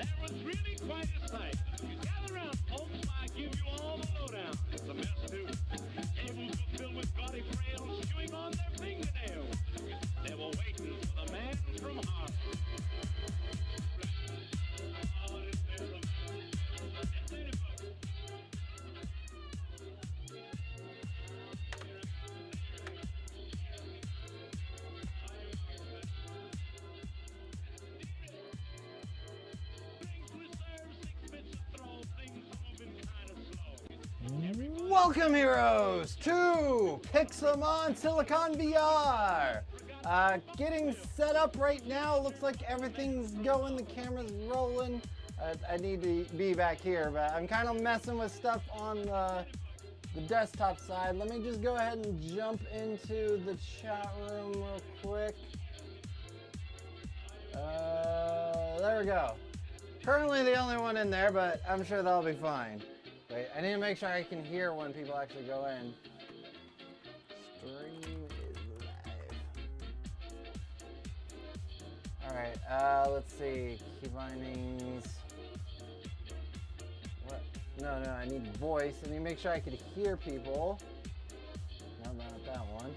That was really quite a sight. You gather around, folks, I give you all the lowdown. It's a mess, too. Tables were filled with gaudy frails chewing on their fingernails. They were waiting for the man from Harvard. Welcome, heroes, to Pixelmon Silicon VR. Getting set up right now. Looks like everything's going. The camera's rolling. I need to be back here, but I'm kind of messing with stuff on the desktop side. Let me just go ahead and jump into the chat room real quick. There we go. Currently the only one in there, but I'm sure that'll be fine. Wait, I need to make sure I can hear when people actually go in. Stream is live. Alright, let's see. Key bindings. What? No, I need voice. I need to make sure I can hear people. No, not that one.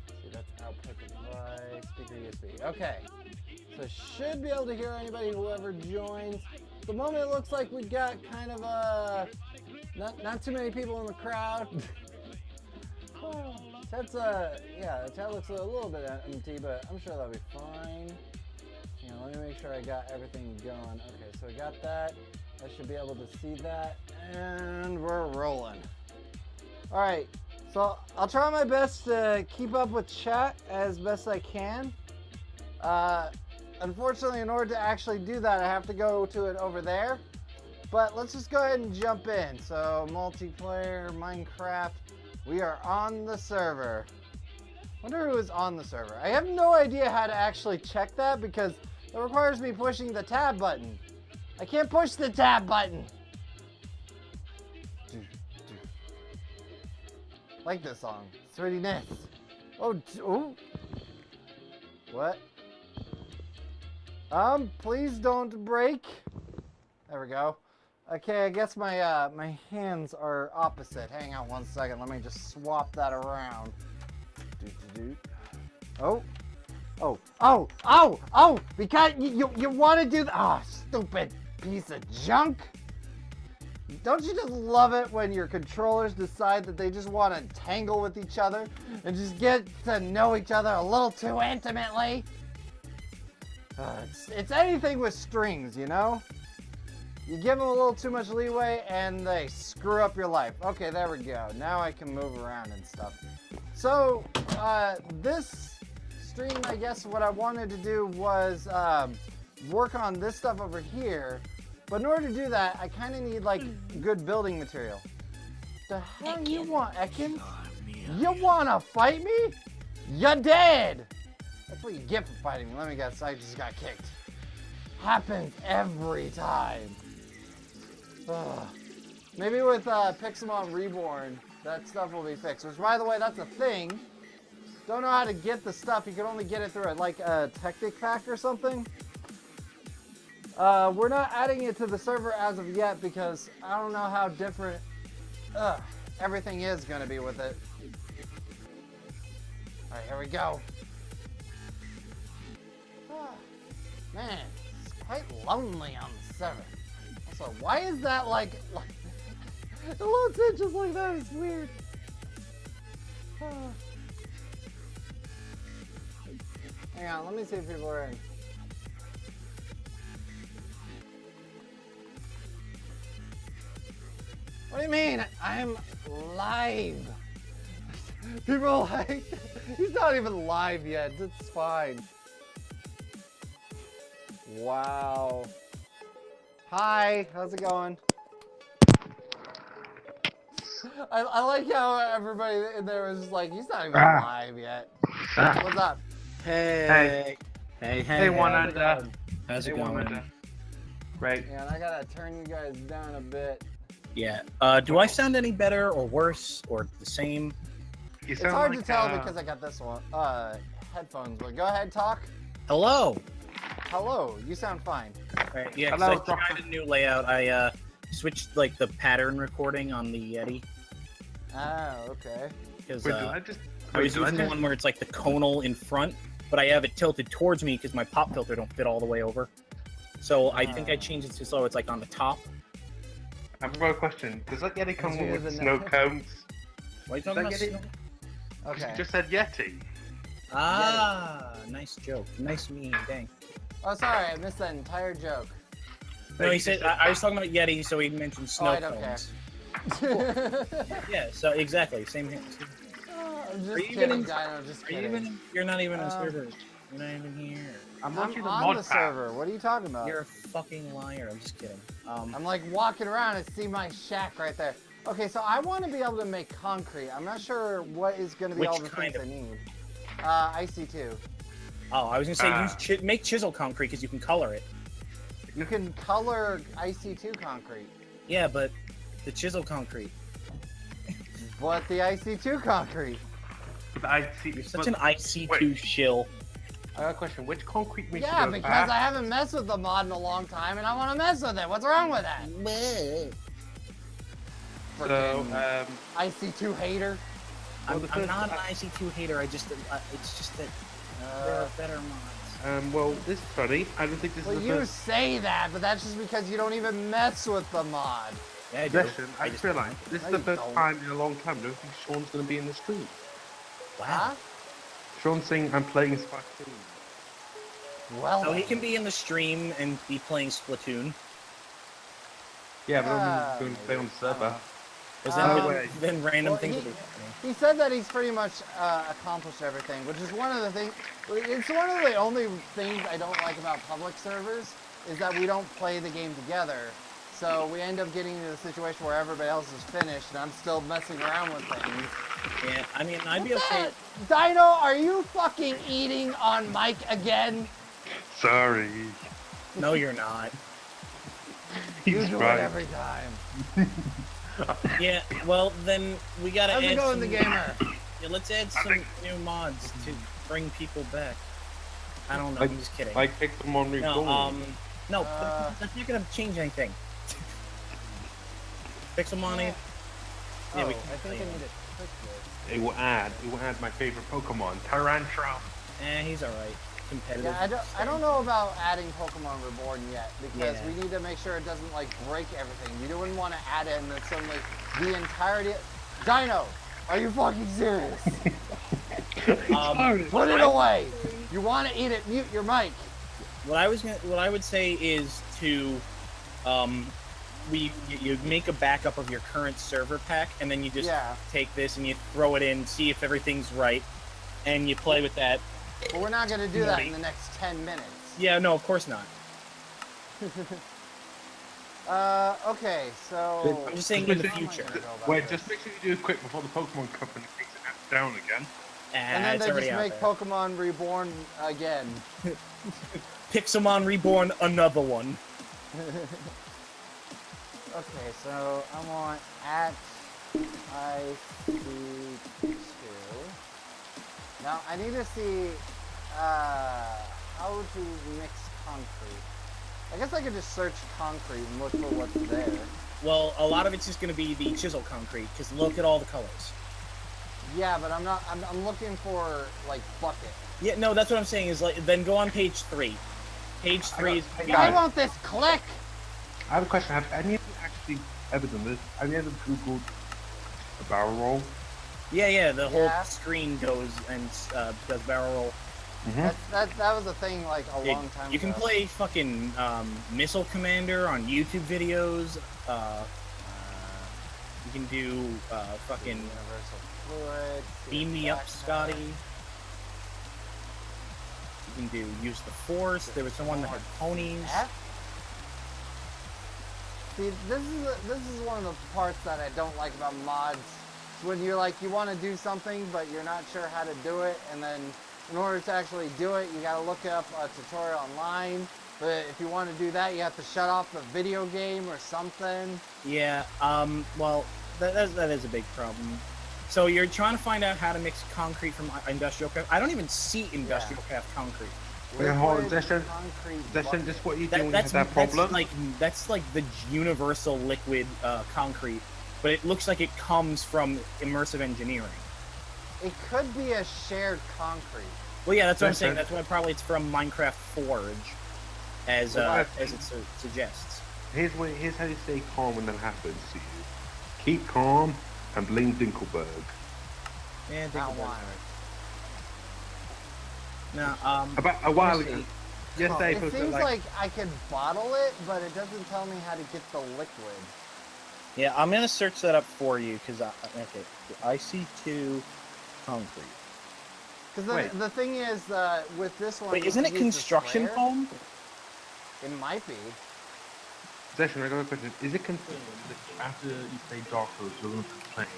See, that's output device, speaker USB. Okay. So should be able to hear anybody, whoever joins. At the moment, it looks like we got kind of not too many people in the crowd. Chat's yeah, the chat looks a little bit empty, but I'm sure that'll be fine. You know, let me make sure I got everything going. Okay, so we got that. I should be able to see that, and we're rolling. All right, so I'll try my best to keep up with chat as best I can. Unfortunately, in order to actually do that, I have to go to it over there. But let's just go ahead and jump in. So, multiplayer, Minecraft, we are on the server. Wonder who is on the server. I have no idea how to actually check that because it requires me pushing the tab button. I can't push the tab button. Like this song. It's really nice. Oh. What? Please don't break. There we go. Okay, I guess my my hands are opposite. Hang on one second. Let me just swap that around. Oh. Because you want to do that. Oh, stupid piece of junk. Don't you just love it when your controllers decide that they just want to tangle with each other and just get to know each other a little too intimately? It's anything with strings, you know? You give them a little too much leeway and they screw up your life. Okay, there we go. Now I can move around and stuff. So, this stream, I guess what I wanted to do was work on this stuff over here. But in order to do that, I kind of need, like, good building material. The hell you want, Ekans? You want to fight me? You're dead! That's what you get for fighting me. Let me guess, I just got kicked. Happens every time. Ugh. Maybe with Pixelmon Reborn, that stuff will be fixed. Which, by the way, that's a thing. Don't know how to get the stuff. You can only get it through like a Technic Pack or something. We're not adding it to the server as of yet because I don't know how different everything is going to be with it. All right, here we go. Man, it's quite lonely on the server. Also, why is that like the little tent just like that is weird. Hang on, let me see if people are in. What do you mean? I'm live. People are like, he's not even live yet. It's fine. Wow. Hi, how's it going? I like how everybody in there was just like, he's not even live yet. What's up? Hey. Hey, Wanda. How's it going? Right. Yeah, and I gotta turn you guys down a bit. Yeah. Do I sound any better or worse or the same? It's hard to tell because I got this one. Headphones. But go ahead, talk. Hello. Hello. You sound fine. Right, yeah, Hello, because I tried a new layout. I switched like the pattern recording on the Yeti Oh, okay. because Wait, did I just? I Wait, was did I using the just? one where it's like the conal in front, but I have it tilted towards me because my pop filter don't fit all the way over. So I think I changed it to so it's like on the top. I've got a question. Does that Yeti come Easier with than snow that. cones? What are you talking about? Yeti? Snow? Okay. You just said Yeti. Ah, nice joke. Nice me, dang. Oh, sorry, I missed that entire joke. No, he said I was talking about Yeti, so he mentioned snow I don't cones. care. Yeah, so exactly, same here. I'm Are just you kidding, even- Dino. Just Are you kidding. even? You're not even on server. You're not even here. I'm I'm watching the on mod the pack. server. What are you talking about? You're a fucking liar. I'm just kidding. I'm like walking around and see my shack right there. Okay, so I want to be able to make concrete. I'm not sure what is going to be Which all the kind things of- I need. IC2. Oh, I was gonna say make chisel concrete because you can color it. You can color IC2 concrete. Yeah, but the chisel concrete. But the IC2 concrete. But I see. You're such an IC2 shill. I got a question. Which concrete makes Yeah, you go because fast? I haven't messed with the mod in a long time and I want to mess with it. What's wrong with that? So, Frickin' IC2 hater. I'm the not first- an IC2 hater. I just it's just that there are better mods. well, this funny. I don't think this Well, is the you first say that, but that's just because you don't even mess with the mod. Yeah, I do. session. I just realized this is No, the you first don't. time in a long time I don't think Sean's going to be in the stream. Wow. Huh? Sean's saying I'm playing Splatoon. Well, So he can be in the stream and be playing Splatoon. Yeah, but Ah, I'm going to play on the server. Because Um, then random well, things he- will be happening. he said that he's pretty much accomplished everything, which is one of the things. It's one of the only things I don't like about public servers is that we don't play the game together. So we end up getting into the situation where everybody else is finished and I'm still messing around with things. Yeah, I mean, I'd be What's okay. that? Dino, are you fucking eating on mic again? Sorry. No, you're not. You He's do right. it every time. Yeah, well, then we gotta How's add it going, some... the gamer? Yeah, let's add some new mods to bring people back. I don't know, I'm just kidding. I kicked them on reborn. No, that's not gonna change anything. Pixelmon. Yeah. Yeah, Oh, we I can think play I him. need to click this. It will add my favorite Pokemon, Tyrantrum. He's alright. Competitive. Yeah, I don't know about adding Pokemon Reborn yet because Yeah. we need to make sure it doesn't like break everything. You wouldn't want to add it and then suddenly the entirety. Dino, are you fucking serious? Put it away. You want to eat it? Mute your mic. What I would say is to, you make a backup of your current server pack, and then you just Yeah. take this and you throw it in, see if everything's right, and you play with that. But we're not gonna do that in the next 10 minutes. Yeah, no, of course not. Okay, so. I'm just saying in the How am I future. gonna go about Wait, this? just make sure you do it quick before the Pokemon Company takes it down again. And then It's they already just out make there. Pokemon Reborn again. Pixelmon Reborn, another one. Okay, so I want at IC2. Now I need to see how to mix concrete. I guess I could just search concrete and look for what's there. Well, a lot of it's just going to be the chisel concrete, because look at all the colors. Yeah, but I'm not. I'm looking for like bucket. Yeah, no, that's what I'm saying, is like, then go on page 3. Page 3 is... Why won't this click? I have a question. Have any of you actually ever done this? Have you ever Googled a barrel roll? Yeah, the whole Yeah. screen goes and does barrel roll. That was a thing like a long time ago. You can play fucking Missile Commander on YouTube videos. You can do fucking Universal Fluid. Beam Me Up, Scotty. You can do Use the Force. There was someone that had ponies. See, this is one of the parts that I don't like about mods. It's when you're like, you want to do something, but you're not sure how to do it, and then in order to actually do it, you got to look up a tutorial online. But if you want to do that, you have to shut off the video game or something. Yeah, well, that is a big problem. So you're trying to find out how to mix concrete from industrial craft. I don't even see industrial craft concrete. Wait, hold on, Liquid Zeshan. concrete Zeshan, bucket. just what you do when you have that problem? That's like the universal liquid concrete, but it looks like it comes from immersive engineering. It could be a shared concrete. Well, yeah, that's what I'm saying. Listen. That's why probably it's from Minecraft Forge, as it suggests. Here's how you stay calm when that happens to you. Keep calm and blame Dinkelberg. Yeah, Not Dinkelberg. why. No, About a while let me ago, see. yesterday I It posted seems like I could bottle it, but it doesn't tell me how to get the liquid. Yeah, I'm gonna search that up for you because okay, IC2 concrete. Because Wait. the thing is, with this one... Wait, you isn't can it use the construction sprayer. foam? It might be. Zeshan, I got a question. Is it confirmed that after you play Dark Souls, you're going to be playing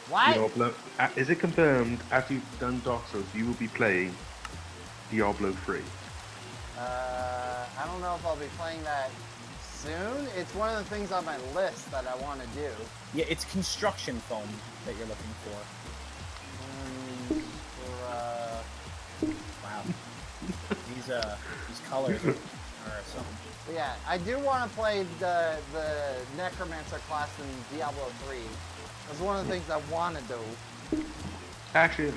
What? Diablo? Is it confirmed after you've done Dark Souls, you will be playing Diablo 3? I don't know if I'll be playing that soon. It's one of the things on my list that I want to do. Yeah, it's construction foam that you're looking for. Wow. These colors are something. But yeah, I do want to play the Necromancer class in Diablo 3. That's one of the things I want to do. Actually,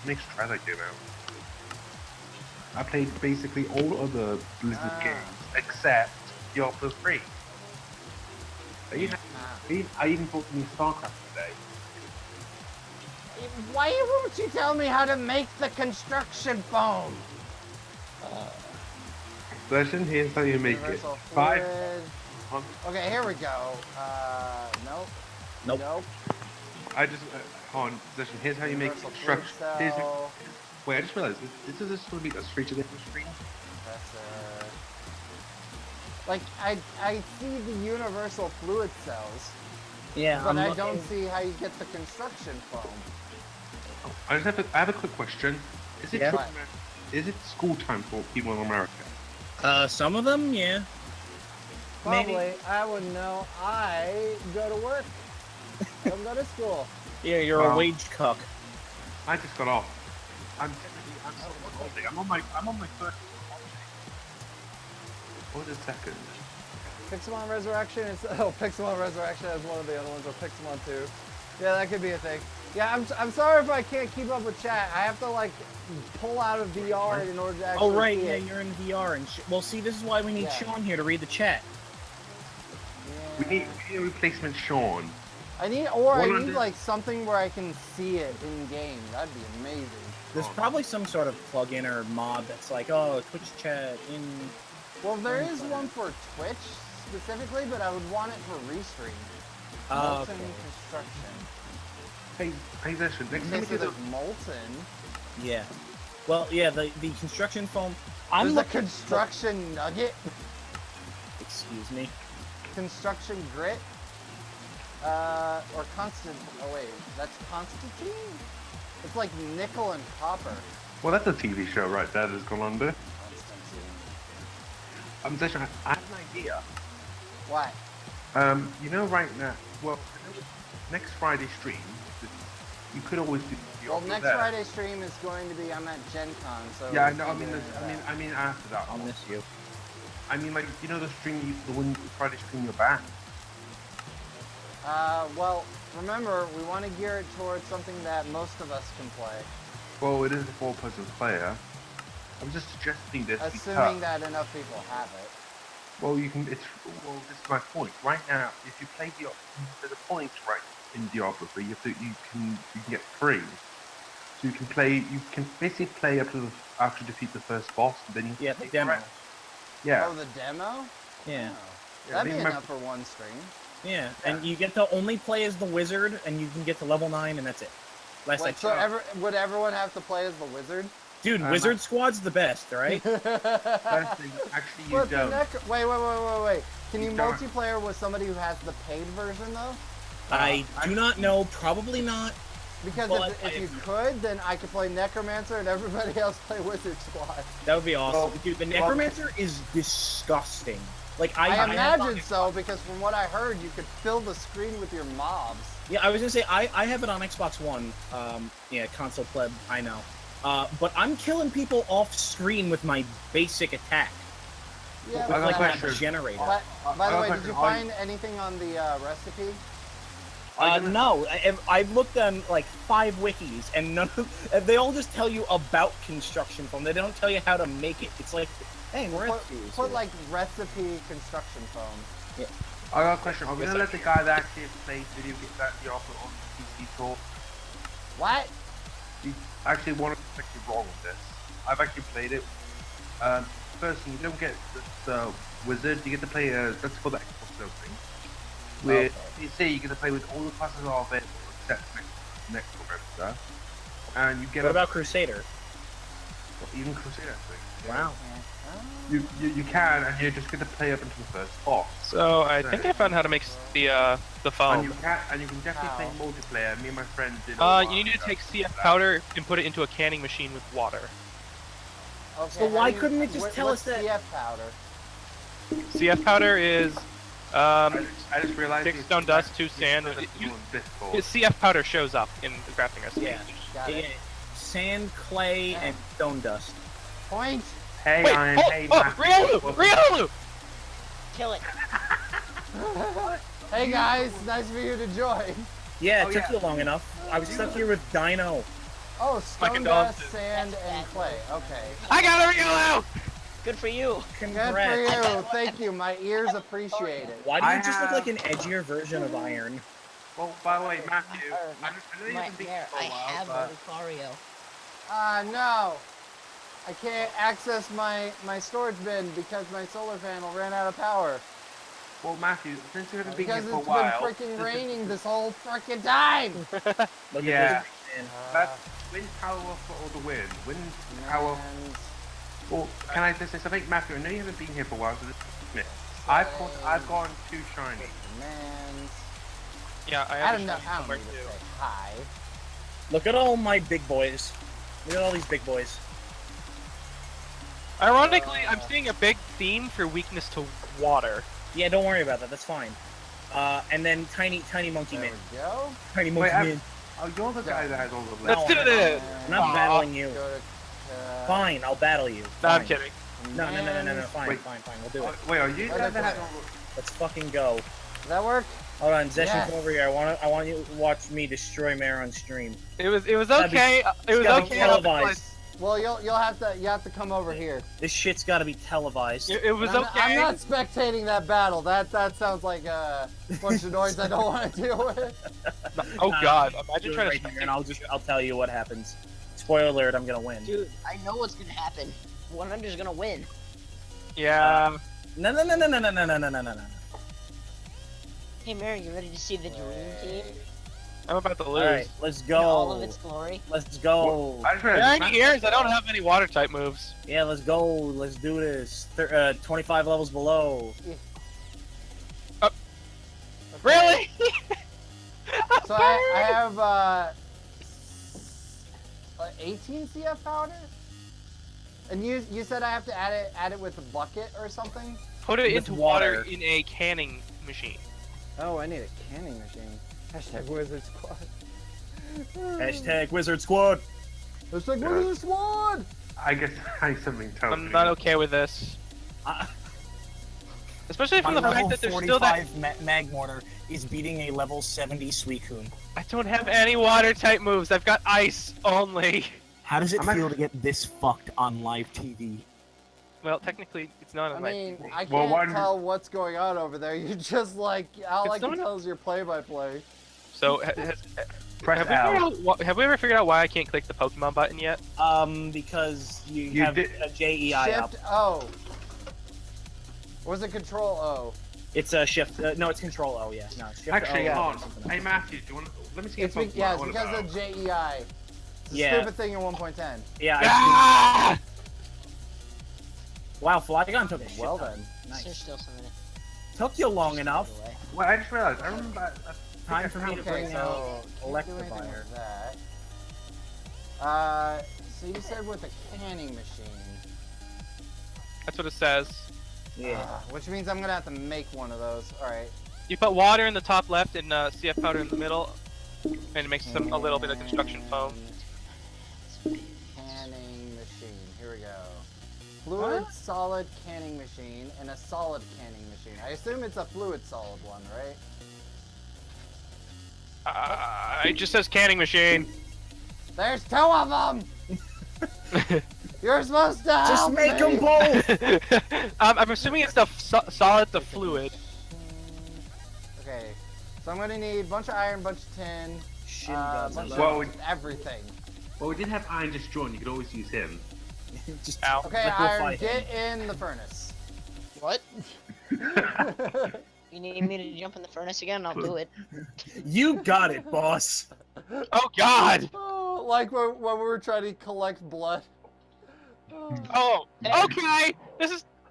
make sure try that game out. I played basically all other Blizzard games except Diablo 3. I even bought the new StarCraft today. Why won't you tell me how to make the construction foam? Version, here's how you make it. Universal 5. fluid. Okay, here we go. Nope. Nope. Nope. I just hold on. Version, here's how you make Universal fluid construction. cell. Wait, I just realized this is supposed to be a straight to the screen. That's like I see the universal fluid cells, Yeah, but I'm I looking- don't see how you get the construction foam. I have a quick question. Is it Yeah. true- is it school time for people in America? Some of them, yeah. Probably. Maybe. I would know. I go to work. I don't go to school. Yeah, you're a Wow. wage cuck. I just got off. I'm still on holiday. I'm on my first holiday. What is second? Pixelmon Resurrection is Pixelmon Resurrection is one of the other ones, or Pixelmon 2. Yeah, that could be a thing. Yeah, I'm sorry if I can't keep up with chat. I have to like pull out of VR in order to actually Oh right, see yeah, it. you're in VR and well, see, this is why we need Yeah. Sean here to read the chat. We need a replacement Sean. I need like something where I can see it in game. That'd be amazing. There's probably some sort of plugin or mod that's like, oh, Twitch chat in. Well, there is one for Twitch specifically, but I would want it for restream. Oh, Molten okay. construction. Hey, Zeshan, next time Okay, we so do the there's molten. Yeah. Well, yeah, the construction foam. I'm There's a looking. construction nugget. Excuse me. Construction grit. Or constant. Oh wait, that's Constantine. It's like nickel and copper. well, that's a TV show right there that's gone under. Constantine. Zeshan, I have an idea. What? You know, right now, well, next Friday stream, you could always do the Well, option next there. Friday stream is going to be. I'm at Gen Con, so. Yeah, I it's know. either that. I mean, after that. I'll miss you. I mean, like, you know, the one Friday stream you're back. Well, remember, we want to gear it towards something that most of us can play. Well, it is a 4-person player. I'm just suggesting this Assuming because, that enough people have it. well, you can. Well, this is my point. Right now, if you play there's a point right in Diablo 3. You can get free. So you can play. You can basically play up to after you defeat the first boss, and then you Yeah, can the take demo. rest. Yeah. Oh, the demo? Yeah. Oh. Yeah, That'd they be might- enough for one stream. Yeah, and you get to only play as the wizard, and you can get to level 9, and that's it. Last I Wait, so checked. would everyone have to play as the wizard? Dude, Wizard Squad's the best, right? First thing, actually, you But the don't. wait. Can you You don't. multiplayer with somebody who has the paid version though? I do not know, probably not. Because But if you could, then I could play Necromancer and everybody else play Wizard Squad. That would be awesome. Well, Dude, the Necromancer is disgusting. Like, I have imagine it so, because from what I heard, you could fill the screen with your mobs. Yeah, I was gonna say, I have it on Xbox One. Yeah, console pleb, I know. But I'm killing people off screen with my basic attack. Yeah, With got a like question. a generator. By the way, got a did you question. find anything on the recipe? No, I've looked on like 5 wikis, and none of, they all just tell you about construction foam. They don't tell you how to make it. It's like, hey, we're Put like recipe construction foam. I got a question. Are we gonna let the guy that actually plays video games that the offer on PC talk? What? You actually want to actually wrong with this. I've actually played it. First thing, you don't get the wizard. You get to play that's for the Xbox thing. With PC, you get to play with all the classes of it, except next remember. And you get. What about Crusader? Even Crusader, I think. Wow. You can, and you just get to play up until the first boss. So I think I found how to make the And foam. you can definitely play multiplayer. Me and my friend did. You need to take CF powder and put it into a canning machine with water. Okay, So why couldn't it just tell us that? CF powder? CF powder is I just realized. 6 stone dust, 2 sand. CF powder shows up in the crafting recipe. Yeah. Got it. Sand, clay, and stone dust. Point. Hey, Wait, Iron, oh, hey, oh, Matt. Riolu! Kill it. Hey guys, nice for you to join. Yeah, it Oh, took yeah. you long enough. I was stuck here with Dino. Oh, stone condolences. dust, sand, and clay. Okay. I got a Riolu! Good for you. Good Congrats. for you. Thank you. My ears appreciate it. Why do you I just look have- like an edgier version of Iron? Well, by the way, Matthew, I know you My haven't been hair. here for I a while, have but Lucario. Ah, no. I can't access my storage bin because my solar panel ran out of power. well, Matthew, since you haven't been here Because for a it's while, been freaking raining this whole freaking time. Look Yeah. at this man. That's wind power for all the wind. Wind power. And Well, can I just say something, Matthew? I know you haven't been here for a while, so this is me. I've gone too shiny. man, Yeah, I I have don't know. I don't somewhere need to too. say hi. Look at all my big boys. Look at all these big boys. Ironically, I'm seeing a big theme for weakness to water. Yeah, don't worry about that. That's fine. And then tiny monkey There man. we go. Tiny monkey man. Oh, you're the guy that has all the Let's No, do I'm this! I'm not battling you. Go to, Fine, I'll battle you. No, I'm Fine. kidding. No, fine, Wait. fine. We'll do it. Wait, are you the guy that has Okay. all the... Let's fucking go. Does that work? Hold on, Zeshin, Yes. come over here. I want you to watch me destroy Mare on stream. It was gotta be- okay. It was gotta be okay. televised. Well, you have to come over here. This shit's gotta be televised. It was I'm, okay. I'm not spectating that battle. That sounds like a bunch of noise I don't want to deal with. Oh god, Do imagine it trying right to here, and I'll tell you what happens. Spoiler alert, I'm gonna win. Dude, I know what's gonna happen. 100's gonna win. Yeah. No. Hey, Mary, you ready to see the Dream Team I'm about to lose. Alright, let's in go. all of its glory? Let's go. I just There realized ain't ears. I don't have any water type moves. Yeah, let's go. Let's do this. 25 levels below. Okay. Really? So I have 18 CF powder, and you said I have to add it with a bucket or something. Put it With into water water. in a canning machine. Oh, I need a canning machine. Hashtag Wizard Squad. Hashtag Wizard Squad. Hashtag Wizard Squad. I guess something tells I'm me. not okay with this. Especially from the fact that there's still that. mag mortar is beating a level 70 Suicune. I don't have any water type moves. I've got ice only. How does it I'm feel to get this fucked on live TV? Well, technically, it's not I on mean, my. I Well, can't why- tell what's going on over there. You just like all I It's can not- tell is your play-by-play. So, Press have we, L. have we ever figured out why I can't click the Pokemon button yet? Because you You have did- a JEI up. Shift O. Or was it Control O? It's a shift. No, it's Control O. Yeah, no, it's shift Actually, O. hold on. Hey, Matthew, do you want? Let me see. It's a Pokemon. yeah, it's What because about? of JEI. It's a Yeah. stupid thing in 1.10. Yeah. Ah! Wow, Flygon took a shit Well ton. then. Nice. There's still some in it. Took you long enough. By the way. Well, I just realized. I remember. Time for me to Okay, bring so out can't do anything Electivire. with that. So you said with a canning machine. That's what it says. Yeah. Which means I'm gonna have to make one of those. Alright. You put water in the top left and CF powder in the middle, and it makes a little bit of construction foam. machine. Here we go. Fluid solid canning machine and a solid canning machine. I assume it's a fluid solid one, right? It just says canning machine. There's 2 of them! You're supposed to help Just make them me! both! I'm assuming it's the solid to fluid. Okay, so I'm gonna need a bunch of iron, bunch of tin, Shin bunch guns. of everything. Well, we did have Iron Destroy, and you could always use him. Just Ow. Okay, liquefy iron, him. get in the furnace. What? You need me to jump in the furnace again? I'll do it. You got it, boss. Oh God! Oh, like when we were trying to collect blood. Oh, okay.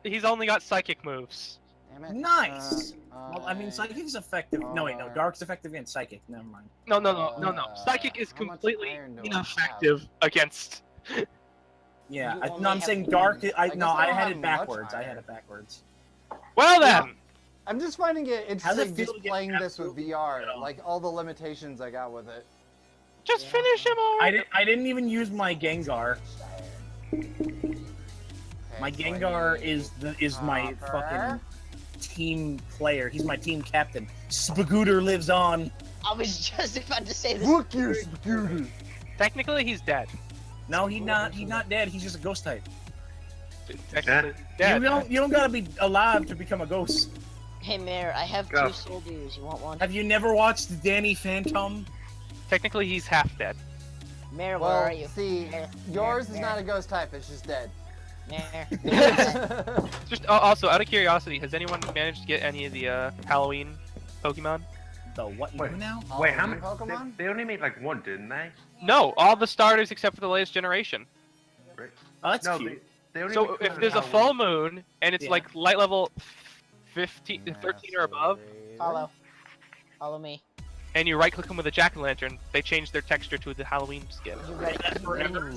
He's only got psychic moves. Damn it. Nice. Well, I mean, psychic's effective. No, wait, no. Dark's effective against psychic. Never mind. No. Psychic is how much completely iron do I ineffective against. Yeah, You no, only I'm have saying one. dark. I guess I I don't had have it much backwards. I iron. had it backwards. Well then. I'm just finding it How's it interesting feel just to get playing this with absolutely VR, shit on? like all the limitations I got with it. Just finish him already. I didn't even use my Gengar. Okay, My so I Gengar need is my copper. fucking team player. He's my team captain. Spagooter lives on. I was just about to say this. Look, you scooter. Technically, he's dead. No, he's not dead. He's just a ghost type. Technically, dead. You don't gotta be alive to become a ghost. Hey, Mayor, I have Go. 2 soldiers. You want one? Have you never watched Danny Phantom? Technically, he's half dead. Mayor, where Well, are you? see, Mayor, yours Mayor, is not a ghost type, it's just dead. Mayor. Just also out of curiosity, has anyone managed to get any of the Halloween Pokemon? The what Wait. now? Wait, how Halloween many? Pokemon? They only made like one, didn't they? No, all the starters except for the latest generation. Right. Oh, that's No, cute. they only So made if one there's a Halloween. full moon and it's Yeah. like light level 15, 13 or above, Follow. Follow me. and you right click them with a jack-o'-lantern, they change their texture to the Halloween skin. You ready?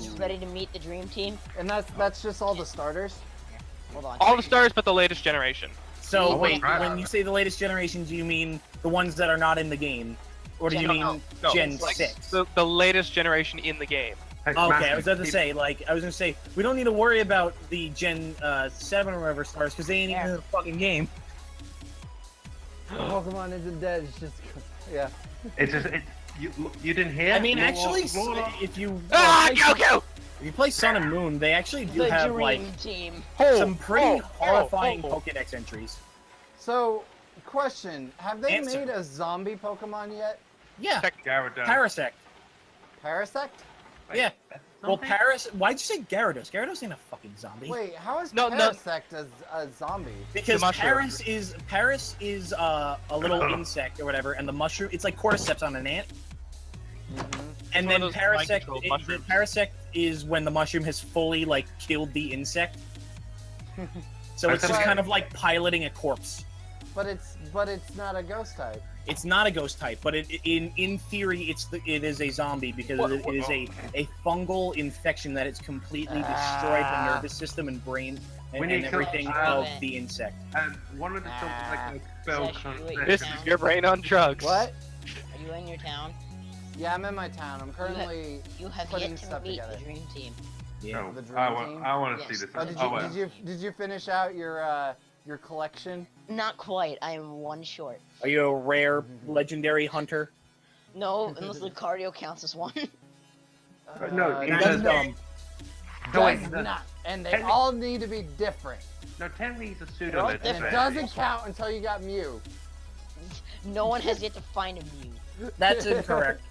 You ready to meet the dream team? And that's just all the starters? Hold on. All the stars but the latest generation. So Oh, wait, wow. when you say the latest generation, do you mean the ones that are not in the game, or do you Gen- mean No, Gen it's like 6? the latest generation in the game. Hey, Okay, Matthew, I was about to keep- say, we don't need to worry about the Gen 7 or whatever stars, because they ain't even in the fucking game. Pokemon isn't dead, it's just... Yeah. It's just you didn't hear. I mean, Roar, actually, roar. if you Ah, play Goku! if you play Sun and Moon, they actually do The have dream like team. some pretty horrifying oh. Pokédex entries. So, question, have they Answer. made a zombie Pokemon yet? Yeah, Gyarados. Parasect. Parasect? Yeah. Well, Something? why'd you say Gyarados? Gyarados ain't a fucking zombie. Wait, how is No, no. Parasect a zombie? Because The mushroom. Paris is a little insect or whatever, and the mushroom it's like cordyceps on an ant. And one then of those Parasect, mind-controlled mushrooms. Parasect is when the mushroom has fully like killed the insect. So it's just Right. kind of like piloting a corpse. But it's not a ghost type. It's not a ghost type, but in theory it is a zombie because it is a fungal infection that has completely destroyed the nervous system and brain When and you kill- everything Ah. of the insect. And one of the songs like a spell Sash, you wait, concept. This is your brain on drugs. What? Are you in your town? Yeah, I'm in my town. I'm currently You have putting yet to stuff meet together. the dream team. Yeah. No, The dream I team? want to Yes. see this. Oh, did Oh, you well. did you finish out your collection? Not quite. I am one short. Are you a rare legendary hunter? No, unless the cardio counts as one. No, It Does does not. dumb. No, wait, does no. not. And they Technically- all need to be different. No, technically he's a They're pseudo all And legend. it doesn't count until you got Mew. No one has yet to find a Mew. That's incorrect.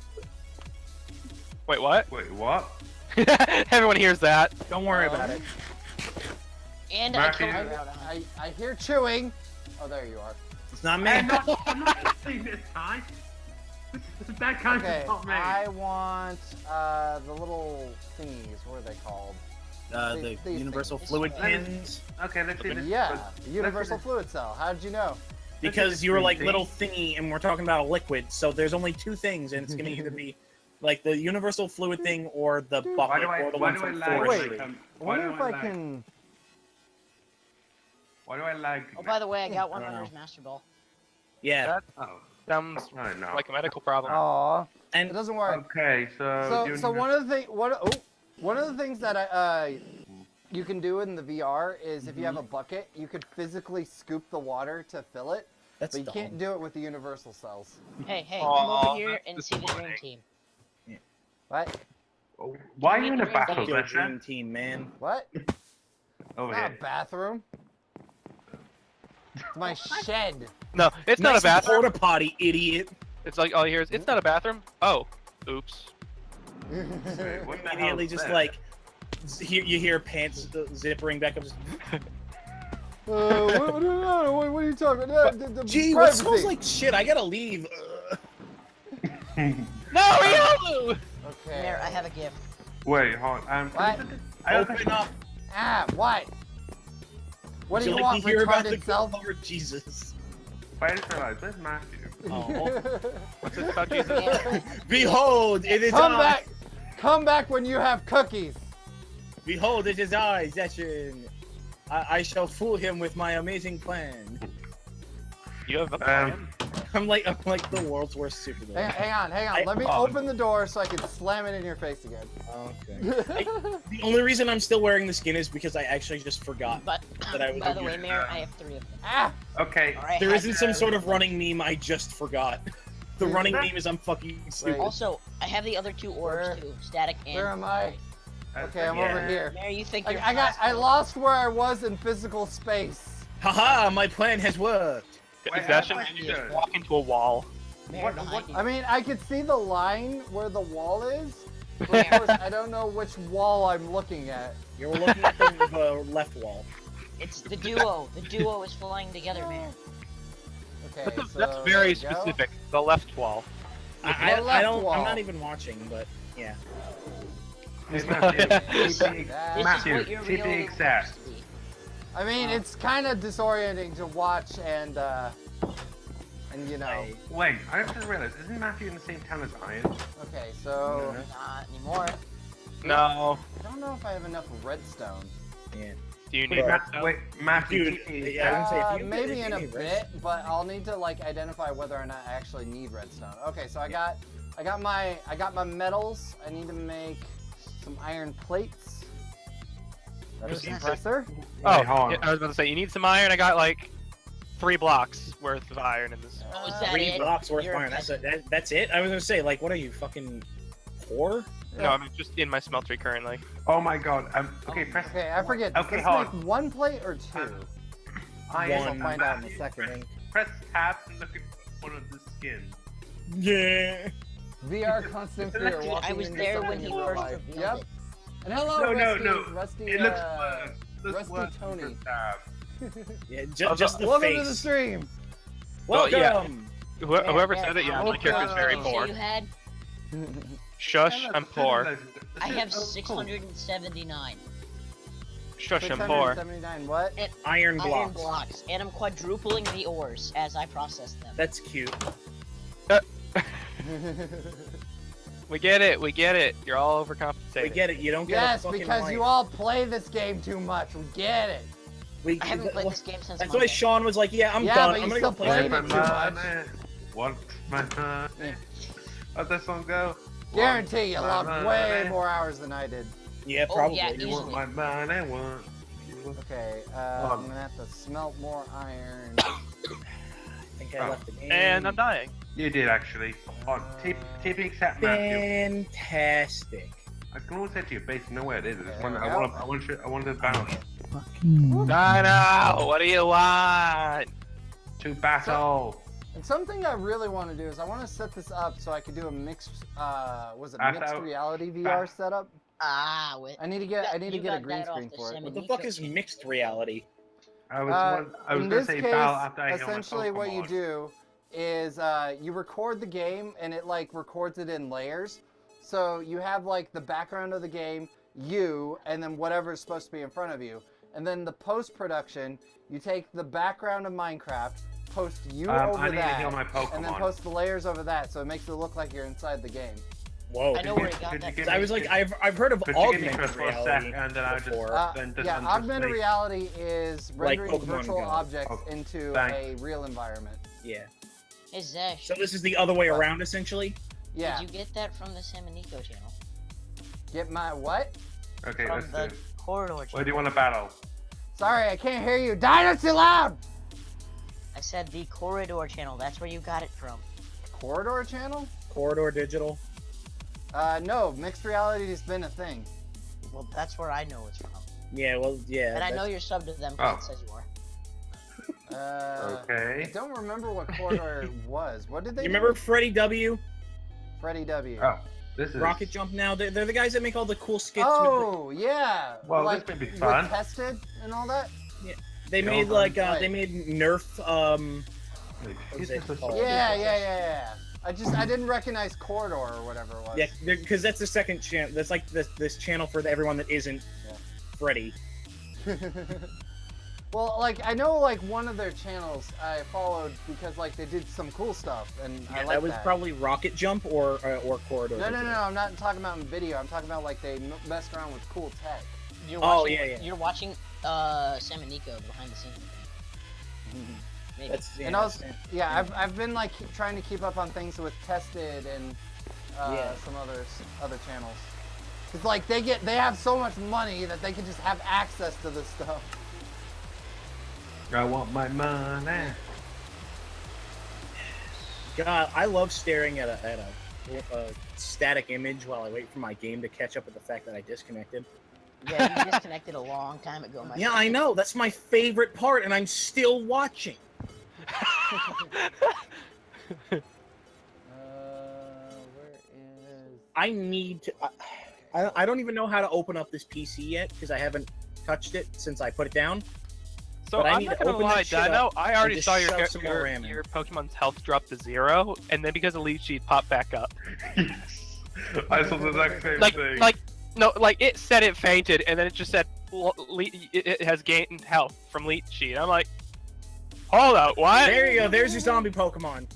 Wait, what? Wait, what? Everyone hears that. Don't worry about it. And I Matthew. killed Groudon. I hear chewing. Oh, there you are. It's not me. I'm not seeing this time. That kind Okay, of not me. I want the little thingies. What are they called? The These universal things. fluid This pins. Okay, let's see this. Yeah, let's- universal let's see fluid cell. How did you know? Because you were like Green little thingy, and we're talking about a liquid, so there's only two things, and it's gonna either be like the universal fluid thing or the bucket or the why one do I from lag? forestry. I Why wonder do if I I lag? can. Why do I lag? Oh, by the way, I got one I don't under know. his Master Ball. Yeah, That Oh, sounds I know. like a medical problem. Aw, it and doesn't work. Okay, so So one of the things that you can do in the VR is if you have a bucket, you could physically scoop the water to fill it, That's but you dumb. can't do it with the universal cells. Hey, come Aw, over here and that's see the dream disappointing. team. What? Oh, why are you in a Fuck battle, Fuck your veteran? dream team, man. What? Over Not a here. bathroom. It's my shed. No, it's not a Nice bathroom. porta potty, idiot. It's like all you hear is, it's not a bathroom. Oh, oops. Wait, what the hell Immediately is just that? like, you hear pants zippering back up. Just, What are you talking about? The Gee, what privacy. smells like shit? I gotta leave. No, Ryalu! Okay. Mayor, I have a gift. Wait, hold on. What? Open up. Ah, what? What do Would you like want, to hear about the retarded self? Lord Jesus? I just realized, where's Matthew? Oh. What's this about Jesus? Yeah. Behold, it is Come I. back! Come back when you have cookies! Behold, it is I, Zetchin. I shall fool him with my amazing plan. You have a plan? I'm like the world's worst supervillain. Hang on. Let me open the door so I can slam it in your face again. Okay. The only reason I'm still wearing the skin is because I actually just forgot. But, That I would by the do way, it. Mayor, I have 3 of them. Ah! Okay. Alright, There have- isn't some sort of running meme I just forgot. The running meme is I'm fucking stupid. Also, I have the other 2 orbs Where- too. Static and... Where am I? Okay, I'm Yeah. over here. Mayor, you think you're I fast, lost where I was in physical space. Haha, my plan has worked. Wait, Is that how shit do I just do it? walk into a wall? Mayor, What- behind you. I mean, I could see the line where the wall is, but Mayor. of course, I don't know which wall I'm looking at. You're looking at the left wall. It's the duo. The duo is flying together, Mayor. Okay, That's, so that's there very we go. specific. The left wall. I left don't. wall. I'm not even watching, but yeah. Hey, Matthew, That- This Matthew, is what your TP real accept. supposed to be. I mean, it's kind of disorienting to watch and you know. Wait, I just realized, isn't Matthew in the same town as Iron? Okay, so Not anymore. No. I don't know if I have enough redstone. Yeah. Do you Wait, need Matt- redstone? Wait, Matthew, Dude, TP yeah, I was gonna say, if you- Maybe if in you a need bit, redstone. but I'll need to like identify whether or not I actually need redstone. Okay, so I got my metals. I need to make some iron plates. That's a Just- compressor. Oh, Wait, hold on. yeah, I was about to say, you need some iron. I got like 3 blocks worth of iron in this. Oh, is that 3 it? blocks worth You're of a iron. peasant. That's it. I was gonna say, like, what are you fucking poor? No, I'm just in my smeltery currently. Oh my god, okay, press... Okay, I forget. Does Okay, this hold make 1 plate or 2? I guess I'll One. find out in a second. Press tab and look at one of the skins. Yeah. VR constant fear. Dude, walking I was into there something when he in real first life. revealed Yep. it. And hello, No, Rusty. no. Rusty. It looks worse. Looks Rusty worse Tony. than tab. Yeah, just the Welcome face. to the stream. Well, yeah. Welcome. Whoever Mayor, said it, yeah, how my many character's cookies very did you say poor. you had? Shush, I'm poor. I have Oh, cool. 679 Shush, I'm poor. 679 what? Iron iron blocks. blocks, and I'm quadrupling the ores as I process them. That's cute. We get it. You're all overcompensating. We get it. You don't get a Yes, fucking because life. you all play this game too much. We get it. We, I haven't played well, this game since That's why Monday. Sean was like, "Yeah, I'm Yeah, done. but I'm you gonna go still play." played it too much. Want my money? How'd that song go? Guarantee you Want logged my way money? more hours than I did. Yeah, Oh, probably. yeah, You want easily. my money? Want? Okay, I'm gonna have to smelt more iron. I think I left the game. And I'm dying. You did actually. On TP accept Matthew. Fantastic. I can always head to your base. You know where it is. There I we want to bounce Dino, what do you want? to battle. And something I really want to do is I want to set this up so I could do a mixed, was it Back mixed out. reality VR setup? Ah, wait. I need to get You a got green that off screen the for it. What the Seminico fuck is channel. mixed reality? I was In gonna this say case, battle after I heal my essentially what you Pokemon. do is you record the game and it like records it in layers. So you have like the background of the game, you, and then whatever is supposed to be in front of you. And then the post-production, you take the background of Minecraft, post you I over need to that, heal my and then Pokemon. post the layers over that, so it makes it look like you're inside the game. Whoa. I know where he got Could you that give from. I was like, I've heard of Could you give me augmented Chris for a sec, reality and then I just before. then just Yeah, then augmented just reality is Like rendering Pokemon virtual Go. objects Oh, into thanks. a real environment. Yeah. Hey, Zesh, So this is the other way around, essentially. Yeah. did you get that from the Seminico channel? Get my what? Okay, From let's the do. corridor Where channel. do you want to battle? Sorry, I can't hear you. Dinah's too loud! I said the corridor channel. That's where you got it from. Corridor channel? Corridor Digital. No, mixed reality has been a thing. Well, that's where I know it's from. Yeah, well, yeah. And I know that's- you're subbed to them Oh. because it says you are. I Okay. don't remember what corridor was. What did they You do? remember Freddie W? Freddie W. Oh, this is Rocket Jump now? They're the guys that make all the cool skits. Oh, yeah. Well, this like, may be fun. with Tested and all that? They Yeah, made right. they made Nerf Wait, What was this it is- called? Yeah. I didn't recognize corridor or whatever it was. yeah, because that's the second channel. That's like this channel for everyone that isn't Freddy. Well, like, I know, like, one of their channels I followed because, like, they did some cool stuff, and I Yeah, like that was probably Rocket Jump or Corridor. No, Digital. I'm not talking about in video. I'm talking about, like, they messed around with cool tech. You're Oh, watching, yeah. You're watching Sam and Nico behind the scenes. Maybe. That's, yeah, And also, that's- yeah, I've been, like, trying to keep up on things with Tested and Yeah. some other channels. Cause, like, they have so much money that they can just have access to this stuff. I want my money. God, I love staring at a static image while I wait for my game to catch up with the fact that I disconnected. Yeah, you disconnected a long time ago, my Yeah, friend. I know. That's my favorite part, and I'm still watching. Where is... I need to. I don't even know how to open up this PC yet because I haven't touched it since I put it down. So But I I'm need not to gonna open lie, that shit Dino. up I and already just saw shove some more RAM in. your Pokemon's health drop to 0, and then because of Leech Seed, pop back up. Yes. I saw the exact same thing. Like it said it fainted, and then it just said it has gained health from Leech Seed. I'm like, hold up, what? There you go. There's your zombie Pokemon.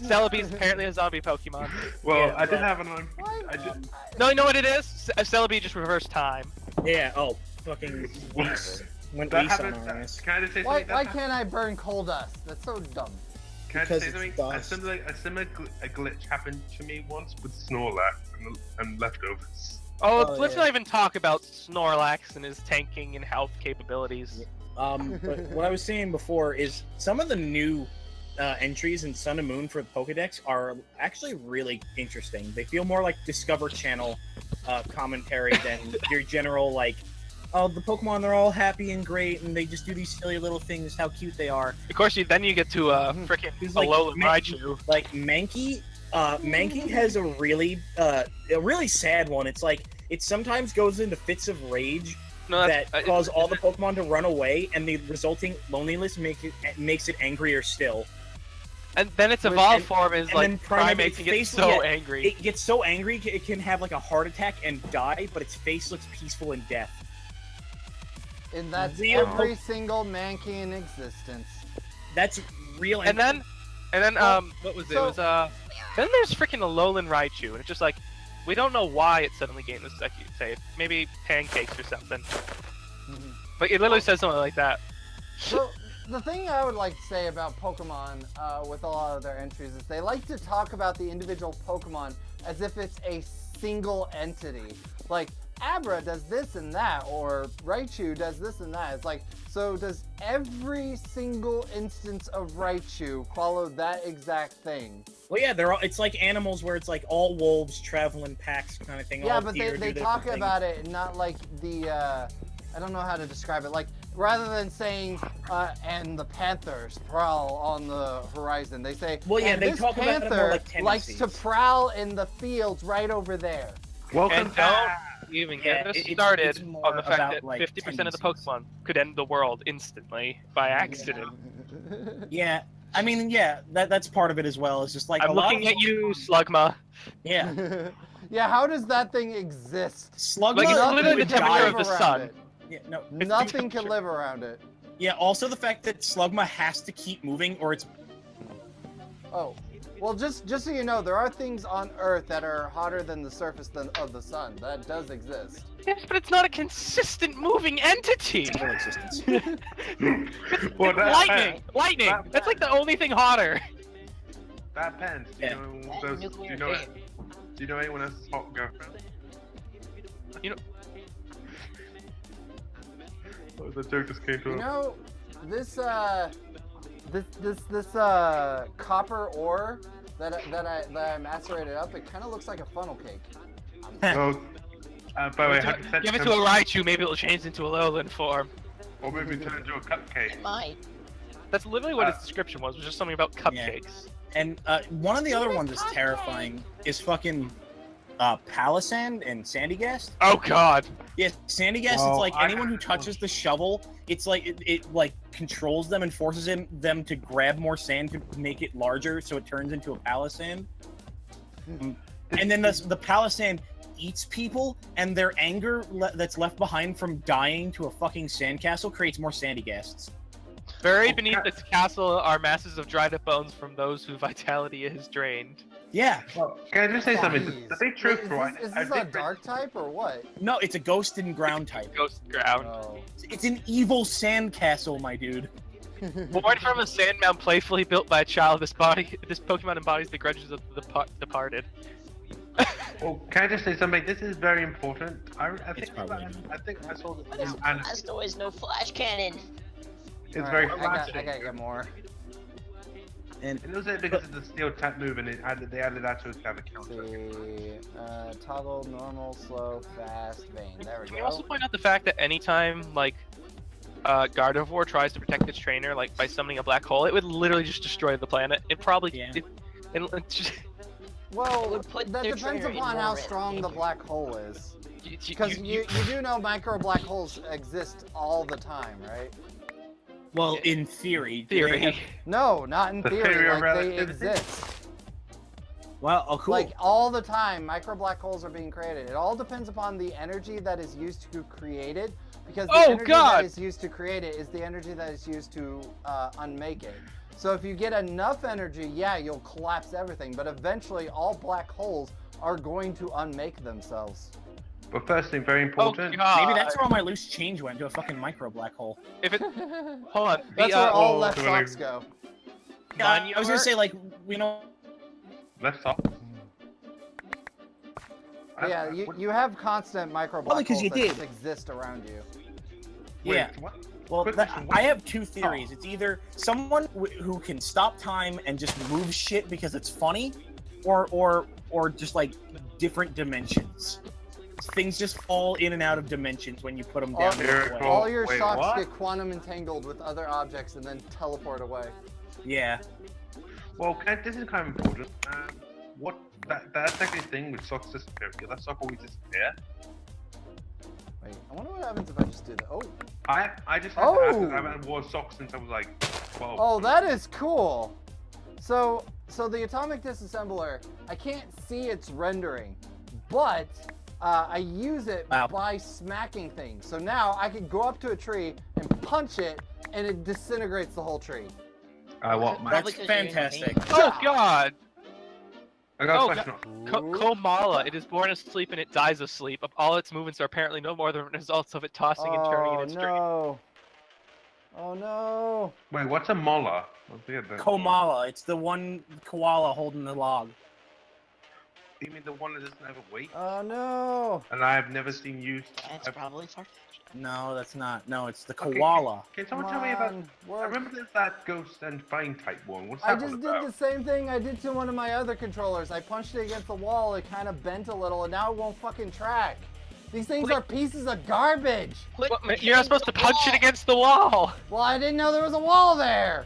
Celebi's apparently a zombie Pokemon. Well, yeah, I did but- have an. I did. No, you know what it is? Celebi just reversed time. Yeah. Oh, fucking Whis. Went That Whis on happened. our ass. Can I just say Why something? can't I burn coal dust? That's so dumb. Can I Because just say it's something? dust. A similar glitch happened to me once with Snorlax and leftovers. Oh, Oh, let's yeah. not even talk about Snorlax and his tanking and health capabilities. But what I was saying before is some of the new entries in Sun and Moon for the Pokedex are actually really interesting. They feel more like Discover Channel commentary than your general, like, oh, the Pokemon, they're all happy and great, and they just do these silly little things, how cute they are. Of course, then you get to frickin' He's like, Alolan man- Raichu. Like, Mankey has a really sad one. It's like, it sometimes goes into fits of rage No, that that's, cause all the Pokemon to run away, and the resulting loneliness makes it angrier still. and then its and- evolved form is and like then Primeape, Primeape its to get face- so yeah, angry. It gets so angry, it can have like a heart attack and die, but its face looks peaceful in death. And that's Real every single Mankey in existence. That's real. And then Well, what was it? so- It was then there's freaking Alolan Raichu, and it's just like we don't know why it suddenly gained this. Like you say, maybe pancakes or something. But it literally says something like that. So, the thing I would like to say about Pokemon with a lot of their entries is they like to talk about the individual Pokemon as if it's a single entity. Like, Abra does this and that, or Raichu does this and that. It's like, so does every single instance of Raichu follow that exact thing? well, yeah, they're all. It's like animals where it's like all wolves travel in packs kind of thing. Yeah, all but deer they do talk different about it not like the, I don't know how to describe it. Like, rather than saying, and the panthers prowl on the horizon, they say, Well, yeah, and they this talk about it more panther like likes to tendencies. prowl in the fields right over there. Welcome And back. Even Yeah, get us it's started more on the fact about, that like, 50% of the tendencies. Pokemon could end the world instantly by accident. Yeah, I mean, yeah, that's part of it as well. It's just like I'm a lot looking of at you, Pokemon- Slugma. Yeah, Yeah, how does that thing exist? Slugma Like, it's would literally the temperature die- of the around sun. it. Yeah, no, It's Nothing too- can live around it. yeah. Also, the fact that Slugma has to keep moving, or it's Oh, well, just so you know, there are things on Earth that are hotter than the surface of the sun. That does exist. Yes, but it's not a consistent moving entity. no existence. Well, It's that lightning. Lightning. that- That's like the only thing hotter. That pens. Do you Yeah. know That's those? Do nuclear you know? fission. Do you know anyone else's hot girlfriend? Oh, the joke just came to You us. know, this copper ore that I macerated up, it kind of looks like a funnel cake. No. By the way, had to set Give it to a Raichu, maybe it'll change into a Alolan form. or maybe turn into a cupcake. It might. That's literally what its description was just something about cupcakes. And one of the other ones that's terrifying is fucking Palisand and Sandygast. Oh god! Yeah, Sandygast. Oh, It's like I anyone who have touches one. the shovel, it's like it like controls them and forces them to grab more sand to make it larger, so it turns into a Palisand. And then the Palisand eats people, and their anger that's left behind from dying to a fucking sandcastle creates more Sandygasts. Buried Oh, beneath God. this castle are masses of dried up bones from those whose vitality is drained. Yeah. Well, can I just say something? Jeez. The big Wait, truth, is right? this, I is this a think that- dark type or what? No, it's a ghost and ground type. Ghost ground. Oh. It's an evil sandcastle, my dude. Born from a sand mound playfully built by a child, this Pokemon embodies the grudges of the departed. Well, can I just say something? This is very important. I think probably I think I saw What this is and Blastoise? No flash cannon. it's Alright, very I flashy. gotta get more. And And it was because of the steel type move, and they added that to its kind of Let's counter. see, toggle, normal, slow, fast, vein. There we Can you go. also point out the fact that anytime, like, Gardevoir tries to protect its trainer, like, by summoning a black hole, it would literally just destroy the planet. It probably... Yeah. It just, Well, would put that their depends trainer in upon more how risk. strong the black hole is. you- Because you do know micro black holes exist all the time, right? well, in theory. do they theory. have- No, not in The theory. theory of Like they relativity? exist. Well, oh, cool. Like all the time, micro black holes are being created. It all depends upon the energy that is used to create it, because the Oh, energy God! that is used to create it is the energy that is used to unmake it. So if you get enough energy, yeah, you'll collapse everything. But eventually, all black holes are going to unmake themselves. But first thing, very Oh important. god! Maybe that's where all my loose change went, to a fucking micro black hole. If it... Hold on. That's the, where all oh, left so socks like- go. Yeah, I was gonna say, like, you know, Let's stop. Yeah, you have constant micro black because holes you that did. just exist around you. yeah. What? Well, Quick that, question, I what- have two theories. It's either someone who can stop time and just move shit because it's funny, or just like different dimensions. Things just fall in and out of dimensions when you put them down. Here this it way. All your wait, socks what? get quantum entangled with other objects and then teleport away. Yeah. Well, this is kind of important. What that's actually a thing with socks disappear. Yeah, that sock always disappear. Wait, I wonder what happens if I just do that. Oh, I just Oh! I haven't worn socks since I was like 12. oh, that is cool. So the atomic disassembler, I can't see its rendering, but I use it Wow. by smacking things. So now I can go up to a tree and punch it, and it disintegrates the whole tree. I want my. Probably That's 'cause you're in fantastic. pain. Oh god! I got Oh, a question. Komala, it is born asleep and it dies asleep. All its movements are apparently no more than results of it tossing and turning in Oh its dream. no! Oh no! Wait, what's a molar? I forget that. Komala. It's the one koala holding the log. You mean the one that doesn't have a weight? Oh no! And I've never seen used. That's probably far-fetched. No, that's not. No, it's the Okay, koala. Can someone Come tell me about? on, I work. remember there's that ghost and fine type one. What's I that just one did about? the same thing I did to one of my other controllers. I punched it against the wall, it kind of bent a little, and now it won't fucking track. These things are pieces of garbage. Click What, the you're not supposed to punch it against the wall! Well, I didn't know there was a wall there.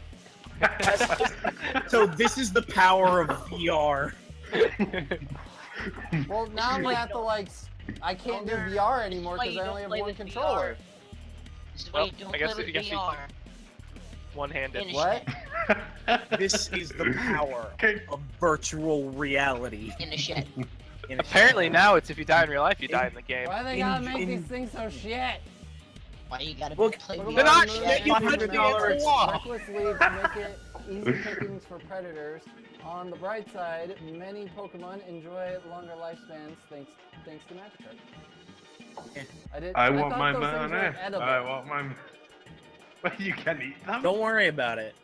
So this is the power of VR. Well, now I'm gonna have to like, I can't do VR anymore Why because you I don't only have play one with controller. This is Well, why you don't I guess play it- with I guess you- VR. One-handed. Finish What? This is the power Okay. of virtual reality. In the shed. In a- Apparently now it's if you die in real life, you die in the game. Why they gotta make these things so shit? Why you gotta Look, play Look VR? They're not at shit, you those punched it $500 against the wall! Reckless leaves make it easy pickings for predators. On the bright side, many Pokemon enjoy longer lifespans thanks to Magikarp. I thought want my those things money. weren't edible. I want my. But you can eat them. Don't worry about it.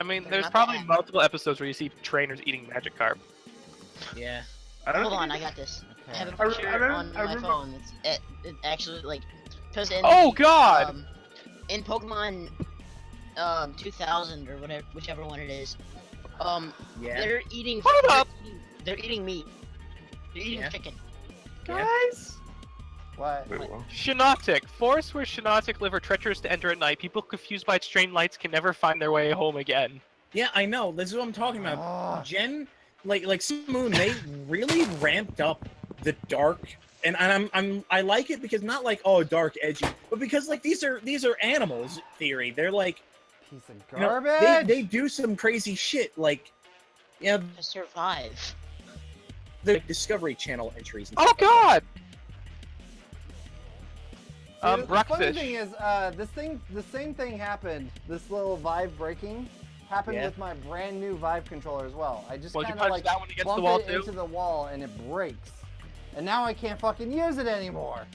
I mean, They're there's not probably bad. multiple episodes where you see trainers eating Magikarp. Yeah. I don't Hold on, think- I got this. I have a Okay. picture I remember- on I my remember- phone. It actually like Because in Oh, God! in Pokemon 2000 or whatever, whichever one it is, Yeah. they're eating. Hold up! They're eating meat. They're eating Yeah. chicken. Guys! What? Wait, what? Shiinotic. Forests where Shiinotic live are treacherous to enter at night. People confused by its strange lights can never find their way home again. Yeah, I know. This is what I'm talking about. Ah. Gen, like Sun Moon, they really ramped up the dark, and I like it because not like dark edgy, but because like these are animals. Theory, they're like Piece of you know, garbage. they do some crazy shit. Like yeah, To survive. the Discovery Channel entries. And Oh, stuff like that. God! See, the funny Rockfish. thing is, the same thing happened. This little Vive breaking happened Yeah. with my brand new Vive controller as well. I just Well, did you kind of punch like that one against bump the wall, it too? into the wall and it breaks, and now I can't fucking use it anymore.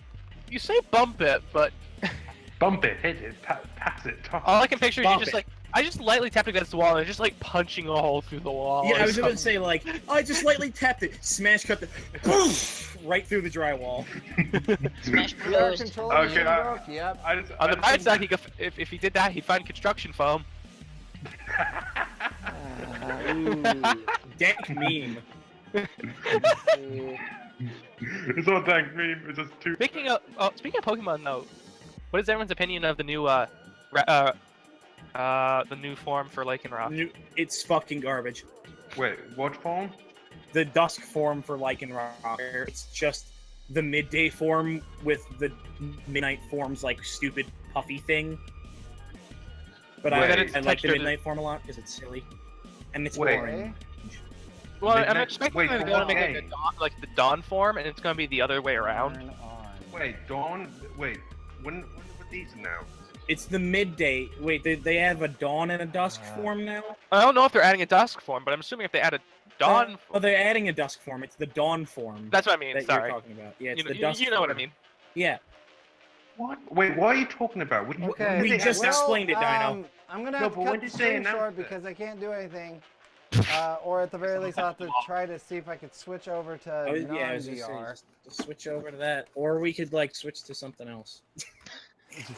You say bump it, but Bump it, hit it, pass it. all I can picture is you Bump just it. like, I just lightly tapped against the wall and just like punching a hole through the wall. Yeah, or I was about to something. say like I just lightly tapped it, smash cut the, boom, right through the drywall. Smash VR Bros. controller Okay, being I- broke. Yep. On the bright side, if he did that, he'd find construction foam. Dank meme. It's not dank meme, it's just too. Speaking of Pokemon though, what is everyone's opinion of the new the new form for Lycanroc? It's fucking garbage. Wait, what form? The dusk form for Lycanroc. It's just the midday form with the midnight form's like stupid puffy thing. But Wait. I like the Textured- midnight form a lot because it's silly and it's Wait. boring. Well, I'm Midnight- expecting wait, them to for go to what make game? the dawn form, and it's gonna be the other way around. Turn on. Wait, Dawn? Wait, when were these announced? It's the midday. Wait, they have a dawn and a dusk form now? I don't know if they're adding a dusk form, but I'm assuming if they add a dawn, Oh, they're adding a dusk form. It's the dawn form. that's what I mean. that Sorry, you're talking about. Yeah, it's you know, the dusk you know what I form. mean. Yeah. What? Wait, what are you talking about? Okay. We just explained it, Dino. I'm gonna No, have but to when cut did the they stream announce short it? because I can't do anything. Or at the very least, I'll have to try to see if I could switch over to Oh, yeah, I was gonna say, non-VR. just switch over to that, or we could like switch to something else.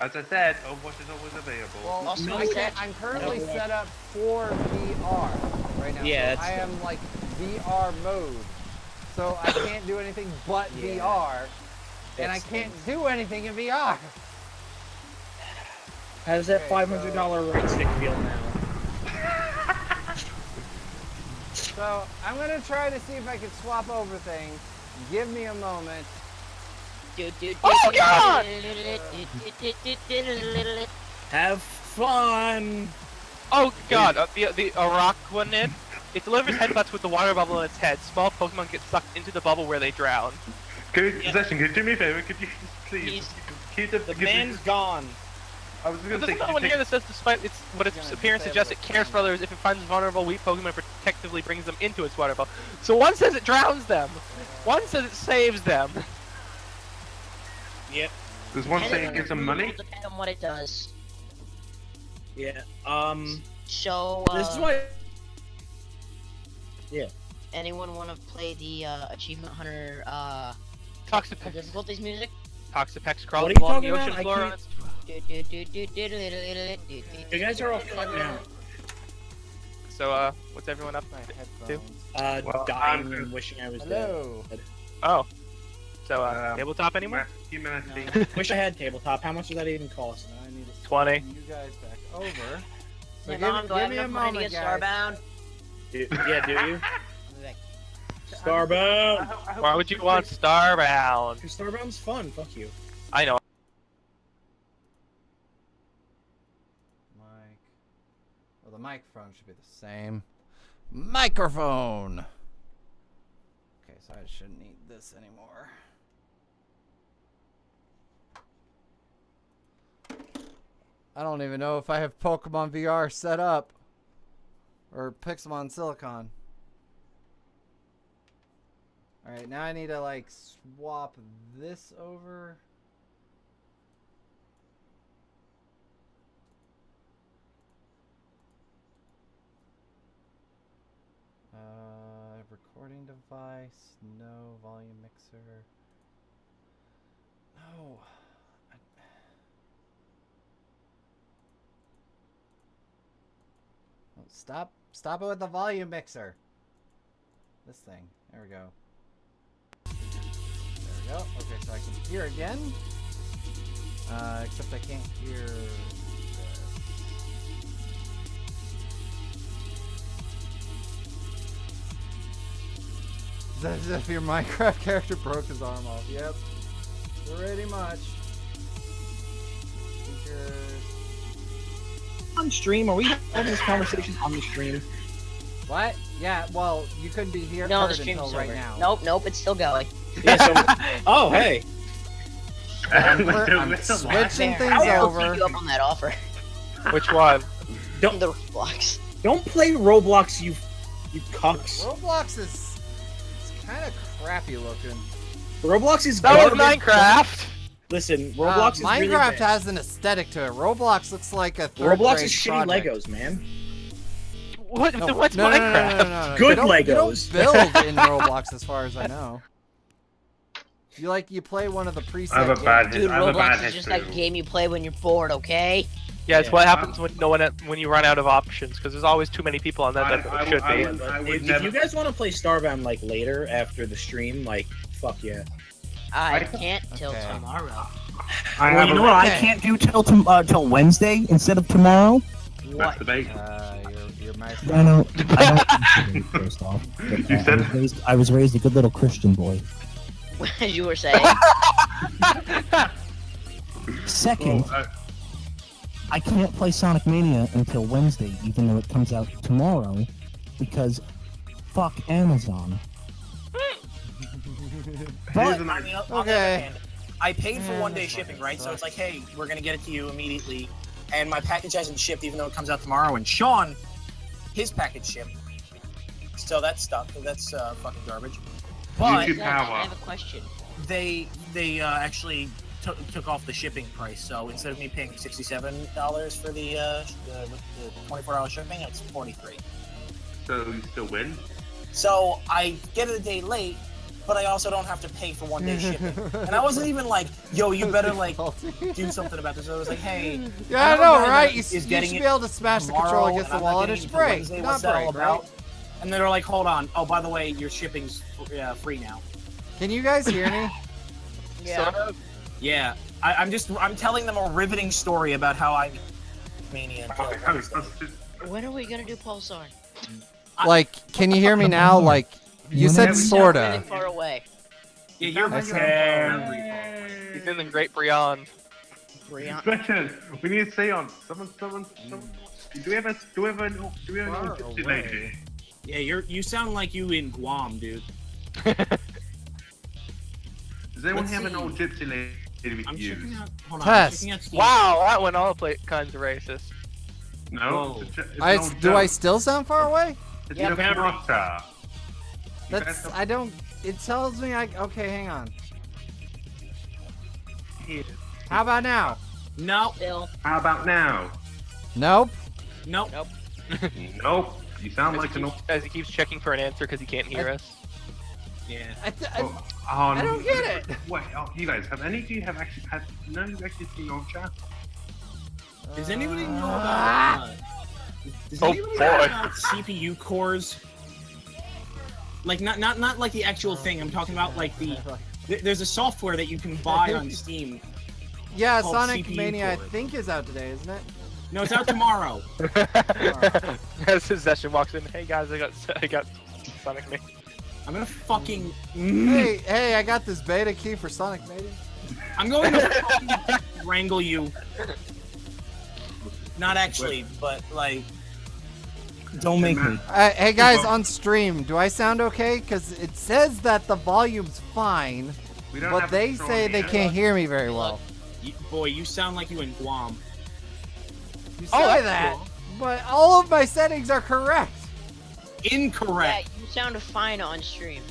As I said, what is always available. Well, Also, No, I'm currently no. set up for VR right now. Yeah, so that's I good. am like VR mode. So I can't do anything but Yeah. VR. And I Excellent. can't do anything in VR. How does that Okay, $500 right stick feel now? So I'm gonna try to see if I can swap over things. Give me a moment. Oh, God! Have fun. Oh God, the Araquanid. It delivers headbutts with the water bubble in its head. Small Pokemon get sucked into the bubble where they drown. Possession, could you do me a favor? Could you please keep The man's gone. I was But gonna there's say, another one here that says despite what its gonna appearance disable suggests, it the cares for camera. others if it finds vulnerable weak Pokemon, protectively brings them into its water bubble. So one says it drowns them, one says it saves them. Yep. there's one saying get some money. Depend on what it does. Yeah. So, This is why. Yeah. anyone want to play the Achievement Hunter Toxapex, difficulties music? Toxapex What crawling are you along the talking ocean about? I floor can't- on its... You guys are all cut now. So what's everyone up My to? headphones. Well, Dying I'm- and wishing I was Hello. dead. Oh, so Um, tabletop anymore? Humanity. Wish I had tabletop. How much does that even cost? Now I need to 20. swap you guys back over. So Hey, give, Mom, do I give have me a enough money to moment, get guys. Starbound? Yeah, do you? Like, Starbound. Why would you want Starbound? Because Starbound's fun. Fuck you. I know. Mic. Well, the microphone should be the same. Microphone! Okay, so I shouldn't need this anymore. I don't even know if I have Pokemon VR set up. Or Pixelmon Silicon. Alright, now I need to like swap this over. Recording device, no volume mixer. No. Stop it with the volume mixer. This thing. There we go. There we go. Okay, so I can hear again. Except I can't hear this. As if your Minecraft character broke his arm off. Yep. Pretty much. Speakers. On stream? Are we having this conversation on the stream? What? Yeah, well, you couldn't be here No, the heard stream's until over. right now. Nope, it's still going. Yeah, so, oh, hey. I'm Switching switching things I'll over. take you up on that offer. Which one? The blocks. Don't play Roblox, you cucks. Roblox is kind of crappy looking. Roblox is That was garbage. Minecraft. Listen, Roblox is Minecraft really bad. has an aesthetic to it. Roblox looks like a third Roblox grade is shitty project. Legos, man. What? No, What's no, Minecraft? No. Good You don't Legos. build in Roblox, as far as I know. You play one of the preset. I have a games. bad Dude, I have a bad Roblox is just history. that game you play when you're bored, okay? Yeah, it's Yeah. what happens when you run out of options, because there's always too many people on that there should be. I would If never. you guys want to play Starbound like later after the stream, like fuck yeah. I can't till Okay. tomorrow. I Well, have you a- know what I Okay. can't do till Wednesday instead of tomorrow? What? Masturbation. Your mouse. I know. I don't first off. But, You said- I was raised a good little Christian boy. As you were saying. Second, Well, I can't play Sonic Mania until Wednesday, even though it comes out tomorrow, because fuck Amazon. Here's But an on idea. the other Okay. hand, I paid for Yeah, 1 day that's shipping, fucking right? So sucks. it's like, hey, we're gonna get it to you immediately, and my package hasn't shipped even though it comes out tomorrow. And Sean, his package shipped, so that's stuck. That's fucking garbage. But YouTube Zach, power. I have a question. they actually took off the shipping price. So instead of me paying $67 for the $24 shipping, it's $43. So you still win? So I get it a day late, but I also don't have to pay for 1 day shipping. And I wasn't even like, yo, you better like do something about this. I was like, hey, Yeah, I I know, know right? that You, is you getting should it be able to smash the control tomorrow, against and the I'm not wall and getting it's it until break. Wednesday. Not What's that all break, right? about? And they're like, hold on. Oh, by the way, your shipping's free now. Can you guys hear me? Sort of. Yeah, I'm telling them a riveting story about how I mania until Wednesday. When are we gonna do Pulsar? Like, can you hear me now? Like, you said Whenever you Really sorta. far away. Yeah, you're That's He's in the great beyond. Brian. Question. We need to say on someone. Do we have an old gypsy lady? Yeah, you sound like you in Guam, dude. Does anyone Let's have an see. old gypsy lady we I'm can checking use? out. Hold on. Test. I'm checking out Steam. Wow, that went all kinds of racist. No. Whoa. It's an I, old do I joke. still sound far away? It's Yeah, a very. Carlotta. You That's, guys I don't, it tells me okay, hang on. have- How about now? No, Bill. How about now? Nope. nope. Nope. You sound like an old. As he keeps checking for an answer because he can't hear us. Yeah. I don't get it. Wait, you guys, have any of you actually seen old chat? Does anybody know Ah. about? Does Oh, anybody know boy. about CPU cores? Like not like the actual thing. I'm talking about like there's a software that you can buy on Steam. Yeah, called Sonic CPU Mania, I core. think, is out today, isn't it? No, it's out tomorrow. As his session walks in, hey guys, I got Sonic Mania. I'm gonna fucking. Hey, I got this beta key for Sonic Mania. I'm going to fucking wrangle you. Not actually, but like. Don't make me. Hey guys, on stream, do I sound okay? Because it says that the volume's fine, We don't but have they control say they yet. can't hear me very well. Boy, you sound like you in Guam. You say Oh, that's that, cool. but all of my settings are correct. Yeah, Incorrect. you sounded fine on stream.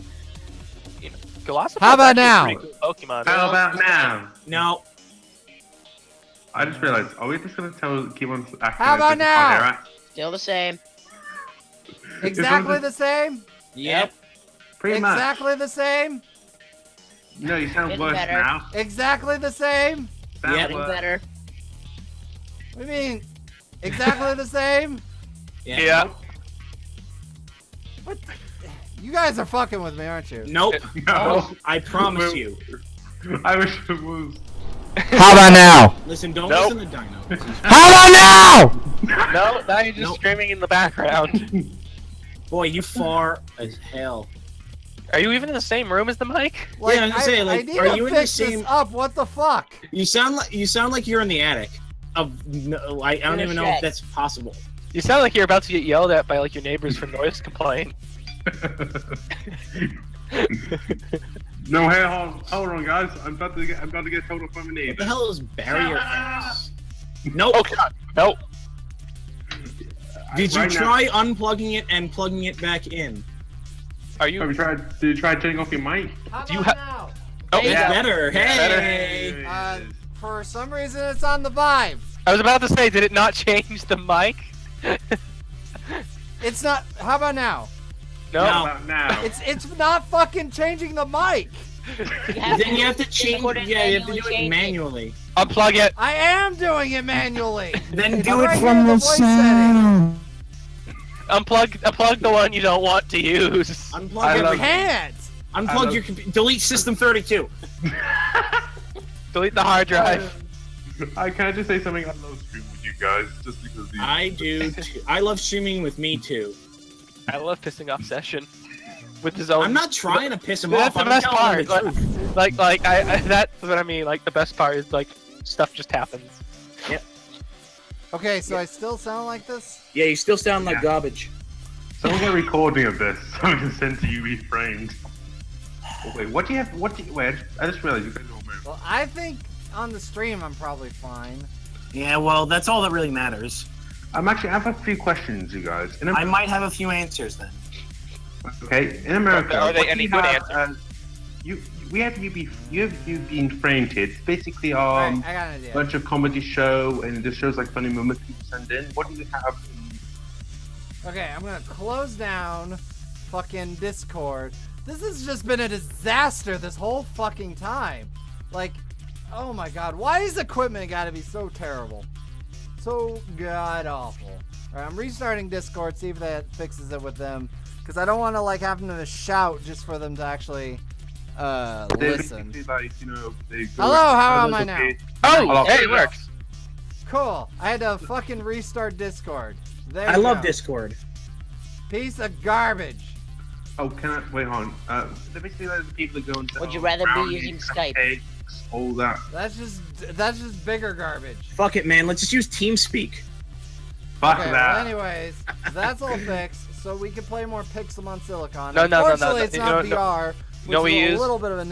Galactic How about is actually now? a pretty cool Pokemon. How about now? No. I just realized, are we just gonna keep on acting How as about if it's now? on air? Still the same. Exactly the same. Yep. Pretty much. Exactly the same. No, you sound Getting worse better. now. Exactly the same. Sound Yeah. Getting worse. better. What do you mean? Exactly the same. Yeah. What? You guys are fucking with me, aren't you? Nope. No. I promise you. I wish it was. How about now? Listen, don't Nope. listen to Dino. How about now? No, now you're just Nope. screaming in the background. Boy, you far as hell. Are you even in the same room as the mic? Like, Yeah, I'm just saying, like, I need are to you in the fix same- this up. What the fuck? You sound like you're in the attic. No, I don't In a even know if shed. that's possible. You sound like you're about to get yelled at by like your neighbors for noise complaint. No, hey, hold on, guys. I'm about to get told off by my What neighbor. the hell is barrier X? Nope. Oh god, no. Did you Right now- try unplugging it and plugging it back in? Are you? Did you try turning off your mic? How Do you about ha- now? Oh, It's yeah. better. Hey. Better. For some reason, it's on the vibe. I was about to say, did it not change the mic? It's not. How about now? No. No. About now. It's not fucking changing the mic. Then you have to change. Record it Yeah, you have to do manually, it change it. manually. Unplug it. I am doing it manually. Then It's do it right from here in the voice setting. sound. Unplug the one you don't want to use. Unplug I love- everything. Can't. Unplug your computer. Delete System 32. Delete the hard drive. Can I just say something? I love streaming with you guys just because these. I do. Too. I love streaming with me too. I love pissing off Session with his own. I'm not trying to piss him That's off. the I'm best telling part. him the truth. Like that's what I mean. Like the best part is like stuff just happens. Okay, so I still sound like this? Yeah, you still sound like Yeah. garbage. Someone get a recording of this so we can send to you reframed. Oh, wait, what do you have? Wait, I just realized you guys don't move. Well, I think on the stream I'm probably fine. Yeah, well, that's all that really matters. I have a few questions, you guys. I might have a few answers then. Okay, in America, Are they what do any you good have answers? you have you been framed here. It's basically Alright, I got an idea. bunch of comedy show and just shows like funny moments people send in. What do you have? Okay, I'm gonna close down fucking Discord. This has just been a disaster this whole fucking time. Like, oh my god, why is equipment gotta be so terrible? So god awful. Alright, I'm restarting Discord, see if that fixes it with them. Because I don't want to like have them to shout just for them to actually They listen. basically, like, you know, they go Hello, how am I now? Oh, Hello. hey, it works. Cool. I had to fucking restart Discord. There I you love go. Discord. Piece of garbage. Oh, can I wait on? They're basically like the people that go and Would you rather be brownies, using Skype? cupcakes, all that. That's just bigger garbage. Fuck it, man. Let's just use TeamSpeak. Fuck Okay, that. well, anyways, that's all fixed, so we can play more Pixelmon Silicon. No. Unfortunately, it's You not know- VR, which no, we is a use- little bit of a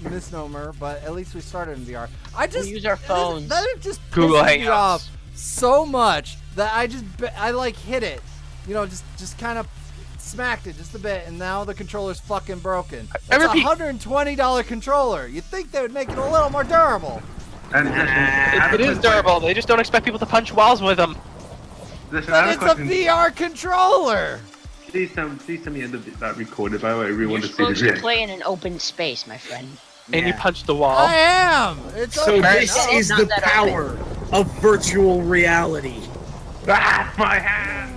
misnomer, but at least we started in VR. I just use our phones. That just Google pisses me Hangouts. off so much that I like hit it, you know, just kind of smacked it just a bit, and now the controller's fucking broken. I It's a repeat- $120 controller. You'd think they would make it a little more durable. And It is durable. They just don't expect people to punch walls with them. Listen, I But have it's a a question. VR controller. Please tell me end of that recorded. By the way, I really You're want to see supposed the to play in an open space, my friend. And you Yeah. punch the wall. I am. It's So okay. this No. is not the that power of virtual reality. Ah, my hand!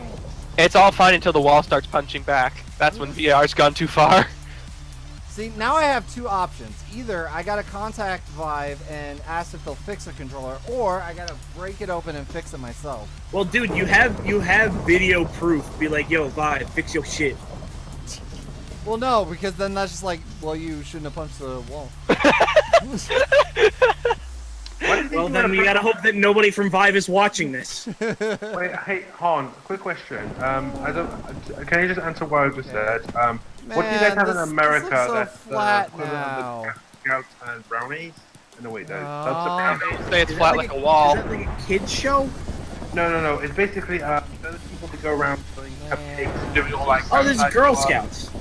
It's all fine until the wall starts punching back. That's when VR's gone too far. See, now I have two options. Either I gotta contact Vive and ask if they'll fix the controller, or I gotta break it open and fix it myself. Well, dude, you have video proof. Be like, yo, Vive, fix your shit. Well, no, because then that's just like, well, you shouldn't have punched the wall. Well, then we gotta hope that nobody from Vive is watching this. Wait, hey, Han, quick question. I don't. Can you just answer what I just said? What do you guys Man, have in this America looks so that's flat equivalent now. of the Scouts and brownies? No, wait, no. Oh. That's the brownies. Say it's flat like a wall. Is that like a kid's show? No. It's basically those people that go around selling cupcakes and doing all like. Oh, there's outside Girl clubs. Scouts.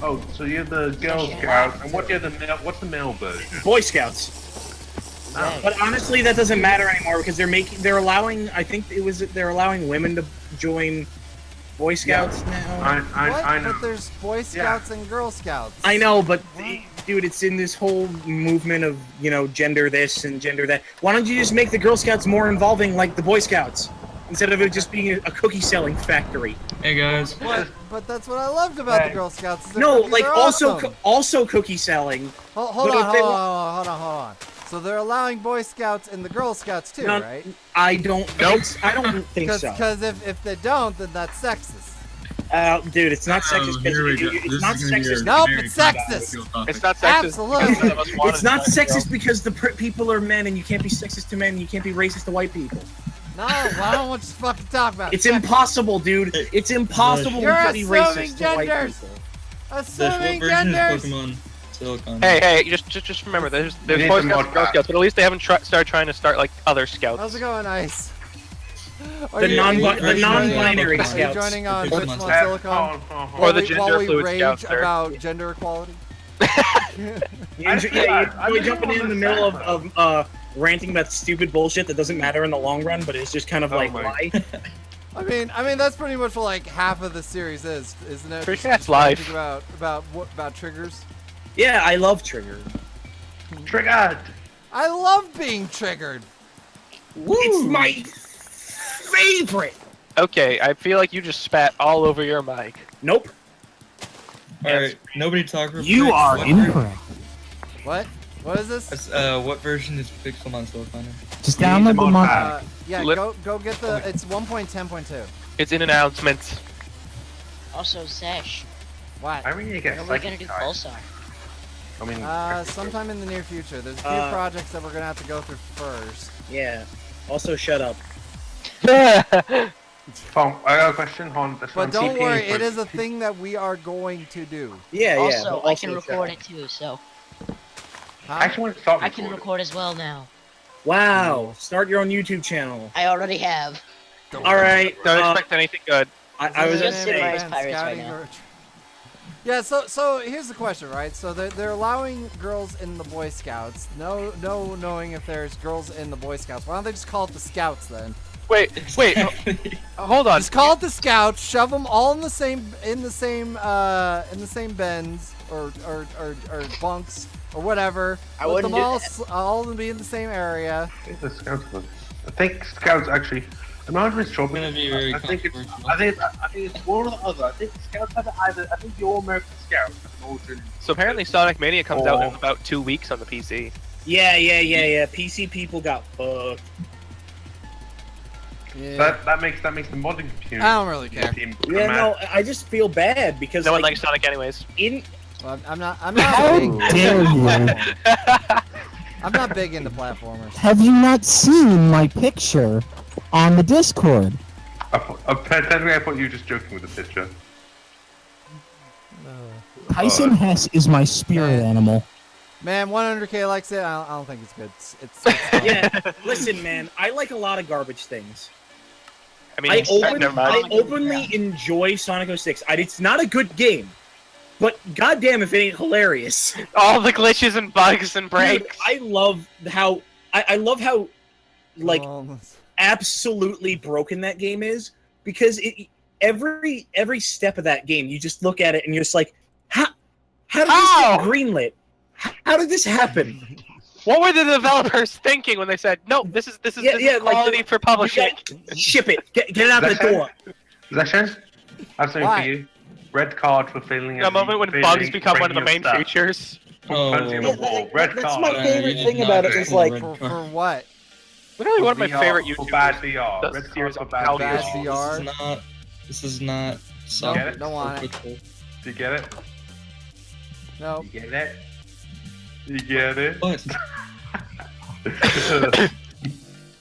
Oh, so you're the Girl Scouts, and what's the male version? Boy Scouts. But honestly, that doesn't matter anymore because they're allowing. I think they're allowing women to join Boy Scouts now. I know. But there's Boy Scouts and Girl Scouts. I know, but dude, it's in this whole movement of gender this and gender that. Why don't you just make the Girl Scouts more involving like the Boy Scouts? instead of it just being a cookie selling factory. Hey guys. But that's what I loved about the Girl Scouts. Is their No, cookies like are also awesome. also cookie selling. Hold but on, if they hold on. So they're allowing Boy Scouts and the Girl Scouts too, No, right? I don't. Nope. I don't think so. Because if they don't, then that's sexist. Dude, it's not sexist. Here we go. It's This not is gonna be a sexist. Nope, very it's sexist. controversial topic. It's not sexist. Absolutely. because none of us want It's it not to be, bro. sexist because the people are men, and you can't be sexist to men, and you can't be racist to white people. No, I don't want you to fucking talk about It's sex. impossible, dude. It's impossible You're to be assuming racist to white genders. people. Assuming What version genders. is Pokemon Silicon? Hey, just remember, there's need Boy some Scouts more and Girl facts. Scouts, but at least they haven't started trying to start like other scouts. How's it going, Ice? The non-binary Are you scouts. joining on The Pixelmon Pokemon Silicon? Or the While gender we fluid rage scouts, sir. about gender equality? You're jumping in the middle of ranting about stupid bullshit that doesn't matter in the long run, but it's just kind of like, my. why? I mean that's pretty much what like half of the series is, isn't it? Pretty sure that's Just life. ranting about triggers. Yeah, I love Trigger. Triggered. I love being triggered. It's my favorite. Okay, I feel like you just spat all over your mic. Nope. Alright, nobody talk real You quick. are What Incorrect. What is this? What version is Pixelmon Silicon in? Just You need download some the more mod. facts. Yeah, Lip- go get the. It's 1.10.2. It's in announcements. Also, Sesh, What? I really need to get when are we gonna do psychic types. Pulsar? I mean, Sometime in the near future. There's a few projects that we're gonna have to go through first. Yeah. Also, shut up. Tom, I got a question on this But one. don't CP worry, for- it is a thing that we are going to do. Yeah, yeah. Also, but I can shut record up. it too, so I actually want to start I can recording. record as well now. Wow. Start your own YouTube channel. I already have. All right. Don't expect anything good. I was Just gonna Sid say. Meier's Pirates right now. Yeah, so here's the question, right? So they're allowing girls in the Boy Scouts. No knowing if there's girls in the Boy Scouts. Why don't they just call it the Scouts then? Wait, hold on. Just call it the Scouts. Shove them all in the same bins or bunks or whatever. I Let wouldn't them do all of them be in the same area. I think the Scouts was. I think Scouts actually. I'm not really sure. It's gonna be very I think it's. controversial. I think it's one or the other. I think the Scouts have either. I think the All American Scouts have altered. So apparently Sonic Mania comes Oh. out in about 2 weeks on the PC. Yeah. PC people got fucked. Yeah. That makes the modding community. I don't really care. Yeah, no, I just feel bad because No one like likes Sonic anyways. in Well, I'm not How big. dare you? I'm not big into platformers. Have you not seen my picture on the Discord? Technically, I thought you were just joking with the picture. Tyson Hess is my spirit animal. Man, 100K likes it. I don't think it's good. It's yeah. Listen, man, I like a lot of garbage things. I mean, I never mind. openly enjoy Sonic 06. It's not a good game, but goddamn if it ain't hilarious. All the glitches and bugs and Dude, breaks. I love how I love how like Oh, absolutely broken that game is because every step of that game you just look at it and you're just like how did this get greenlit? How did this happen? What were the developers thinking when they said, "No, this is Yeah, like, quality for publishing"? Ship it. Get it out the door. Possession? I have something Why? for you. Red card for failing. A moment when bugs become one of the main features. Oh, Red That's card. my favorite thing about it is like for what? Literally one of my VR favorite for YouTubers. bad VR. does Red card series for on bad how Bad VR. VR. This is not. Nope, Get it? don't want it. Do you get it? No. You get it? You get it? What?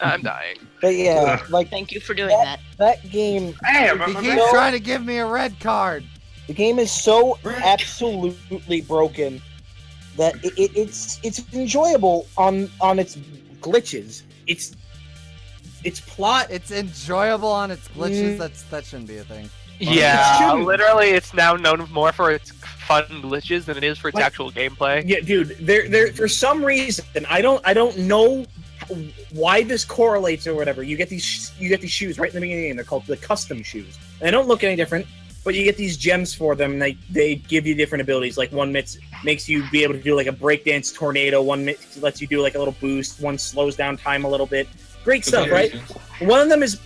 I'm dying. but yeah, like Thank you for doing that. that game Hey, He keeps trying to give me a red card. the game is so Right. absolutely broken that it's enjoyable on its glitches. Its plot. It's enjoyable on its glitches. Mm. That shouldn't be a thing. Yeah, shouldn't. literally, it's now known more for its fun glitches than it is for its Like- actual gameplay. Yeah, dude. There for some reason I don't know why this correlates or whatever. You get these shoes right in the beginning. They're called the custom shoes. And they don't look any different. but you get these gems for them. And they give you different abilities. Like one makes you be able to do like a breakdance tornado. One lets you do like a little boost. One slows down time a little bit. Great stuff, right? One of them is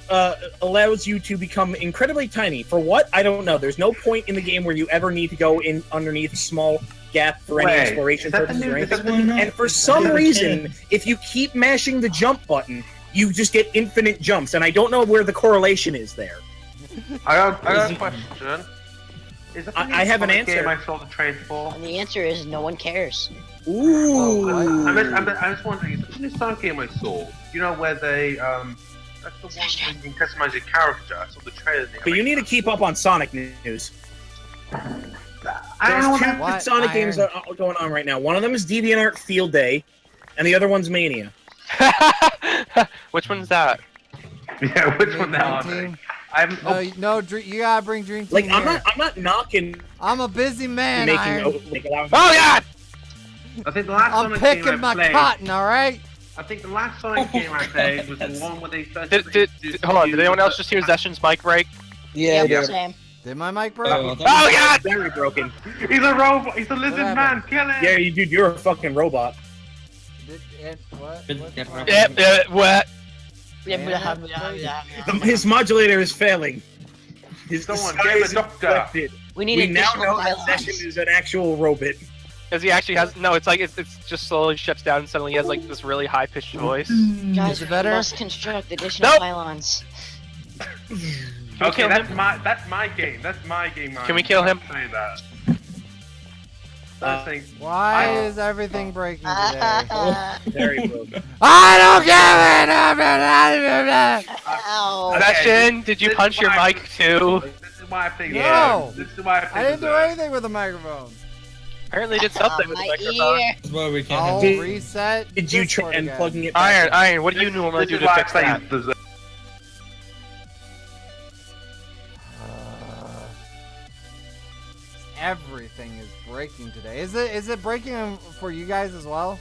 allows you to become incredibly tiny. For what? I don't know. There's no point in the game where you ever need to go in underneath a small gap for any exploration purposes or anything. And for some reason, if you keep mashing the jump button, you just get infinite jumps. And I don't know where the correlation is there. I got a question. Is that I have an answer. Game I saw the trade for? And the answer is no one cares. Ooh. I'm just wondering, is that the new Sonic game I saw? You know where they that's the one where you can customize your character. I saw the trailer. But you need to keep up on Sonic news. I don't know There's what two Sonic games that are going on right now. One of them is DeviantArt Field Day, and the other one's Mania. Which one's that? Yeah, which one now? You gotta bring Dream Team. Like here. I'm not knocking. I'm a busy man. Oh God! I think the last I'm Sonic picking game I my played, cotton. All right. I think the last Sonic game I played was the one where they first. Hold on, did anyone else just hear Zeshin's mic break? Yeah, Yep, Sam. Did my mic break? Oh God! Very broken. He's a robot. He's a lizard man. Kill him. Yeah, dude, you're a fucking robot. What? What? His modulator is failing. Someone get a doctor. We need We now additional know that pylons. Session is an actual robot. Because he actually has it's like it's just slowly shuts down and suddenly he has like this really high pitched voice. Guys, Is it we better? must construct additional Nope. pylons. Okay, kill that's him? my game. That's my game. Can we kill him? Say that. Why is everything breaking today? Very broken. I don't care. Ow. Session, did you This punch is your why- mic too? This is why I think. No. This is why I think. I didn't do anything with the microphone. Apparently did something with the My microphone. ear. That's why we can't I'll have Did- reset. Did you Discord try again. unplugging it? Back? Iron, what do you normally do to fix that? Everything is breaking today. Is it breaking for you guys as well?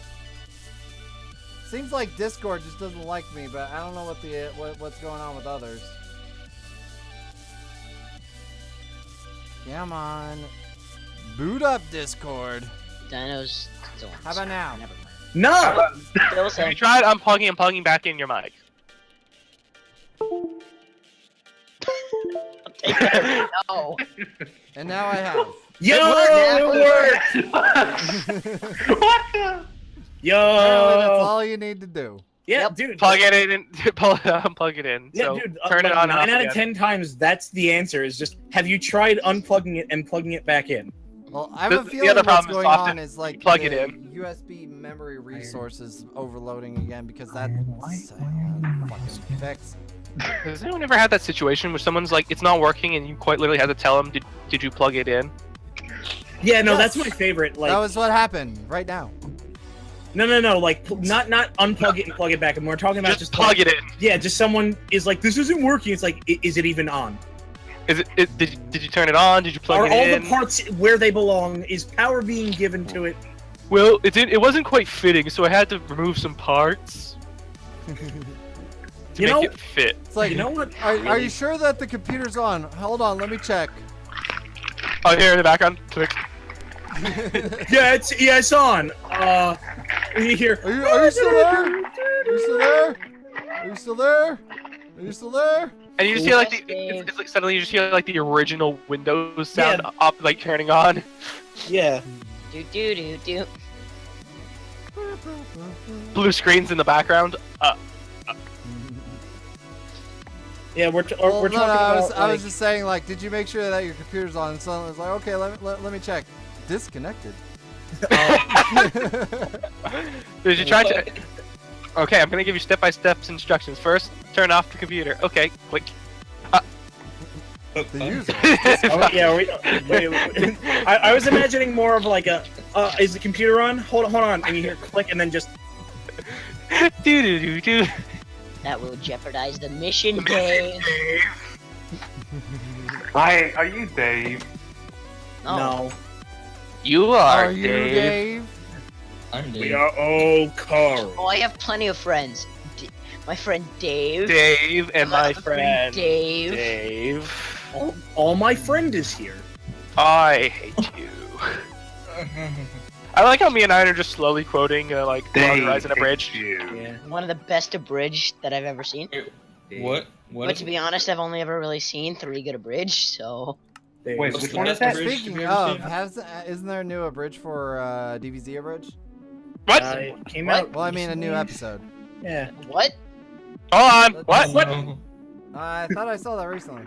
Seems like Discord just doesn't like me, but I don't know what's going on with others. Come on, boot up Discord. Dinos. How about now? Never mind. No. Still Have Sam. you tried unplugging and plugging back in your mic? No. And now I have. Yo, it worked. What the? Apparently that's Yo. all you need to do. Yeah, Yep. dude. Plug it in, unplug it in. Yeah, So dude. turn it like on. 9 and out off of again. 10 times, that's the answer. Is just have you tried unplugging it and plugging it back in? Well, I have a The feeling other what's problem is going often on is like plug the it in. USB memory resources overloading again because that's Why- fucking fixed. Has anyone ever had that situation where someone's like, it's not working, and you quite literally have to tell them, did you plug it in? Yeah, no, Yes. that's my favorite. Like, That was what happened right now. no, like not unplug it and plug it back. And we're talking about Just plug like, it in. Yeah, just someone is like, this isn't working. It's like, is it even on? Is it? Did you turn it on? Did you plug Are it all in? the parts where they belong? Is power being given to it? Well, it wasn't quite fitting, so I had to remove some parts to You make know- it fit. It's like, You know what? are you sure that the computer's on? Hold on, let me check. Oh, here in the background. Click. Yeah, it's on. You hear? Are you still there? Are you still there? Are you still there? Are you still there? And you just hear like Yes, Dave. it's like suddenly you just hear like the original Windows sound up, like turning on. Yeah. Do. Blue screens in the background. Yeah, we're Well, talking no, about. I was like- just saying, like, did you make sure that your computer's on? And someone was like, okay, let me check. Disconnected. Did you try to? Okay, I'm gonna give you step-by-step instructions. First, turn off the computer. Okay, click. The user. Oh, yeah, wait. I was imagining more of like a. Is the computer on? Hold on, and you hear click, and then just. Do. That will jeopardize the mission, Dave. Hi, are you Dave? No. You are, Are you Dave. Dave? I'm We Dave. are all Carl. Oh, I have plenty of friends. My friend Dave. Dave and my other friend Dave. Dave. All my friend is here. I hate you. I like how me and I are just slowly quoting like Log Horizon Abridged. Yeah. One of the best abridged that I've ever seen. What? But to be honest, I've only ever really seen 3 get abridged, so... There Wait, you which go. one is that? Speaking of, isn't there a new abridged for DBZ abridged? What? It came What? out. Well, I mean a new recently. episode. Yeah. What? Hold on. What? What? No. I thought I saw that recently.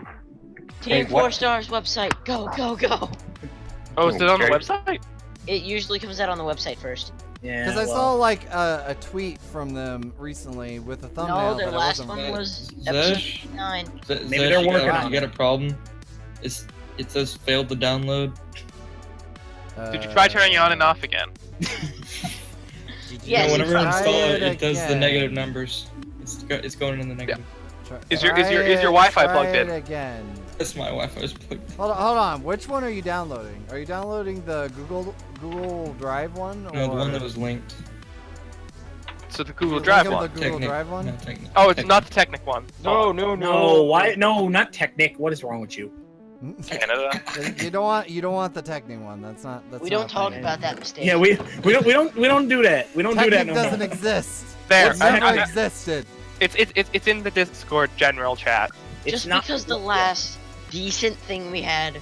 Team Wait, what? 4 Stars website. Go, go, go. Oh, is it on the Okay. website? It usually comes out on the website first. Yeah. Because I well, saw like a tweet from them recently with a thumbnail No, their that I last wasn't. one was episode Zesh, 9. Maybe they're working on You got a problem? It says failed to download. Did you try turning it on and off again? Yes, No, whenever I try install it it, it does the again. negative numbers. It's going in the negative. Is your Wi-Fi plugged in? Try it again. That's my Wi-Fi's plugged in. Hold on. Which one are you downloading? Are you downloading the Google Drive one? Or... No, the one that was linked. So the Google Link Drive of one. The Google Technic- Drive one? No, Technic. Oh, it's not the Technic one. No. No, why? No, not Technic. What is wrong with you? Canada. you don't want the Technic one. That's not. That's We not don't a talk thing. about that mistake. Yeah, we don't do that. We don't do that Technic no doesn't more. exist. There. It's never existed. It's in the Discord general chat. It's Just not because the last decent thing we had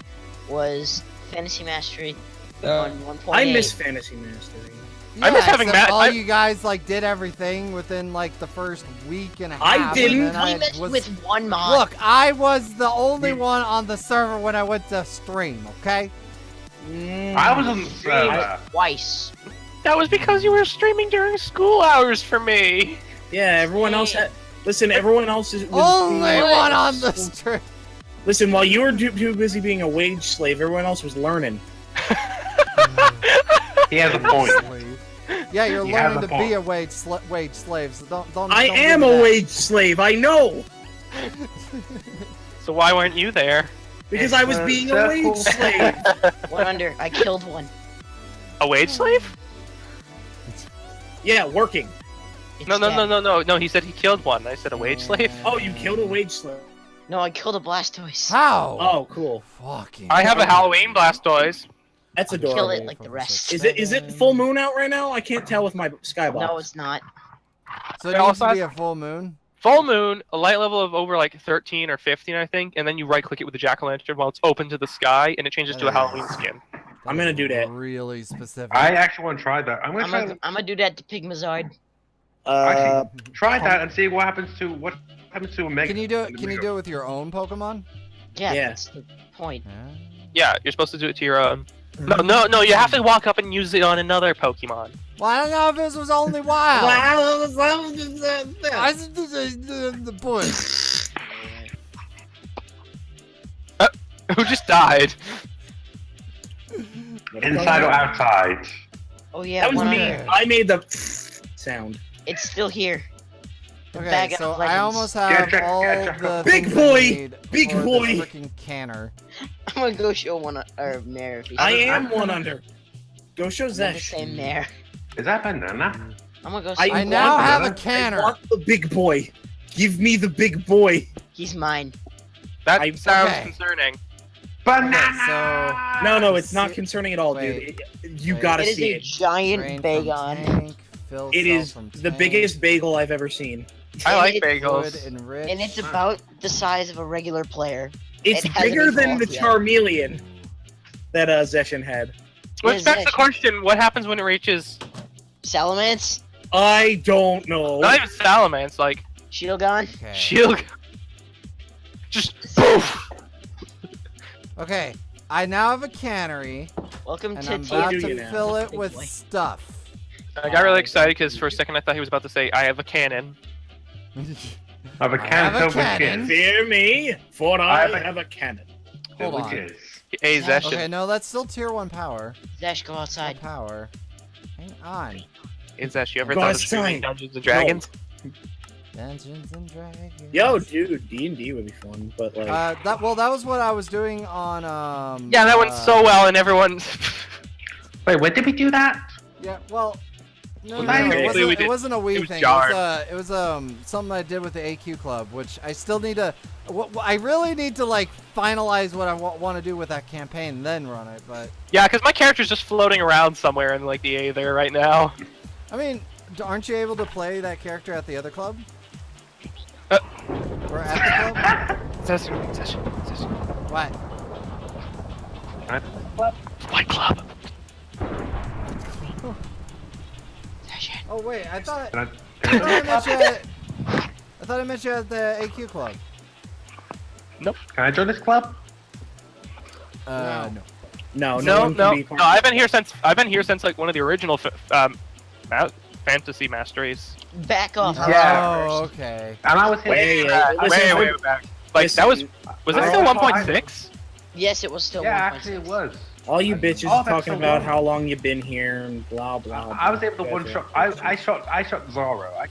was Fantasy Mastery on 1.8. I miss Fantasy Mastery. I miss having except Matt- all I- you guys like did everything within like the first week and a half. I and didn't. then We I missed was... with one mod. Look, I was the only one on the server when I went to stream. Okay. I was on the server. Twice. That was because you were streaming during school hours for me. Yeah, everyone else had. Listen, everyone else was Only being- one on the stream. Listen, while you were too busy being a wage slave, everyone else was learning. He has a point. Yeah, you're You have learning a to be point. a wage slave. So don't. I don't am do a that. wage slave. I know So why weren't you there? because It's I was a being a wage circle. slave. One under. I killed one. A wage slave? Yeah, working. It's No. dead. No, he said he killed one. I said a wage slave. Oh, you killed a wage slave. No, I killed a Blastoise. How? Oh, cool. Fucking. I have a Halloween Blastoise. That's I adorable. kill it like the rest. Is it full moon out right now? I can't tell with my skybox. No, it's not. So it It needs also to be has- a full moon. Full moon, a light level of over like 13 or 15, I think, and then you right-click it with the jack-o'-lantern while it's open to the sky, and it changes to a Halloween skin. I'm gonna do that. Really specific. I actually want to try that. I'm I'm gonna gonna do that to Pygmazard. try that and see what happens to a Mega. Can you do it? in the Can you middle. do it with your own Pokemon? Yeah, Yeah. that's the point. Yeah, you're supposed to do it to your own. No, you have to walk up and use it on another Pokemon. Well, I don't know if this was only wild. I said the point. Who just died? Inside or outside? Oh yeah, That was one me. under. I made the sound. It's still here. The Okay, bag so of I legends. almost have Get all check. the Big things boy! I need Big for boy! this freaking canner. I'm gonna go show one or Mare if he's I am one under. Go show I'm gonna Zesh. say Mare. Is that banana? I'm gonna go I see. I now want have a I canner. want the big boy. Give me the big boy. He's mine. That I- sounds okay. concerning. Banana! No, it's not See- concerning at all, wait. dude. You Wait. gotta It is see a it. giant Drain from Bagon. tank, fill It cell is from the tank, biggest bagel I've ever seen. I like It- bagels. Wood enrich. And it's about the size of a regular player. It's It hasn't bigger than the evolved yet. Charmeleon that Zeshin had. Which Is begs the it? question, what happens when it reaches... Salamence? I don't know. Not even Salamence, like, Shieldon? Okay. Shield... Just poof! Okay, I now have a cannery, Welcome and to I'm How about do to you now? fill it Big with boy. stuff. I got really excited because for a second I thought he was about to say, I have a cannon. I have a I cannon have a filled with cannon. kids. Fear me, for I I have a- have a cannon. Hold Filled with on. kids. Hey, Zesh. Okay, no, that's still tier 1 power. Zesh, go outside. Power. Hang on. Hey, Zesh, you ever Go thought of outside. streaming Dungeons and Dragons? Dungeons and Dragons. Yo, dude, D&D would be fun, but like, that was what I was doing on Yeah, that went so well and everyone... Wait, when did we do that? Yeah, well, No, Well, it technically wasn't, it wasn't a Wii it was thing. jarred. It was something I did with the AQ Club, which I still need to. I really need to like finalize what I want to do with that campaign, and then run it. But Yeah, because my character's just floating around somewhere in like the A there right now. I mean, aren't you able to play that character at the other club? Or at the club? What? My club. Oh wait, I thought Can I thought I met you at the AQ Club. I join this club? No. No, No, one can no, be no. part I've been here since like one of the original Fantasy Masteries. Back off. Yeah. Oh, okay. And I was here. Way, Way back. Like listen, that was it still I- 1.6? Yes, it was still Yeah, 1.6. actually it was. all you bitches Oh, are that's talking so about long. how long you've been here and blah blah. blah. I was able to You one guys shot. are- I shot Zorro.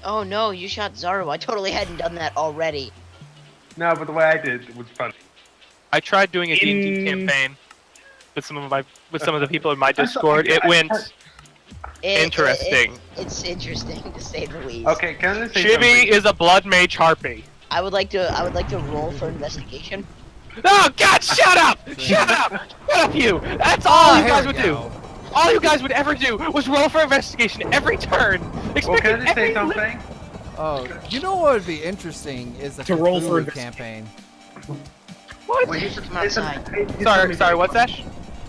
Oh no, you shot Zaro. I totally hadn't done that already. No, but the way I did was funny. I tried doing a D&D In- campaign with some of the people in my Discord. It went interesting. It's interesting to say the least. Okay, can I just say Chibi something? is a blood mage harpy. I would like to roll for investigation. Oh God! Shut up! Shut up! Shut up, you! That's all you here guys we would go. do. All you guys would ever do was roll for investigation every turn. Well, Expecting can I just say every something? Oh, you know what would be interesting is the To roll for Cthulhu campaign. What? Wait, Come outside. Sorry, what's that?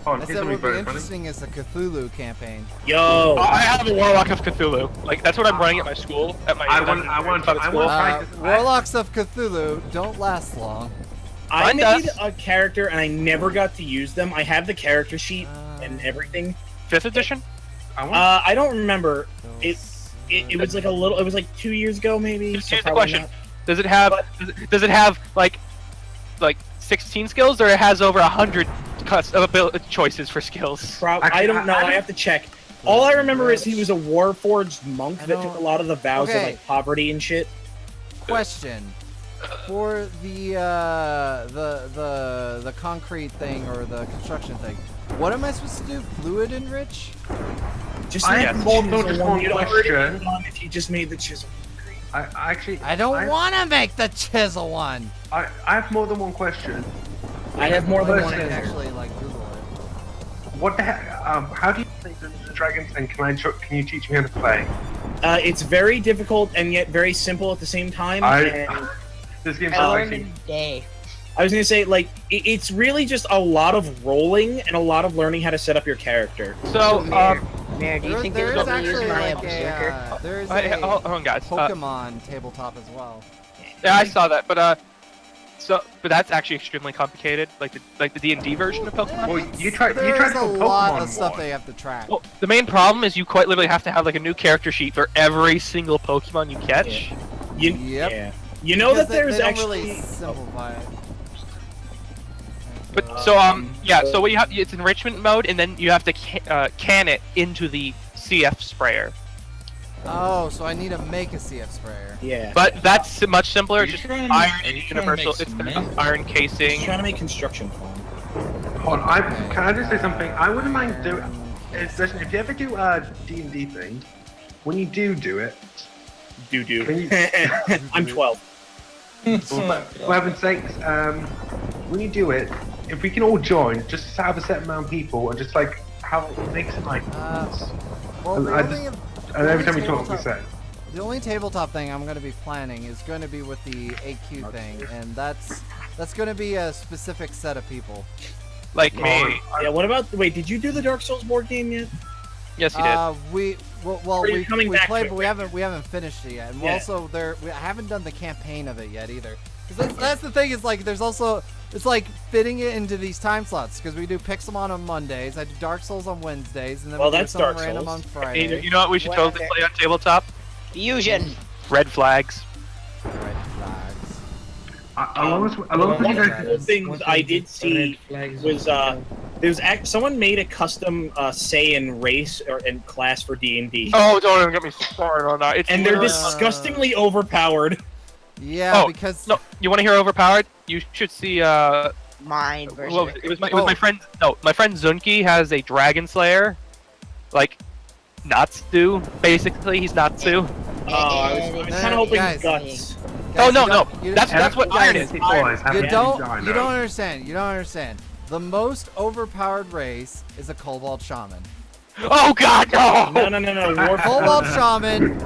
I said what would be interesting is the Cthulhu campaign. Yo, I have a Warlock of Cthulhu. Like that's what I'm running at my school. At my I want- Warlocks of Cthulhu don't last long. I Mine made does. a character and I never got to use them. I have the character sheet Uh, and everything. 5th edition. I don't remember. It was like it was like 2 years ago maybe. Here's so the probably question: not. Does it have like 16 skills, or it has over 100 choices for skills? I don't know. I have to check. All I remember is he was a Warforged monk I that know- took a lot of the vows Okay. of like poverty and shit. Question. For the concrete thing or the construction thing, what am I supposed to do? Fluid enrich? Just I make have the more chisel than just one. one You'd already question. be done if you just made the chisel. I actually. I don't want to make the chisel one. I have more than one question. I have more than I one. can Listen. actually like Google it. What the heck? How do you play Dungeons and Dragons? And can you teach me how to play? It's very difficult and yet very simple at the same time. And This game's I learned actually. in a day. I was gonna say, like, it's really just a lot of rolling and a lot of learning how to set up your character. So, Mayor, do you think there there's is something to use actually my like berserker? there's hold a on, guys. Pokemon tabletop as well. Yeah, I saw that, but that's actually extremely complicated, like the D&D version of Pokemon. Well, you try There's to a go lot Pokemon of stuff more. they have to track. Well, the main problem is you quite literally have to have like a new character sheet for every single Pokemon you catch. You, Yep. Yeah. You know Because that there's they don't actually. really simplify it. But so yeah, so what you have, it's enrichment mode, and then you have to can it into the CF sprayer. Oh, so I need to make a CF sprayer. Yeah. But that's much simpler. Are It's you just trying to- iron are you trying to universal. make It's cement? iron He's casing. trying to make construction foam. Hold on, can I just say something? I wouldn't mind doing. Listen, if you ever do a D&D thing, when you do it, Do. Can you- I'm 12. for heaven's sakes, when you do it, if we can all join, just have a certain amount of people and just like make some like. Well, the I only, just- the and every only time we talk, we tabletop- say. The only tabletop thing I'm going to be planning is going to be with the AQ thing, and that's going to be a specific set of people. Like me. Yeah. What about? Wait, did you do the Dark Souls board game yet? Yes, you did. Well, Are you we coming back played, to but it? we haven't finished it yet. And Yeah. also I haven't done the campaign of it yet either. 'Cause that's the thing is like there's also it's like fitting it into these time slots because we do Pixelmon on Mondays, I do Dark Souls on Wednesdays, and then Well, we do that's something Dark random Souls. on Hey, Friday. you know what we should totally play on tabletop? Fusion. Red flags. Red flags. As long as One you of the guys. cool things I did see was someone made a custom Saiyan race and class for D&D. Oh, don't even get me started on that. It's And they're literally- disgustingly overpowered. Yeah, Oh, because No, you want to hear overpowered? You should see. Mine Well, versus. it was my friend. No, my friend Zunki has a Dragon Slayer, like Natsu. Basically, he's Natsu. Oh, I was kind of hoping Guys. guts. Oh Guys, no, you no, don't- you- that's what Iron is. Boys have You a don't dino. understand. You don't understand. The most overpowered race is a Cobalt Shaman. Oh God, no! No. Warforged. Cobalt Shaman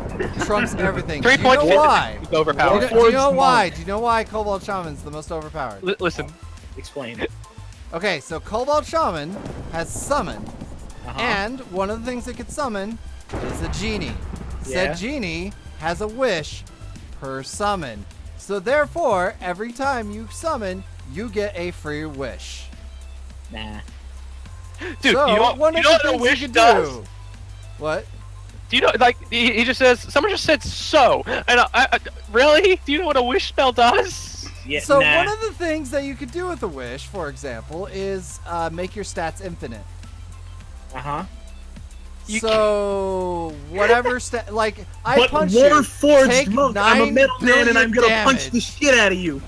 trumps everything. Do you 3 point know why? is overpowered. Do you know why? Do you know why Cobalt Shaman's the most overpowered? Listen, Explain. Okay, so Cobalt Shaman has summon, Uh-huh. and one of the things it can summon is a genie. Yeah. Said genie has a wish per summon. So therefore, every time you summon, you get a free wish. Nah. dude, so, you know one what of the a things wish you can does? do. What? Do you know, like, he just says, someone just said so, and really? Do you know what a wish spell does? Yeah, So nah. one of the things that you could do with a wish, for example, is make your stats infinite. Uh-huh. You So whatever like I But punch you, Warforged take monk, I'm a 9 metal man and I'm gonna billion punch the damage. shit out of you.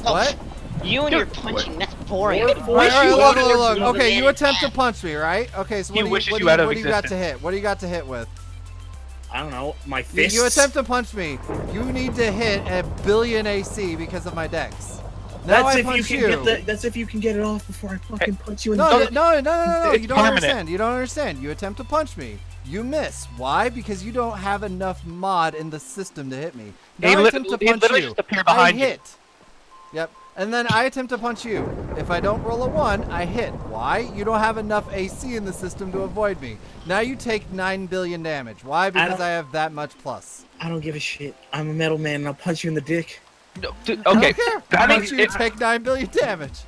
What? You and your punching, that's boring. What? All right, you look, out look, of look. your Okay, you man. attempt to punch me, right? Okay, so He what do you, wishes what do you you, out of what do you got to existence. hit? What do you got to hit with? I don't know, my You, fists. you attempt to punch me. You need to hit a billion AC because of my dex. Now That's I if you punch can get the, that's if you can get it off before I fucking punch you in No, the no. It's You don't permanent. understand. You don't understand. You attempt to punch me. You miss. Why? Because you don't have enough mod in the system to hit me. Now He I lit- attempt to he punch literally you. just appeared I behind you. hit. Yep. And then I attempt to punch you. If I don't roll a 1, I hit. Why? You don't have enough AC in the system to avoid me. Now you take 9 billion damage. Why? Because don't- I have that much plus. I don't give a shit. I'm a metal man and I'll punch you in the dick. No, I okay, don't care. that Punch means you, it, take 9 billion damage.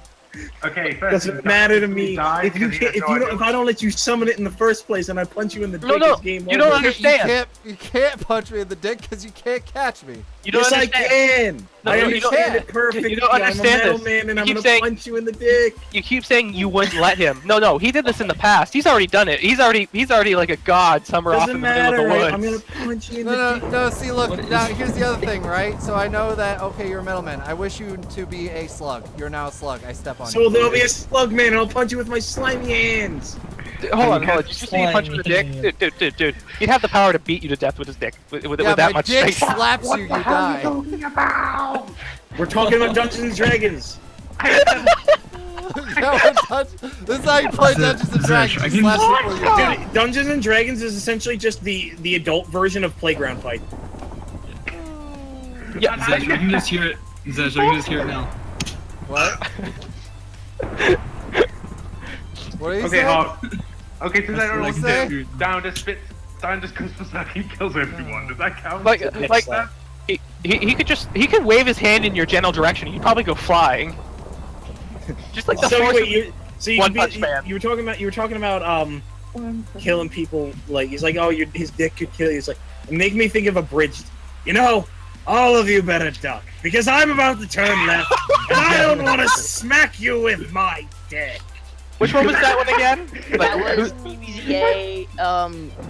Okay, first Doesn't matter to me. Die If you because he can't, has if no you don't, idea if I don't let you summon it in the first place and I punch you in the dick, no, it's game you over. don't understand. You can't punch me in the dick because you can't catch me. you don't Yes, understand. I can. No, I you don't- understand it perfectly. you don't understand I'm a metal this. man and You I'm keep gonna saying- punch you in the dick. You keep saying you wouldn't let him. No, he did this in the past. He's already done it. He's already like a god somewhere off Doesn't in the middle of matter. the woods. I'm gonna punch you in the No, dick. no, see, look, What now is- here's the other thing, right? So I know that, okay, you're a middleman. I wish you to be a slug. You're now a slug. I step on So you. there'll be a slug man and I'll punch you with my slimy hands. Hold on. Did you see him punch him in the dick? Dude. He'd have the power to beat you to death with his dick. With Yeah, that my much dick strength. slaps you, you die. talking about? We're talking about Dungeons and Dragons. This is how you play Dungeons and Dragons. You slap people, you die. Dude, Dungeons and Dragons is essentially just the adult version of Playground Fight. Yeah. Zesh, I can just hear it. Zesh, I can just hear it now. What? What are you Okay, saying? okay, since I don't know what What'd you to do, Down just goes berserk and kills everyone. Does that count? Like slap. he could wave his hand in your general direction. You'd probably go flying. Just like the So force. wait, you One could Punch Man. you were talking about killing people. Like he's like, oh, his dick could kill you. It's like, make me think of a bridge. You know, all of you better duck because I'm about to turn left and I don't want to smack you with my dick. Which one was that one again? That was DBZA,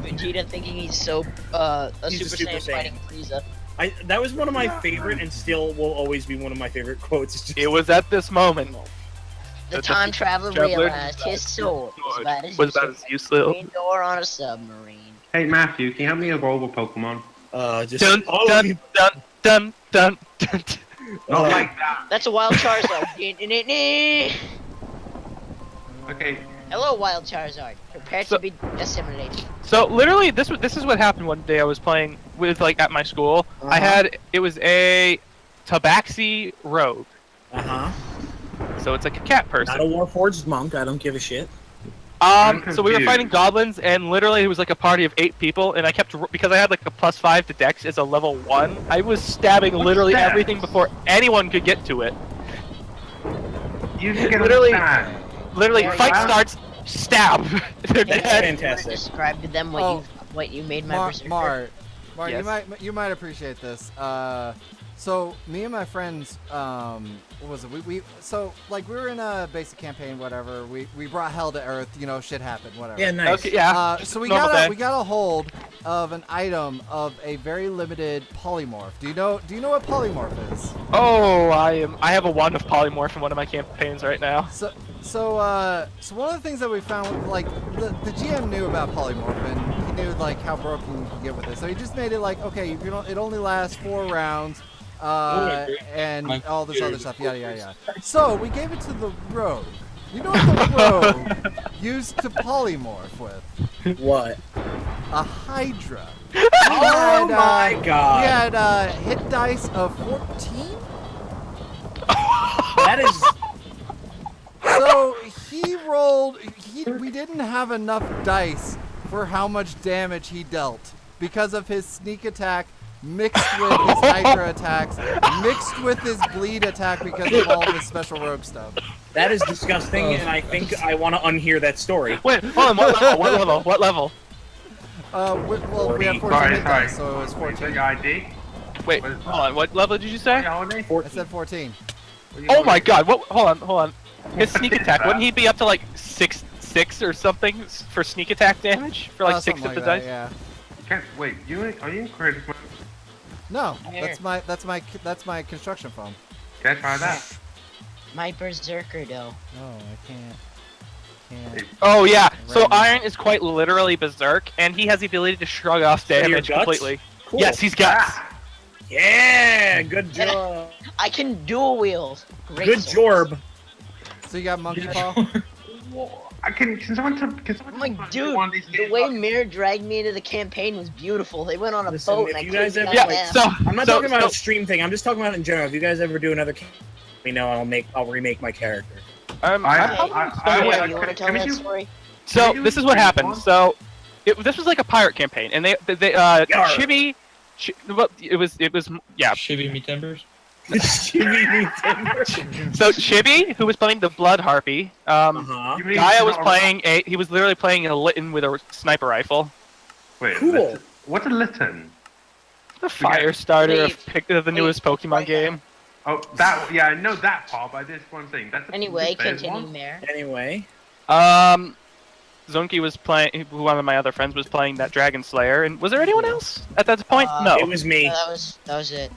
Vegeta thinking he's so, a He's a Super Super Saiyan Saiyan. fighting Frieza. That was one of my favorite and still will always be one of my favorite quotes. It's just, It was at this moment. The The time traveler traveler realized his sword was about as was about as useful useless. as a door on a submarine. Hey Matthew, can you help me evolve a Pokemon? just Dun all of dun you. dun dun dun. Not like that. That's a wild Charizard. Okay. Hello, wild Charizard. Prepare So- to be assimilated. So literally, this is what happened one day. I was playing with at my school. It was a Tabaxi rogue. So it's like a cat person. Not a Warforged monk. I don't give a shit. I'm So we were confused. fighting goblins, and literally it was like a party of 8 people, and I kept because I had like a +5 to Dex as a level 1. I was stabbing literally that? everything before anyone could get to it. You can get Literally- understand. Literally, Yeah, fight yeah. starts, stab. They're That's dead. fantastic. Describe to them what you made my berserker. Mar, Yes. you might appreciate this. So me and my friends, what was it? We were in a basic campaign, whatever. We brought hell to earth. You know, shit happened, whatever. Yeah, nice. Okay, yeah. So we Normal day. got a hold of an item of a very limited polymorph. Do you know what polymorph is? Oh, I have a wand of polymorph in one of my campaigns right now. So one of the things that we found, like the GM knew about polymorph, and he knew like how broken you could get with it. So he just made it like, okay, it only lasts 4 rounds, and all this other stuff, yada yada yada. So we gave it to the rogue. You know what the rogue used to polymorph with? What? A Hydra. Oh my god! We had hit dice of 14. That is. So he rolled. We didn't have enough dice for how much damage he dealt because of his sneak attack mixed with his Hydra attacks, mixed with his bleed attack because of all of his special rogue stuff. That is disgusting, and I think I want to unhear that story. Wait, hold on. What level? What level? What level? We have 14 hit dice, so it was Is that 14. your ID? Wait, hold on. What level did you say? I said 14. Oh my god! What? Hold on. His sneak attack. Wouldn't he be up to like 6 or something for sneak attack damage for like 6 of the dice? Yeah. Wait, are you in creative mode? No, that's my construction foam. Can I try that? My berserker though. No, I can't. Oh yeah. So Iron is quite literally berserk, and he has the ability to shrug off damage completely. Cool. Yes, he's guts. Yeah, good job. I can dual wield. Great Good swords. job. So you got monkey paw? Can someone I'm like, dude, one of these the games way up? Mirror dragged me into the campaign was beautiful. They went on a Listen, boat if and I you couldn't guys get ever- out of Yeah. that. So I'm not talking about a stream thing. I'm just talking about it in general. If you guys ever do another, let me know. I'll remake my character. Yeah, you want to can tell we that do- story? So do this is it what in happened. one? So this was like a pirate campaign, and they Chibi, well, it was yeah. Shivy me timbers. So Chibi, who was playing the Blood Harpy, Uh-huh. Gaia was playing he was literally playing a Litten with a sniper rifle. Wait, Cool. what's a Litten? The fire starter Wait, of the newest Pokemon right game. Oh, yeah, I know that part, but this one thing. That's a Anyway, there's continue, one. Mayor. Anyway. Zonky was playing. One of my other friends was playing that Dragon Slayer. And was there anyone else at that point? No. It was me. That was it.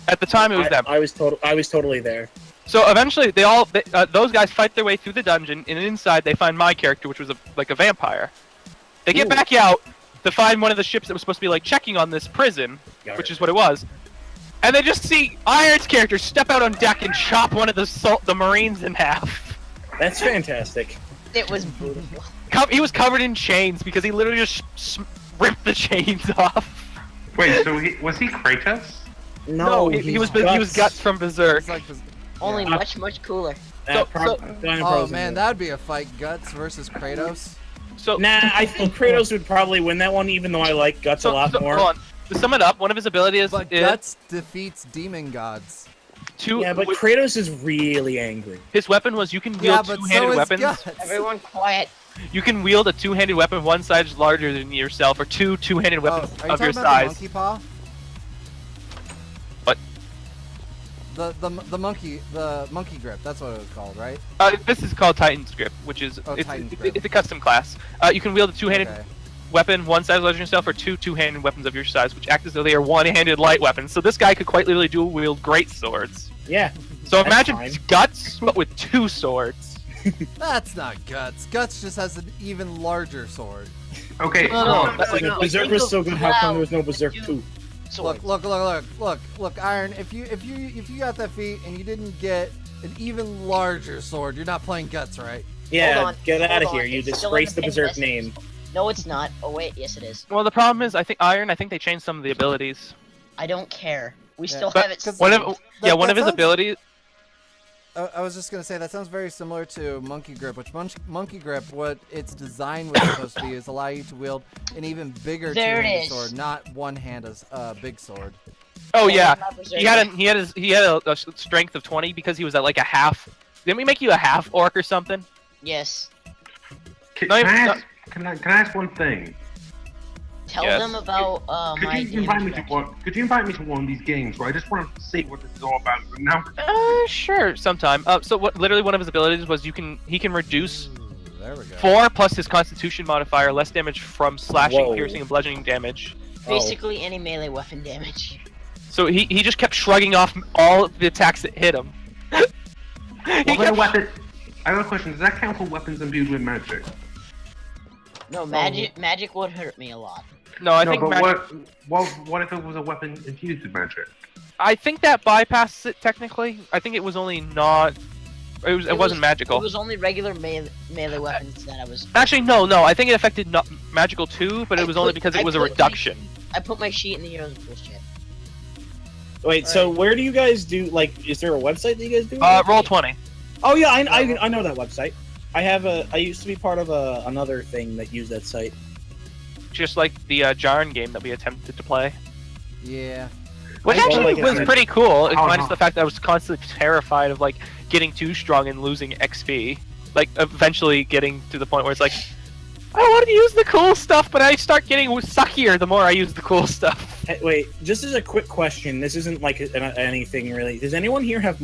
At the time, it was them. I was totally there. So eventually, those guys fight their way through the dungeon, and inside they find my character, which was like a vampire. They get back out to find one of the ships that was supposed to be like checking on this prison, which is what it was. And they just see Iron's character step out on deck and chop one of the Marines in half. That's fantastic. It was beautiful. He was covered in chains because he literally just ripped the chains off. Wait, so was he Kratos? No, he was Guts from Berserk. It's like, Only much cooler. oh man, that'd be a fight. Guts versus Kratos. So Nah, I think Kratos would probably win that one, even though I like Guts a lot more. Hold on. To sum it up, one of his abilities But is Guts defeats demon gods. Yeah, but Kratos is really angry. His weapon was you can wield Yeah, but two-handed so is weapons. Guts. Everyone quiet. You can wield a two-handed weapon one size larger than yourself, or two-handed weapons Are you of your talking about the size. monkey paw? What? The monkey grip. That's what it was called, right? This is called Titan's Grip, which is Titan's Grip. it's a custom class. You can wield a two-handed Okay. weapon one size larger than yourself, or two-handed weapons of your size, which act as though they are one-handed light weapons. So this guy could quite literally dual wield great swords. Yeah. So That's imagine fine. Guts, but with 2 swords. That's not Guts. Guts just has an even larger sword. Okay, No, Berserk was so good. How come there was no Berserk 2? Look, Iron. If you got that feat and you didn't get an even larger sword, you're not playing Guts, right? Yeah, Hold on, get hold out of on, here. You it's still disgrace in the the Berserk list. name. No, it's not. Oh wait, yes it is. Well, the problem is, I think they changed some of the abilities. I don't care. We still But have it. 'cause One saved. of one of his sounds- abilities. I was just gonna say that sounds very similar to Monkey Grip, which Monkey Grip, what its design was supposed to be, is allow you to wield an even bigger There it two-handed is. sword, not one hand as big sword. Oh yeah, my Berserker. he had a strength of 20 because he was at like a half. Didn't we make you a half orc or something? Yes. Can No, I no. ask ask one thing? Tell Yes. them about Could my you invite me to introduction. one? Could you invite me to one of these games where I just want to see what this is all about? Now, Sure, sometime. So literally one of his abilities was he can reduce Ooh, there we go. 4 plus his Constitution modifier, less damage from slashing, Whoa. piercing, and bludgeoning damage. Basically any melee weapon damage. So he just kept shrugging off all of the attacks that hit him. what He kind kept of weapon? I have a question. Does that count for weapons imbued with magic? No, magic would hurt me a lot. No, I no, think but what if it was a weapon infused with magic? I think that bypasses it technically. I think it was only not. It wasn't magical. It was only regular melee weapons that I was. Actually, no. I think it affected not magical too, but it was only because it was a reduction. I put my sheet in the Heroes of Tools chat. Wait, so where do you guys do? Like, is there a website that you guys do? Roll20. Oh yeah, I know that website. I used to be part of another thing that used that site. Just like the Jarn game that we attempted to play. Yeah. Which I actually like it. was pretty cool, Oh, minus no. the fact that I was constantly terrified of like getting too strong and losing XP. Like eventually getting to the point where it's like, I want to use the cool stuff, but I start getting suckier the more I use the cool stuff. Hey, wait, just as a quick question, this isn't like anything really. Does anyone here have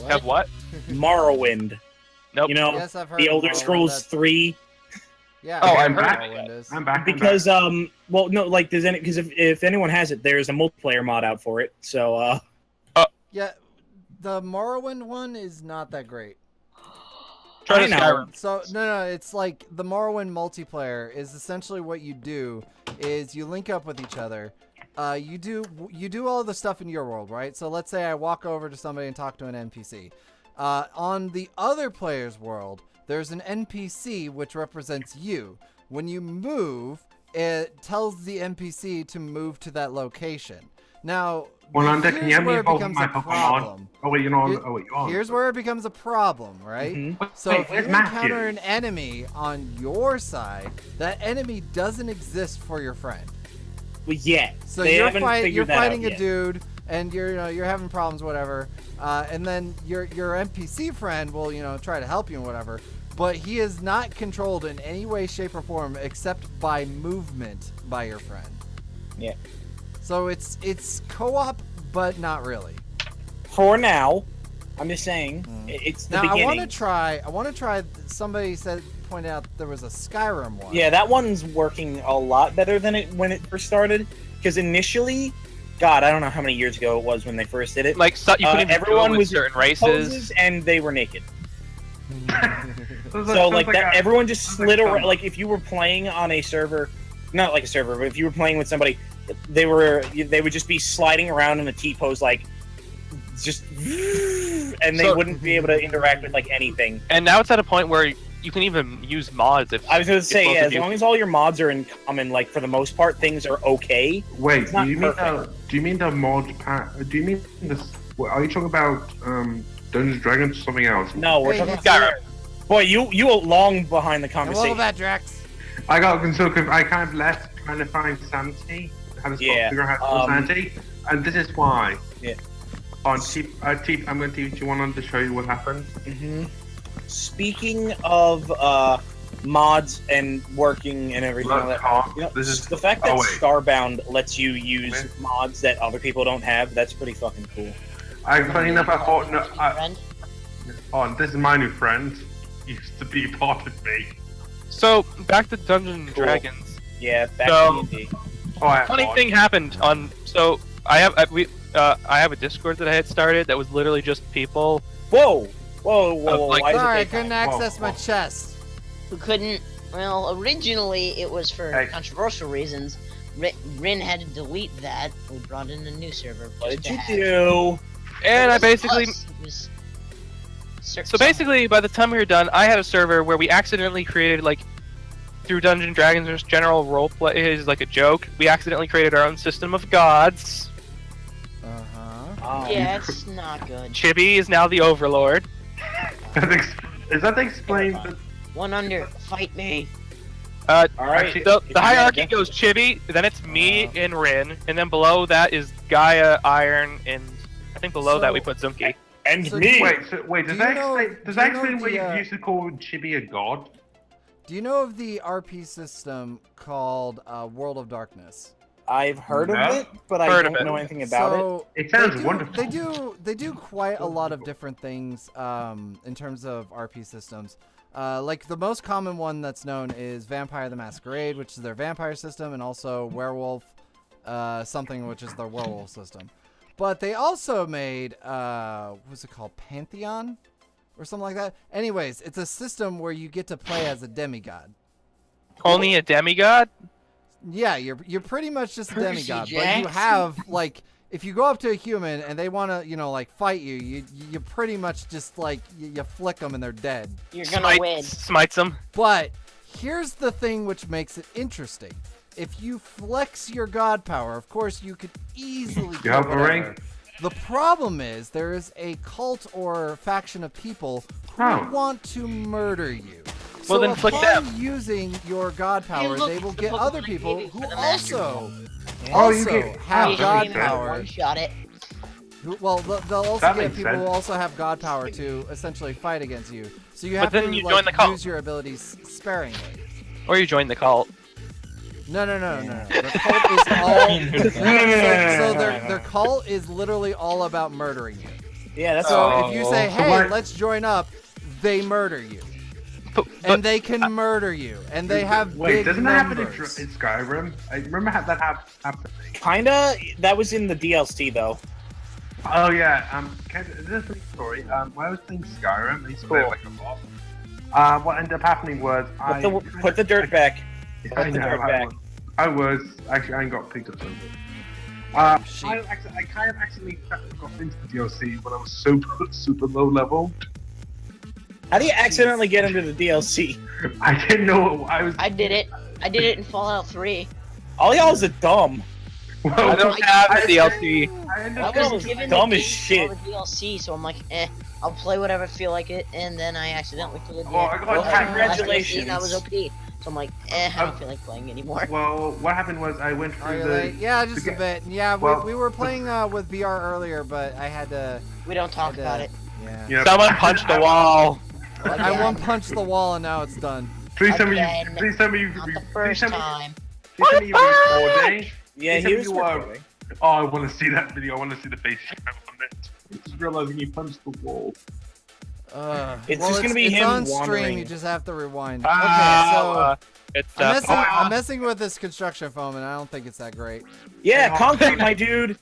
Have what? Morrowind? Nope. You know, Yes, I've heard the of Elder Morrowind, Scrolls that's- 3. Yeah. Oh, I I've heard heard of Morrowind is. I'm back. Because well, no, like because if anyone has it, there's a multiplayer mod out for it. So Yeah, the Morrowind one is not that great. Try I to know. Skyrim. So no, it's like the Morrowind multiplayer is essentially what you do is you link up with each other. You do all the stuff in your world, right? So let's say I walk over to somebody and talk to an NPC. On the other player's world, there's an NPC which represents you. When you move, it tells the NPC to move to that location. Now, Well, Under, can you here's help me where it evolve becomes my a Pokemon? problem. Oh wait, you're not. Here- Oh wait, you are. Here's where it becomes a problem, right? Mhm. So Wait, if you where's encounter Matthew? an enemy on your side, that enemy doesn't exist for your friend. well, yeah, So they you're haven't figured you're that out fighting a yet. dude, and you're having problems, whatever. And then your NPC friend will try to help you and whatever, but he is not controlled in any way, shape, or form except by movement by your friend. Yeah. So it's co-op, but not really. For now, I'm just saying Mm. it's the Now beginning. I want to try. Somebody pointed out there was a Skyrim one. Yeah, that one's working a lot better than it when it first started. Because initially, God, I don't know how many years ago it was when they first did it. Like you couldn't even everyone go with was certain races. Poses and they were naked. Sounds So like that, a- everyone just sounds slid like around. fun. Like if you were playing on a server, not like a server, but if you were playing with somebody, they would just be sliding around in a T pose, like just, and they So- wouldn't be able to interact with like anything. And now it's at a point where you can even use mods if I was going to if say, both yeah, of as you- long as all your mods are in common, like for the most part, things are okay. Wait, It's not do you mean perfect. do you mean the mod pack? Do you mean this? What, are you talking about Dungeons and Dragons or something else? No, we're Hey, talking it's about Skyrim. Boy, you are long behind the And what conversation. about Drax? I got so I kind of left trying to find sanity. How to Yeah, figure out how to sanity, and this is why. Yeah. On I'm going to teach you one to show you what happened. Mhm. Speaking of mods and working and everything like Look, that, Tom, you know, this is the fact that oh, wait. Starbound lets you use Wait. mods that other people don't have, that's pretty fucking cool. Funny enough, I thought no. Friend? This is my new friend. Used to be part of me. So back to Dungeons and Cool. Dragons. Yeah, back So- to D&D. Oh, I have Funny one. thing happened on. So I have I have a Discord that I had started that was literally just people. Whoa! Whoa! Like- Why is Sorry, I it couldn't daytime? access my Whoa. chest. Who couldn't? Well, originally it was for Hey. controversial reasons. Rin had to delete that. We brought in a new server. What just did to you have- do? And It I wasn't basically. us, it was So basically, by the time we were done, I had a server where we accidentally created like. Through Dungeons and Dragons, just general roleplay is like a joke. We accidentally created our own system of gods. Uh-huh. Yeah, it's not good. Chibi is now the overlord. Is that explained? That, One under, fight me. All right. Actually, The if you hierarchy got goes Chibi, then it's me and Rin, and then below that is Gaia, Iron, and I think below that we put Zunki. and So me. wait, Do does you that know- explain? Does do that you know explain what the, you used to call Chibi a god? Do you know of the RP system called World of Darkness? I've heard No. of it, but I Heard of don't it. know anything about it. so It sounds they do, wonderful. They do quite a lot of different things in terms of RP systems. Like the most common one that's known is Vampire the Masquerade, which is their vampire system, and also Werewolf something, which is their werewolf system. But they also made what was it called, Pantheon, or something like that. Anyways, it's a system where you get to play as a demigod. Only a demigod? Yeah, you're pretty much just a Percy demigod, but you Jackson. have like if you go up to a human and they want to, like fight you, you pretty much just like you flick them and they're dead. You're gonna win. Smites them. But here's the thing which makes it interesting. If you flex your god power, of course you could easily kill have a whatever. ring? The problem is there is a cult or faction of people who Oh. want to murder you. Well, so then flick upon them. using your god power, look, they will it's get the other Pokemon people baby who for the Master also Oh, you get- have oh, god that makes sense. power. One shot it. Well, they'll also That get makes people who sense. also have god power to essentially fight against you. So you But have then to you join the like, cult. use your abilities sparingly. Or you join the cult. No. The cult is all. So their cult is literally all about murdering you. Yeah, that's So all. if you say, So "Hey, what- let's join up," they murder you, But and they can murder you, and they have Wait, big doesn't that happen in numbers. Skyrim? I remember that happening. Kinda. That was in the DLC though. Oh yeah. This is a funny story. When I was playing Skyrim, I used to play it like a lot. What ended up happening was Put the dirt back. I Put the know. dirt back. I was actually I got picked up something. Sheep. I kind of accidentally got into the DLC when I was super low level. How do you accidentally get into the DLC? I didn't know what I was. I did it. I did it in Fallout 3. All y'all's are dumb. Well, I don't have the DLC. I ended I up was was given dumb the as keys shit. for the DLC, so I'm like, I'll play whatever I feel like it, and then I accidentally played the Oh, I got well, congratulations. and that was OP. So I'm like, I don't feel like playing anymore. Well, what happened was I went Are through you the. late? Yeah, just the a bit. Yeah, well- we were playing with VR earlier, but I had to. We don't talk had to- about it. Yeah. Yeah. Someone punched the wall. I one punched the wall and now it's done. Please tell me Again. you. Please tell me you. Not the Please first tell me. time. Please tell me you were recording. Yeah, Please he tell me was you were- recording. Oh, I want to see that video. I want to see the face cam on it. Just realizing you punched the wall. It's well, just gonna be it's him on stream. wandering. You just have to rewind. Ah, Okay, so It's I'm messing with this construction foam, and I don't think it's that great. Yeah, Oh. concrete, my dude.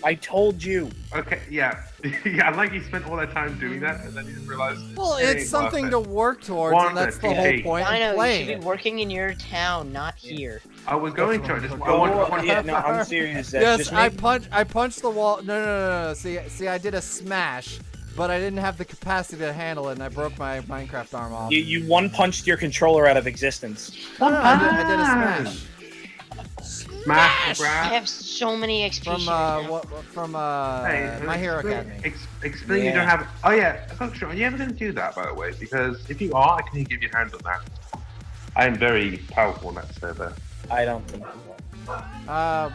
I told you. Okay, yeah. Yeah, I like he spent all that time doing that and then he didn't realize. Well, it it's ain't something worth to it. work towards, Want and that's it, the whole hey. point I of know, you playing should be it. working in your town, not here. I was going to. I just. I Oh, want. yeah, no, I'm serious. That's Yes, just I me. punched the wall. No. See, I did a smash, but I didn't have the capacity to handle it, and I broke my Minecraft arm off. You one punched your controller out of existence. No, I did a smash. Smash, I grab. have so many XP From shields now. My Hero Academy. Explain you Yeah. don't have. Oh yeah, I'm not sure. Are you ever going to do that, by the way? Because if you are, I can give you a hand on that. I am very powerful on that server. I don't think. I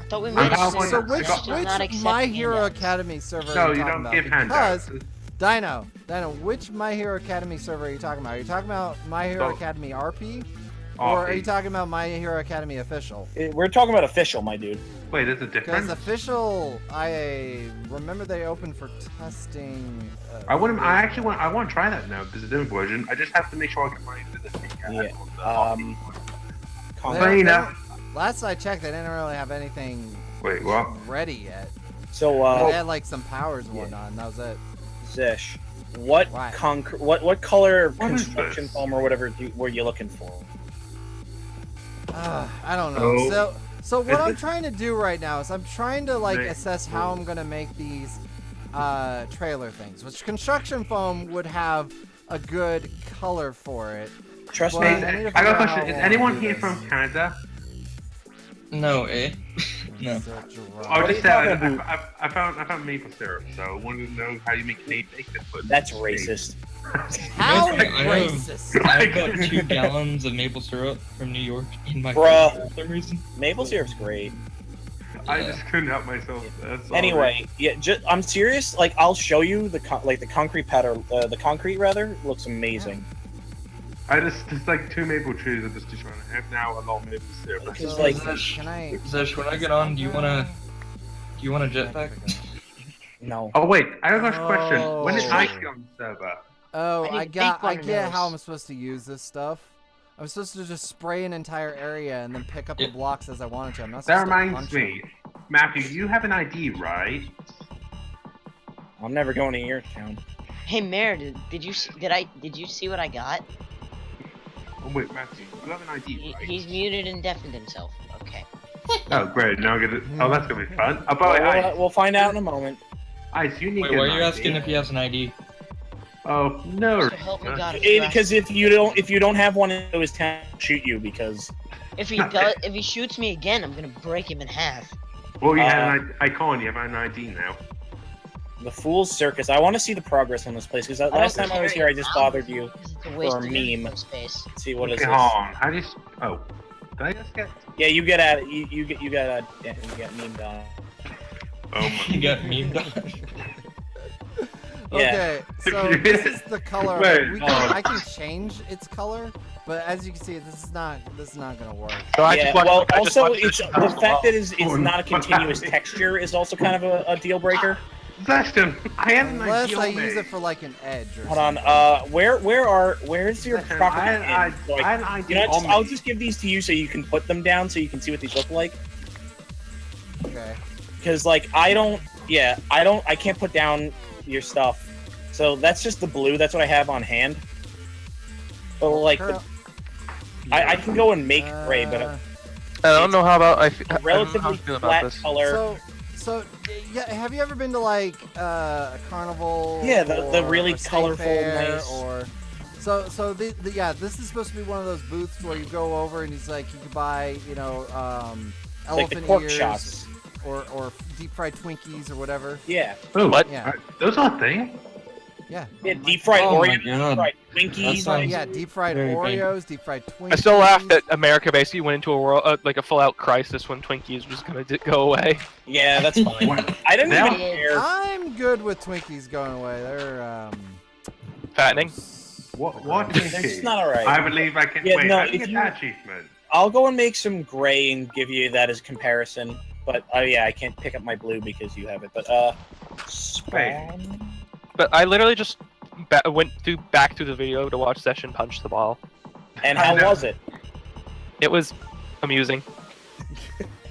thought we I'm made a powerful server. So on that. which Just not which accept My Hero handouts. Academy server No, are you you talking don't about? give Because handouts. Dino, which My Hero Academy server are you talking about? Are you talking about My Hero Both. Academy RP? Or are RP. you talking about My Hero Academy official? We're talking about official, my dude. Wait, there's a Because difference. official, I remember they opened for testing. I want to. I actually want. I want to try that now. There's a different version. I just have to make sure I get my ability. Yeah. They Wait, don't- Last I checked, they didn't really have anything Wait, what? ready yet. So, They had like some powers and whatnot, and that was it. Zish, what Why? what color What is construction this? foam or whatever were you looking for? I don't know. Oh. So what Is I'm it- trying to do right now is I'm trying to like Right. assess how I'm gonna make these trailer things, which construction foam would have a good color for it. Trust Well, me. I need to I got figure a out question. how Is I anyone wanna do here this. from Canada? No, eh? No. Such a rock. I What just are said you talking I found maple syrup, so I wanted to know how you make maple syrup. That's racist. How I have- racist! I have about 2 gallons of maple syrup from New York in my Bruh. fridge for some reason. Maple syrup's great. I Yeah. just couldn't help myself. That's all. Anyway, yeah, I'm serious. Like, I'll show you the concrete pattern. The concrete rather looks amazing. I just like 2 maple trees. I'm just trying to have now a lot of maple syrup. Because, So, like, can I? Zesh, when I get on, do you want a jetpack? no. Oh wait, I got a question. When did Oh. I get on the server? Oh, I need I to got. bake I one get of how those. I'm supposed to use this stuff. I'm supposed to just spray an entire area and then pick up the Yeah. blocks as I wanted to. I'm not That supposed to reminds punch me, them. Matthew. You have an ID, right? I'm never going to your town. Hey, Mayor, did you see what I got? Oh wait, Matthew, you have an ID, right? He's muted and deafened himself. Okay. Oh great, now I get it. Oh, that's gonna be fun. Oh, Well, Ice, we'll find out in a moment. Ice, you need Wait, to get why an are you ID. asking if he has an ID? Oh no. So help me God. if you ask- Because if you don't have one in his town, shoot you because if he shoots me again, I'm gonna break him in half. Well, you have an icon. You have an ID now. the Fool's Circus. I want to see the progress on this place because last time I was here, I just bothered you for a meme. Space. Let's see what is Okay, this. hold on. How do you? Oh, did I just get? Yeah, you get at you get memed on. Oh my. You got memed on. Okay, so this is the color. Wait, I can change its color, but as you can see, this is not gonna work. So I Yeah, just want, well, I just also want it's the fact that it's not a continuous texture is also kind of a deal breaker. Sebastian, I had an Unless ID. I use it for like an edge or Hold on, something. where's your Sebastian, property? I had an ID on I'll me. just give these to you so you can put them down so you can see what these look like. Okay. Because like I can't put down your stuff. So that's just the blue. That's what I have on hand. But like, I can go and make gray, but Uh, I don't know how about I a relatively flat color. So yeah, have you ever been to like a carnival? Yeah, the or really a state colorful, fair, nice. Or so yeah, this is supposed to be one of those booths where you go over and he's like you can buy like the elephant pork ears chops. or deep fried Twinkies or whatever. Yeah, Oh, What? Yeah, those are things. yeah. yeah, deep fried Oh my Oreos, God. deep fried That Twinkies. sounds- Yeah, deep fried Very Oreos, deep fried Twinkies. I still laugh that America basically went into a world like a full-out crisis when Twinkies was gonna go away. Yeah, that's fine. I didn't Now- even care. I'm good with Twinkies going away. They're Fattening. What They're just not alright. I believe I can. Yeah, wait, no, how do you if get you- that achievement? I'll go and make some gray and give you that as comparison. But yeah, I can't pick up my blue because you have it. But spawn. But I literally just went back through the video to watch Session punch the ball. And how was it? It was amusing.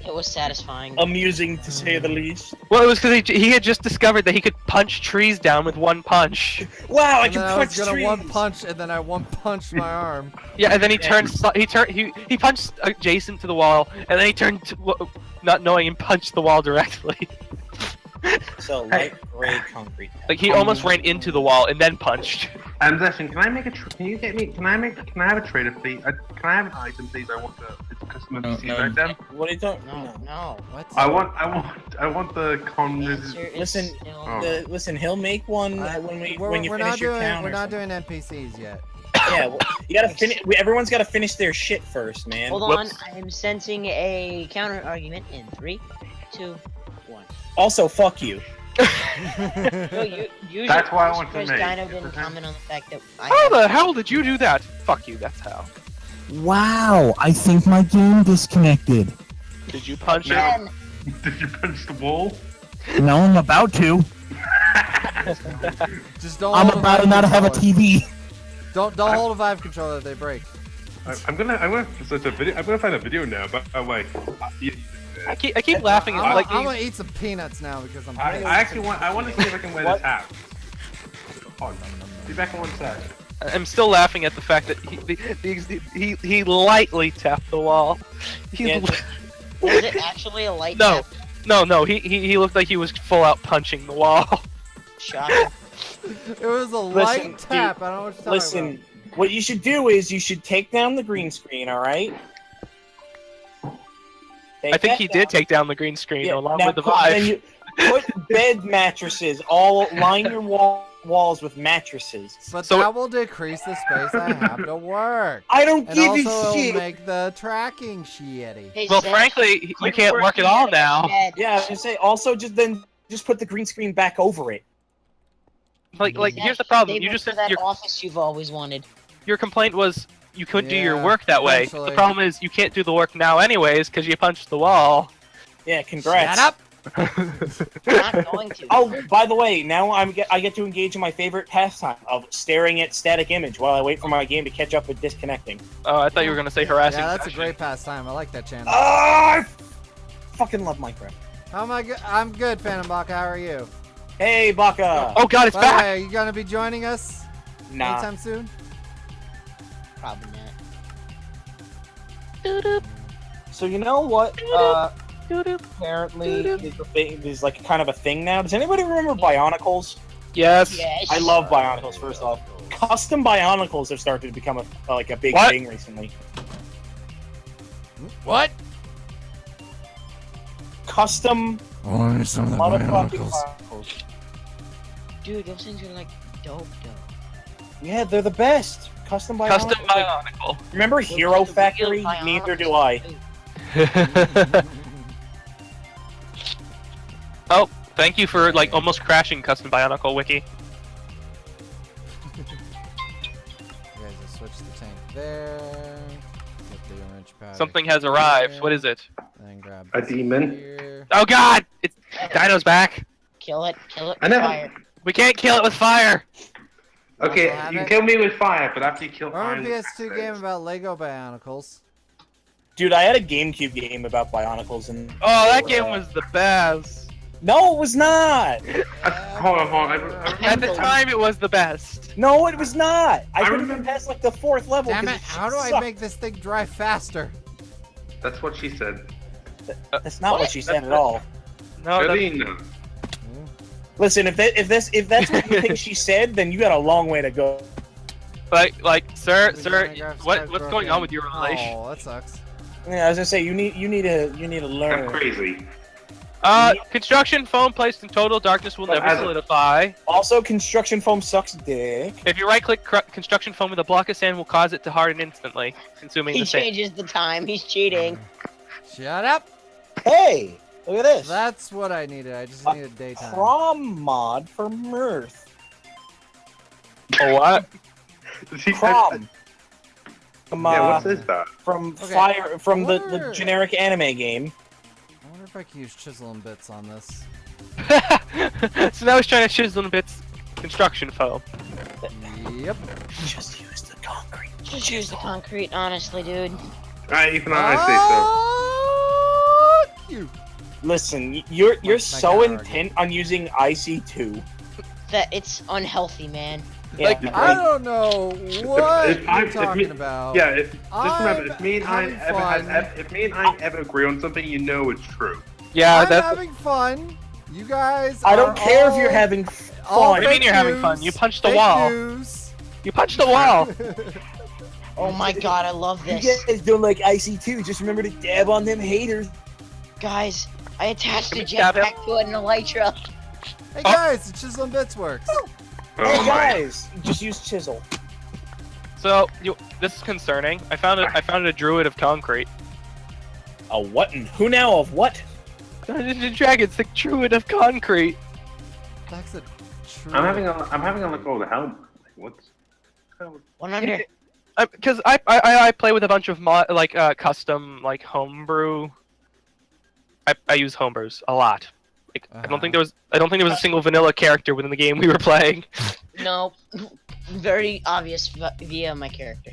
It was satisfying. Amusing to say the least. Well, it was because he had just discovered that he could punch trees down with one punch. Wow, I and can then I punch was gonna trees. one punch, and then I one punched my arm. Yeah, and then he Yeah. he punched adjacent to the wall, and then he turned to, not knowing and punched the wall directly. So light gray concrete. Like he almost ran into the wall and then punched. Listen, can I make a? Can you get me? Can I have a trader, please? Can I have an item, please? I want it's a customer No, receive no. item. What are you talking? No. What? I want the con. The answer is Listen, still Oh. no. Listen, he'll make one when you finish your town. We're or not something. doing NPCs yet. Yeah, well, you gotta finish. Everyone's gotta finish their shit first, man. Hold Whoops. on, I am sensing a counter argument in 3, 2, 1. Also, fuck you. No, you usually That's why I want to Chris make. Dino didn't comment on the fact that I How have- the hell did you do that? Fuck you. That's how. Wow, I think my game disconnected. Did you punch it? Ben, Did you punch the wall? No, I'm about to. Just don't. I'm hold about to Vive not have a controller. TV. Don't hold a Vive controller; they break. I'm gonna search a video. I'm gonna find a video now. But wait, I keep laughing at I'm, like I'm these- gonna eat some peanuts now because I'm. I actually want. I want to see if I can wear What? this hat. Hold on. Be back in one sec. I'm still laughing at the fact that he lightly tapped the wall. He Yeah, was it actually a light No. tap? no, he looked like he was full out punching the wall. Shocking. It was a Listen, light dude, tap. I don't know what you're talking Listen, what you should do is you should take down the green screen. All right. I think he did take down the green screen along with the then Vive. you put bed mattresses. All line your walls with mattresses. But So- that will decrease the space I have to work. I don't And give also, a it'll shit. make the tracking shitty. Hey, Well, Zach, frankly, you quit can't work working at all out of now. bed. Yeah, I was gonna say. Also, just put the green screen back over it. Like Zach, here's the problem. save You up just for said that your office you've always wanted. complaint was you could do your Yeah, work that way. eventually. The problem is you can't do the work now anyways because you punched the wall. Yeah, congrats. Shut up! I'm not going to. Oh, by the way, now I get to engage in my favorite pastime of staring at static image while I wait for my game to catch up with disconnecting. Oh, I thought you were gonna say harassing. Yeah, that's a session. great pastime. I like that channel. Ah, I fucking love Minecraft. How am I good? I'm good, Phantom Bach. How are you? Hey, Baka. Oh god, it's By the back! way, are you gonna be joining us Nah. anytime soon? Probably not. So you know what? Apparently, there's like kind of a thing now. Does anybody remember Bionicles? Yes. Yes. I love Bionicles. First off, custom Bionicles have started to become a big What? thing recently. What? Custom Oh, some of the motherfucking Bionicles. Dude, those things are like dope, Yeah, they're the best. Custom Bionicles. Custom Bionicle. Remember Those Hero are the real Factory? Bionicles. Neither do I. Oh, thank you for like almost crashing Custom Bionicle Wiki. You guys just switch the tank there. Get the orange powder. Something has arrived. here, What is it? Then grab A this demon? here. Oh god! It's Dino's back. Kill it with I never- fire. We can't kill it with fire. Okay, Also have you it. can kill me with fire, but after you kill fire... Remember PS2 game about Lego Bionicles? Dude, I had a GameCube game about Bionicles, and Oh, that game was the best. no, it was not. Hold on. At the time, it was the best. No, it was not. I couldn't remember- even pass like the 4th level. Damn 'cause it, how do I sucked. make this thing drive faster? That's what she said. That's not what she said at all. No, that's, Galena. Listen, if that's what you think she said, then you got a long way to go. sir, Photographs what's broken. going on with your relation? Oh, that sucks. Yeah, I was gonna say you need to I'm learn. crazy. Construction foam placed in total darkness will But never as a- solidify. Also, construction foam sucks dick. If you right-click construction foam with a block of sand, will cause it to harden instantly, consuming He the sand. changes the time. He's cheating. Shut up! Hey, look at this. That's what I needed. I just A needed daytime. Prom mod for Mirth. Oh, what? Prom. From, Yeah, what's this about? from Okay, Fire from I the wonder- generic anime game. I wonder if I can use chisel and bits on this. So now he's trying to chisel in bits construction foam. Yep. Just use the concrete. Just use the concrete, honestly, dude. Alright, even I say Fuck you. Listen, you're My so God, intent on using IC2. That it's unhealthy, man. Yeah. Like, I don't know what if you're talking about. so. Yeah, just remember, if me and I I'm having fun. if me and I ever agree on something, you know it's true. Yeah, I'm that's. having fun. You guys I don't are care if all- you're having all What do you fun. mean you're having fake fun? news, You punched the fake wall. news. You punched the wall. Oh my god, I love You this. guys don't like IC2. Just remember to dab on them haters. Guys, I attached a Can we stab him? jetpack to an elytra. Hey Oh. guys, the chisel and bits works. Hey Oh my. guys, just use chisel. So this is concerning. I found a druid of concrete. A what? And who now of what? Dungeons and Dragons, the druid of concrete. That's a true. I'm having a look over the helmet. Like, what's 100. Because I play with a bunch of custom like homebrew. I use homebrews a lot. Like, I don't think there was a single vanilla character within the game we were playing. No, very obvious via my character.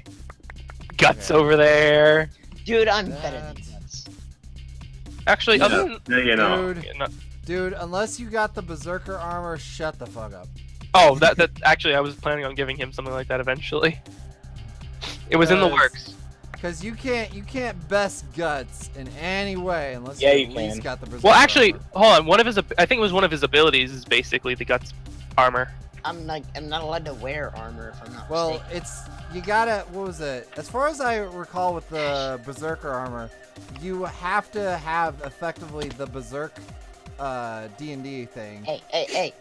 Guts Okay. over there. Dude, I'm better than That's- Guts. Actually, other than No, you know. Dude, no, dude, unless you got the berserker armor, shut the fuck up. oh that actually I was planning on giving him something like that eventually. It was in the Because- works. Cause you can't best guts in any way unless Yeah, you you at least can. got the berserker Well, actually, armor. hold on. I think it was one of his abilities is basically the guts armor. I'm not allowed to wear armor if I'm not Well, mistaken. it's you gotta. What was it? As far as I recall, with the berserker armor, you have to have effectively the berserk D&D thing, Hey.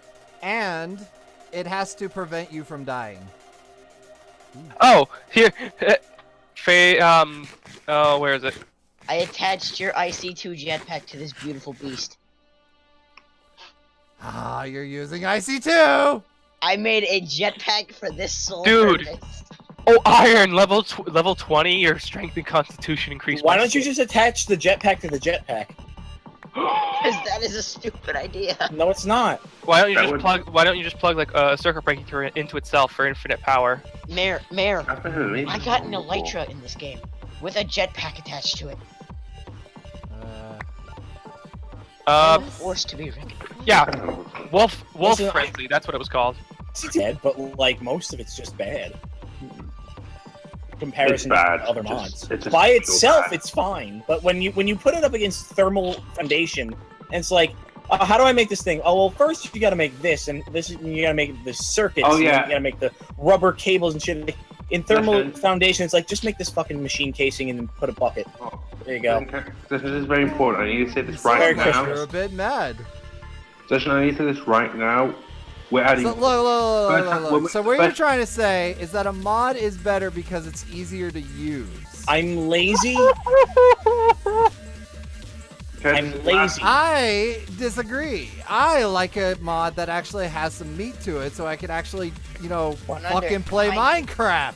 and it has to prevent you from dying. Oh, here, oh, where is it? I attached your IC2 jetpack to this beautiful beast. Ah, you're using IC2. I made a jetpack for this sole Dude. purpose. Oh, iron level 20. Your strength and constitution increase. Why by don't you 6. just attach the jetpack to the jetpack? Because that is a stupid idea. No, it's not. Why don't you That just would- plug? Why don't you just plug like a circuit breaker into itself for infinite power? Mayor, I've been in I got an elytra in this game with a jetpack attached to it. Uh, I'm forced to be recognized. Yeah. Wolf Listen, Frenzy, that's what it was called. It's dead, but like most of it's just bad. Comparison It's bad. to other Just- mods. it's just By so itself, bad. it's fine, but when you put it up against Thermal Foundation, and it's like, how do I make this thing? Oh well, first you got to make this, and this, and you got to make the circuits. Oh, and yeah. you got to make the rubber cables and shit. In Thermal Listen. Foundation, it's like just make this fucking machine casing and then put a bucket. Oh, There you go. This is very important. I need to say this Merry right Christmas. now. You're a bit mad. Session, I need to say this right now. We're adding. So, look. So what you're But- trying to say is that a mod is better because it's easier to use. I'm lazy. I'm lazy. I disagree. I like a mod that actually has some meat to it, so I can actually, fucking play Minecraft.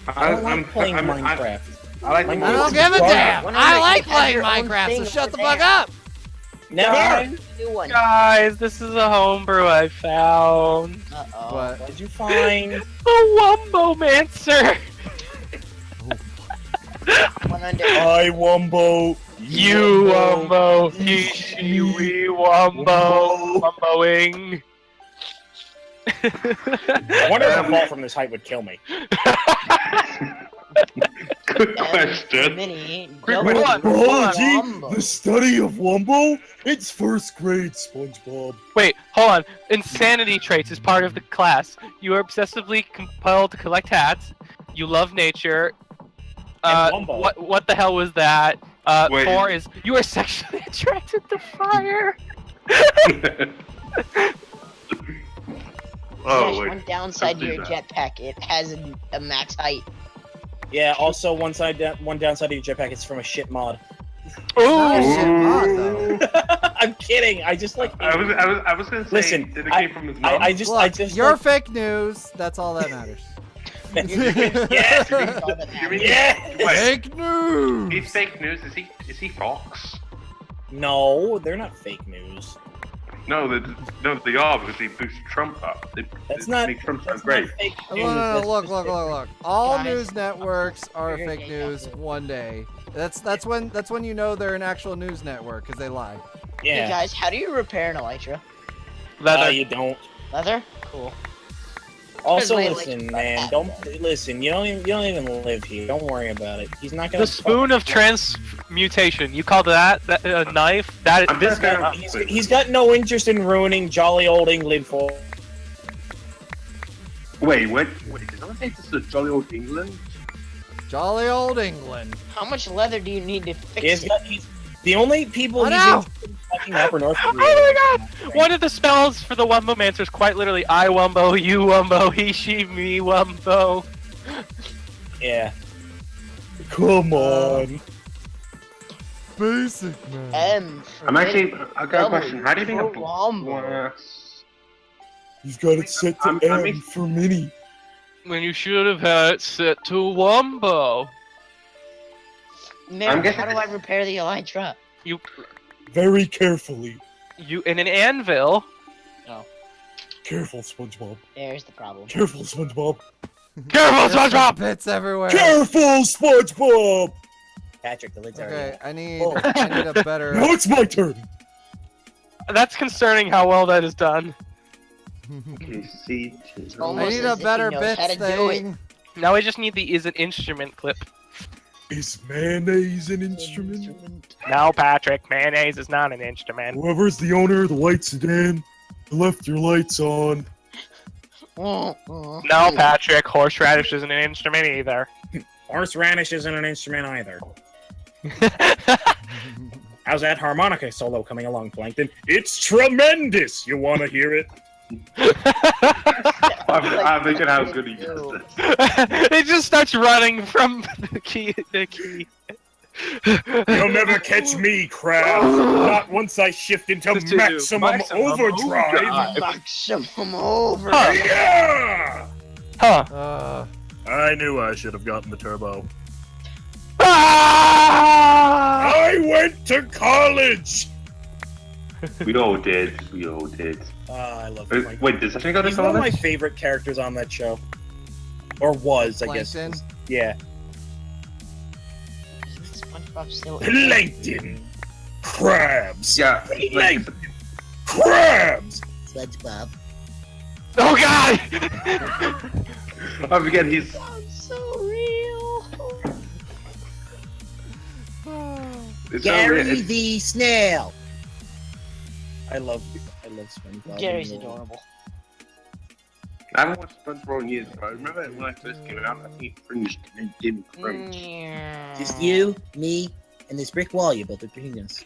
I don't like playing Minecraft. I like I Minecraft don't is give a garbage. damn. Why I not like have playing your own Minecraft, so thing shut over the fuck there? up. Never. Do one. Guys, this is a homebrew I found. Uh-oh. What? What'd you find? A Wombo-mancer. One under. I Wumbo. You Wombo. He, she, we Wombo. Womboing. I wonder if a fall from this height would kill me. Good question. Mini. Quick double question. Wombo. The study of Wumbo? It's first grade, SpongeBob. Wait, hold on. Insanity traits is part of the class. You are obsessively compelled to collect hats. You love nature. And Wumbo. What the hell was that? Wait. 4 is you are sexually attracted to fire. Oh, There's wait. one downside to Let's your do that. jetpack. It has a max height. Yeah, also one downside of your jetpack, it's from a shit mod. Not a Ooh. shit mod, though. I'm kidding. I just like. I was gonna say. Listen, did it came from his mom? I just. Look, you're fake news. That's all that matters. Yes. You mean- Yeah. Wait, Fake news. he's fake news. Is he Fox? No, they're not fake news. No, they are because they boost Trump up. That's they not. make Trump sound That's great. not fake No, news. no, That's look. just- All Guys, news networks are you're fake gay, news that's it. one day. That's when you know they're an actual news network because they lie. Hey Yeah. guys, how do you repair an elytra? Leather. You don't. Leather? Cool. Also, Wait, listen, wait, man. what Don't listen. You don't even live here. Don't worry about it. He's not gonna. The spoon of transmutation. You call that a knife? That I'm this gonna- guy. He's got no interest in ruining jolly old England for. Wait, did someone say this is jolly old England? Jolly old England. How much leather do you need to fix it? He's the only people Oh, he's no! interested in fucking up are North Oh Korea. my god! One of the spells for the Wombo-mancer is quite literally I Wumbo, you Wumbo, he, she, me Wumbo. Yeah. Come on. Basic man. M. I'm actually. I got a W question. How do you think for a Wombo. You've got it set to M for mini. When you should have had it set to Wumbo. Mary, guessing how do I repair the elytra? Very carefully. You in an anvil. Careful, SpongeBob. There's the problem. Careful, SpongeBob. Careful, There's SpongeBob! bits everywhere. Careful, SpongeBob. Patrick, the lid's Okay, I need Oh. a better. Now it's my turn. That's concerning how well that is done. Almost I need as a if he better knows bits how to do it. thing. Now I just need the is an instrument clip. Is mayonnaise an instrument? No, Patrick, mayonnaise is not an instrument. Whoever's the owner of the white sedan, you left your lights on. No, Patrick, horseradish isn't an instrument either. Horseradish isn't an instrument either. How's that harmonica solo coming along, Plankton? It's tremendous! You want to hear it? I'm thinking how good he does this. It just starts running from the key. You'll never catch me, Crab. Not once I shift into To maximum overdrive. Maximum over. Huh. Yeah! Huh. I knew I should have gotten the turbo. Ah! I went to college! We all did. I love Wait, does that go to He's one of my college? favorite characters on that show. Or was, I guess. Plankton? Yeah. SpongeBob still. Plankton! Crabs! Yeah. Plankton! Crabs! SpongeBob. Oh God! I forget he's. Sounds so real. It's Gary so weird. the Snail. I love SpongeBob. Gary's adorable. I haven't watched SpongeBob in years, but I remember when I first came out, I think it cringed and didn't cringe. Just you, me, and this brick wall you built between us.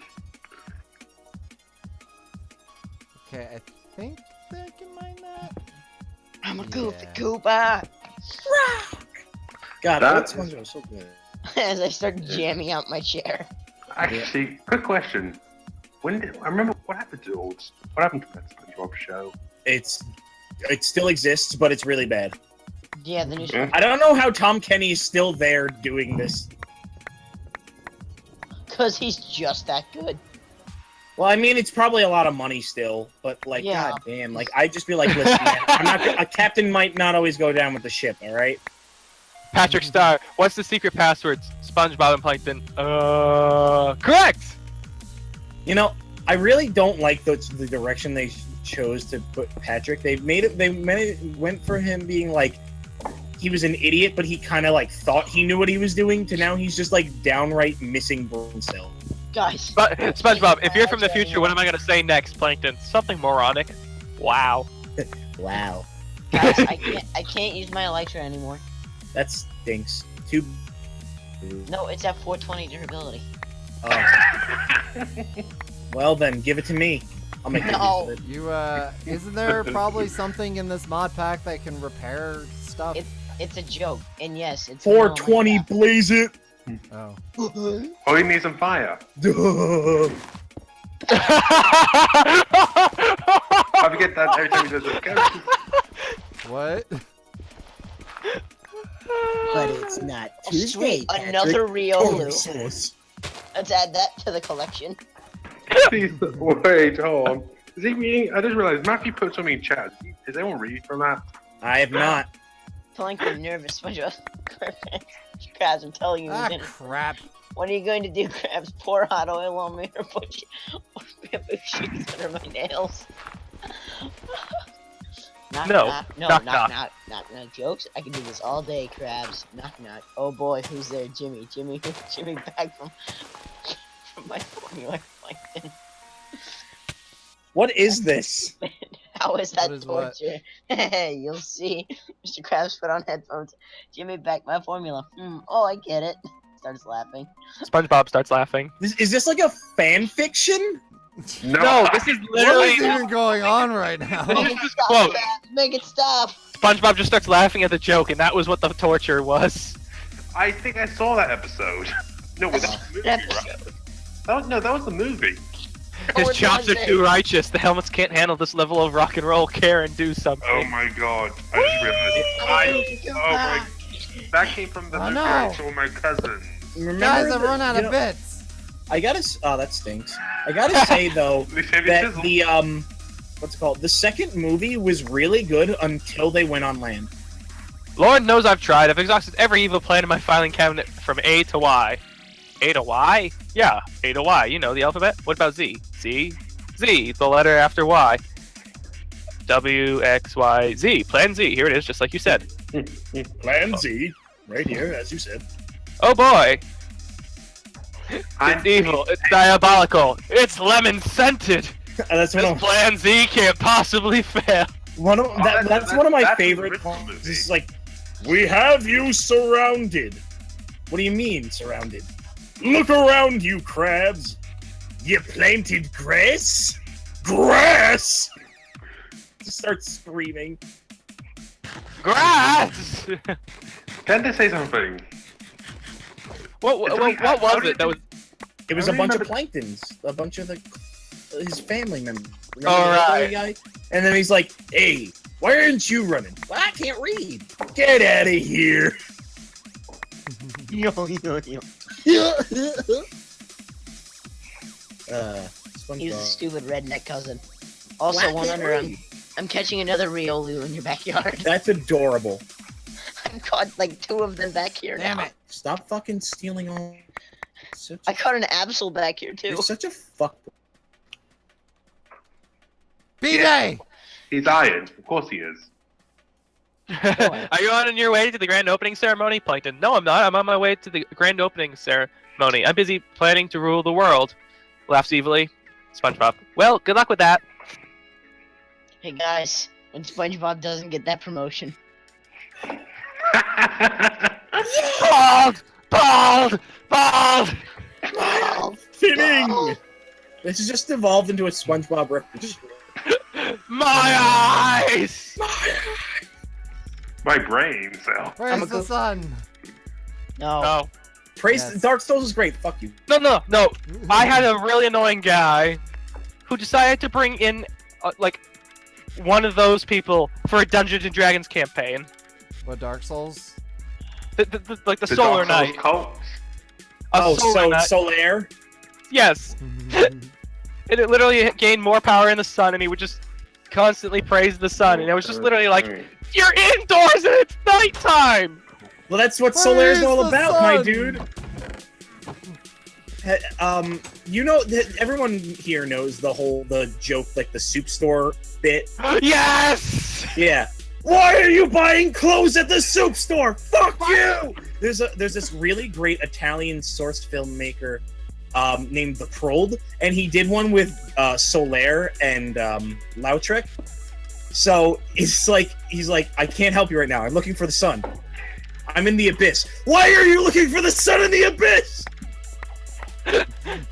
Okay, I think I can mine that. I'm a goofy Yeah. Koopa. God, That- old SpongeBob so good. As I start jamming out my chair. Actually, quick question. I remember what happened to what happened to that SpongeBob show? It still exists, but it's really bad. Yeah, the new Yeah. I don't know how Tom Kenny is still there doing this. because he's just that good. Well, I mean, it's probably a lot of money still, but like, Yeah. god damn, like I'd just be like, listen, man, a captain might not always go down with the ship, all right? Patrick Star, what's the secret passwords? SpongeBob and Plankton. Correct. You know, I really don't like the direction they chose to put Patrick. They went for him being like he was an idiot, but he kind of like thought he knew what he was doing. To now he's just like downright missing brain cell. Guys. But SpongeBob, if you're from the future, what am I gonna say next, Plankton? Something moronic. Wow. Wow. Guys, I can't use my Elytra anymore. That stinks. Too. No, it's at 420 durability. Oh. Well then, give it to me. I'll make No. use of it. You, isn't there probably something in this mod pack that can repair stuff? It's a joke, and yes, it's 420, blaze it. Oh. Oh, he needs some fire. Duh. I forget that every time he does it. What? But it's not Oh, Tuesday, sweet, Patrick. another Rio Total Lou. sauce. Let's add that to the collection. Wait, hold on. Is he reading? I just realized Matthew put something in chat. Is anyone reading from that? I have not. Plankton nervous, SpongeBob. Krabs, I'm telling you. Ah, Ethan. crap. What are you going to do, Krabs? Pour hot oil on me or put bamboo shoots under my nails? Knock, No. knock, no, Knock, knock, knock. knock, knock, jokes. I can do this all day, Krabs. Knock, knock. Oh boy, who's there? Jimmy. Jimmy back from my formula, Plankton. What is this? How is that What is what? torture? Hey, you'll see. Mr. Krabs put on headphones. Jimmy back my formula. Oh, I get it. Starts laughing. SpongeBob starts laughing. Is this like a fan fiction? No, this is What literally. is even going on right now? This is Make it just stop, quote. Krabs. Make it stop. SpongeBob just starts laughing at the joke, and that was what the torture was. I think I saw that episode. No, was that the movie, right? That was the movie. His it chops are wasn't. too righteous. The helmets can't handle this level of rock and roll. Care and do something. Oh my god. I just realized. Oh my. That came from the Oh, movie no. I saw with my cousin. Remember Guys, I've the- run out you of know, bits. I gotta. Oh, that stinks. I gotta say though They saved that his the what's it called? The second movie was really good until they went on land. Lord knows I've tried. I've exhausted every evil plan in my filing cabinet from A to Y. A to Y? Yeah, A to Y. You know the alphabet. What about Z? Z? Z, the letter after Y. W, X, Y, Z. Plan Z. Here it is, just like you said. Plan Z, right here, as you said. Oh boy! I- It's evil. It's diabolical. It's lemon scented. That's one This of Plan Z can't possibly fail. that's one of my that's the favorite original parts. movie. It's like, we have you surrounded. What do you mean surrounded? Look around you, crabs. You planted grass? Grass! Just start screaming. Grass. Can they say something? what was it? That was. It was I a bunch of remember- planktons, a bunch of his family members. Remember All the other right. guy? And then he's like, "Hey, why aren't you running? Well, I can't read. Get out of here!" Yo. He's a SpongeBob. stupid redneck cousin. Also, Well, I one can't under read. I'm catching another Riolu in your backyard. That's adorable. I've caught like 2 of them back here Damn now. it. Stop fucking stealing all. Such I caught an Absol back here too. You're such a fuck. B-Day! He's iron. Of course he is. Are you on your way to the grand opening ceremony, Plankton? No, I'm not. I'm on my way to the grand opening ceremony. I'm busy planning to rule the world. Laughs evilly. SpongeBob. Well, good luck with that. Hey guys, when SpongeBob doesn't get that promotion. Bald! Bald! Bald! Kidding! This has just evolved into a SpongeBob reference. My eyes! My brain cell. Where's the sun? No. No. Praise Yes. Dark Souls is great. Fuck you. No. I had a really annoying guy who decided to bring in, like, one of those people for a Dungeons and Dragons campaign. What, Dark Souls? Like the The Solar Dark Souls Knight. cult? A Solar Knight. Solaire? Yes. And it literally gained more power in the sun, and he would just constantly praise the sun, and it was just literally like, you're indoors and it's nighttime! Well, that's what Where Solaire's is all the about, my sun? dude. You know that everyone here knows the joke, like the soup store bit. Yes! Yeah. Why are you buying clothes at the soup store? Fuck you! There's this really great Italian sourced filmmaker named The Prold, and he did one with Solaire and Lautrec. So it's like he's like, I can't help you right now. I'm looking for the sun. I'm in the abyss. Why are you looking for the sun in the abyss?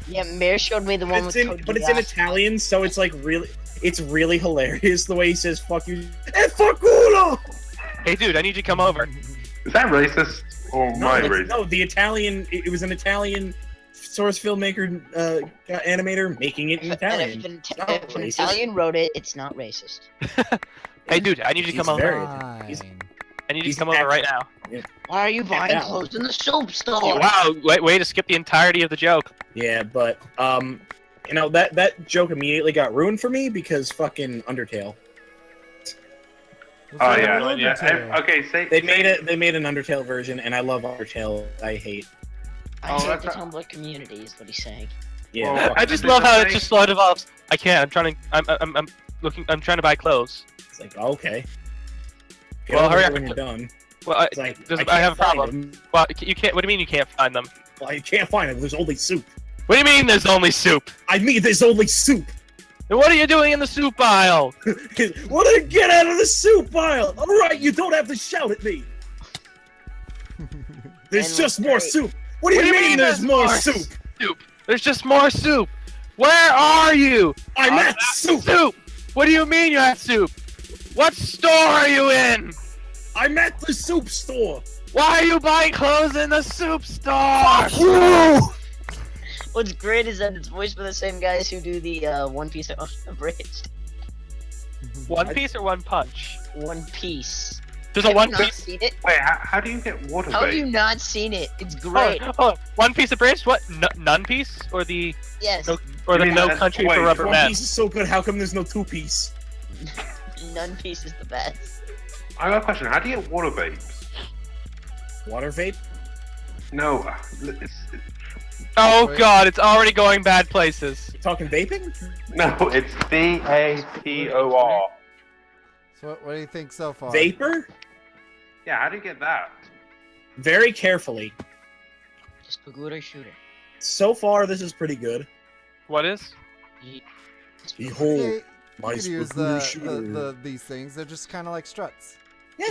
Yeah, Mayor showed me the one with Code But it's in Geass. Italian, so it's like it's really hilarious the way he says "fuck you" and "fuck culo." Hey dude, I need you to come over. Is that racist? Or my racist? No, the Italian. It was an Italian source filmmaker, animator making it in Italian. And It's not if an racist. Italian wrote it, it's not racist. Hey dude, I need you to He's come over. very- Fine. I need you he's to come over right now. Why are you buying Yeah. clothes in the soap store? Wow, way to skip the entirety of the joke. Yeah, but you know that joke immediately got ruined for me because fucking Undertale. What's Oh wrong yeah, with yeah. Undertale? Okay, say They made an Undertale version, and I love Undertale. I hate. I Oh, hate that's the a- Tumblr community, is what he's saying. Yeah, Well, fuck I it. just There's love a how it thing- just slow develops. I can't. I'm trying to buy clothes. It's like okay. Get Well, over hurry here up. when you're done. Well, It's like I have a can't find problem. them. Well, you can't. What do you mean you can't find them? Well, I can't find them. There's only soup. What do you mean there's only soup? I mean, there's only soup. Then what are you doing in the soup aisle? What did get out of the soup pile? All right, you don't have to shout at me. There's And just look more great. soup. What do you mean there's more soup? Soup. There's just more soup. Where are you? I'm at soup. Soup. What do you mean you're at soup? What store are you in? I'm at the soup store. Why are you buying clothes in the soup store? What's great is that it's voiced by the same guys who do the One Piece Abridged. One Piece or One Punch? One Piece. There's a Have One you not Piece. seen it? wait, how do you get water How have you bait? not seen it? It's great. Oh, One Piece Abridged? What? None Piece or the Yes, no, or the You mean No that- Country wait, for Rubber One Men? Piece is so good. How come there's no two piece? None Piece is the best. I got a question. How do you get water babes? Water vape? No, Oh Wait. God, it's already going bad places. You talking vaping? no, it's VAPOR. So what do you think so far? Vapor? Yeah, how do you get that? Very carefully. Just Pagoda Shooter. So far, this is pretty good. What is? Behold, You my could use Spagooda shooter. these things. They're just kind of like struts.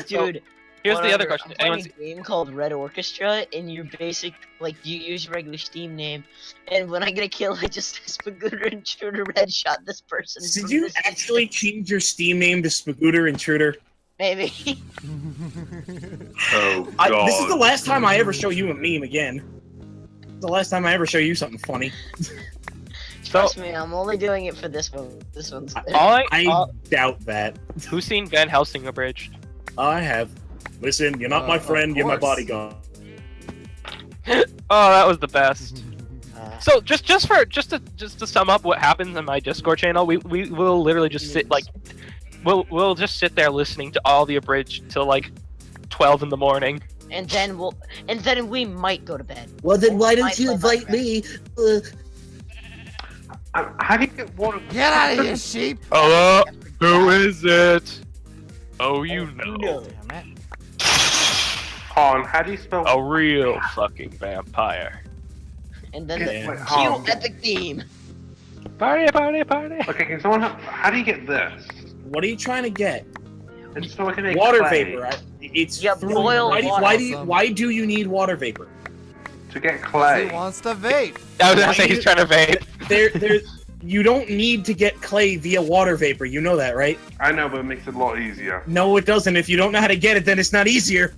Dude, Here's the other whatever, question. I'm playing Anyone's a game called Red Orchestra, and you're you use your regular Steam name, and when I get a kill, I just Spagooder Intruder Red shot this person. Did from you this actually change your Steam name to Spagooder Intruder? Maybe. Oh God. This is the last time I ever show you a meme again. The last time I ever show you something funny. Trust me, I'm only doing it for this one. This one's. I doubt that. Who's seen Van Helsing Abridged? I have. Listen, you're not my Of friend, you're my course. bodyguard. Oh, that was the best. Uh, So just to sum up what happens in my Discord channel, we will literally just sit like we'll just sit there listening to all the abridged till like 12 in the morning. and then we might go to bed. Well, then why Might don't you play invite Minecraft. me? How do you get water? Get out of here, sheep! Oh, Who is it? Oh, you know. Damn it. Han, how do you spell? A real fucking vampire. And then Okay, the wait, cute hold on. epic theme. Party, party, party. Okay, can someone help? How do you get this? What are you trying to get? It's so I can make Water clay. vapor. It's Yeah, through. boil water. Why do you need water vapor? To get He clay. wants to vape. I was gonna Why say do he's you- trying to vape. You don't need to get clay via water vapor. You know that, right? I know, but it makes it a lot easier. No, it doesn't. If you don't know how to get it, then it's not easier.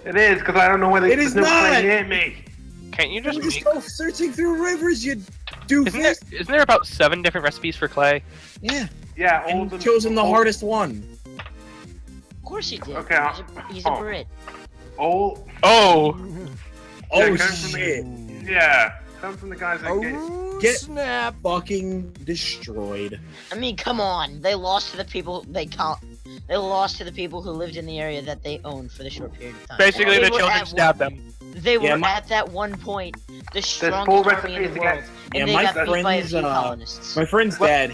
It is, because I don't know where It is there's no clay not! near me. Can't you just Just make... go searching through rivers, you doofus. Isn't there about 7 different recipes for clay? Yeah, Yeah, all and of them. you've chosen the all- hardest one. Of course he did. Okay, He's a oh. Brit. All. Oh! Oh Yeah, come from shit! Yeah, come from the guys that Oh, Get- snap. Fucking destroyed. I mean, come on. They lost to the people They lost to the people who lived in the area that they owned for the short period of time. Basically, They the were children at stabbed one- them. They Yeah, were my- at that one point the 4 strongest army in recipes the to world, get. Yeah, and they my got beat by a friend's, few colonists. My friend's dad,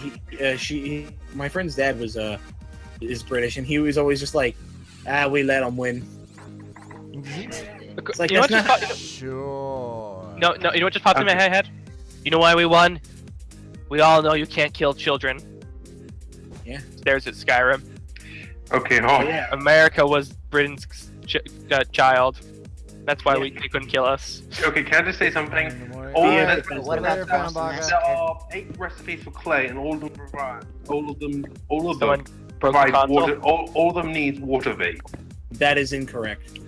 my friend's dad was is British, and he was always just like, we let them win. It's like You know what that's just not. popped- Sure. No, you know what just popped in my head? You know why we won? We all know you can't kill children. Yeah. There's at Skyrim. Okay, Oh, hold. yeah. America was Britain's child. That's why they couldn't kill us. Okay, can I just say something? In the morning. All Yeah, of but what about Later, the Boston Fanbaga. there Massacre? are 8 recipes for clay, and all of them provide. All of them Someone broke the provide console. water. All of them needs water vape. That is incorrect.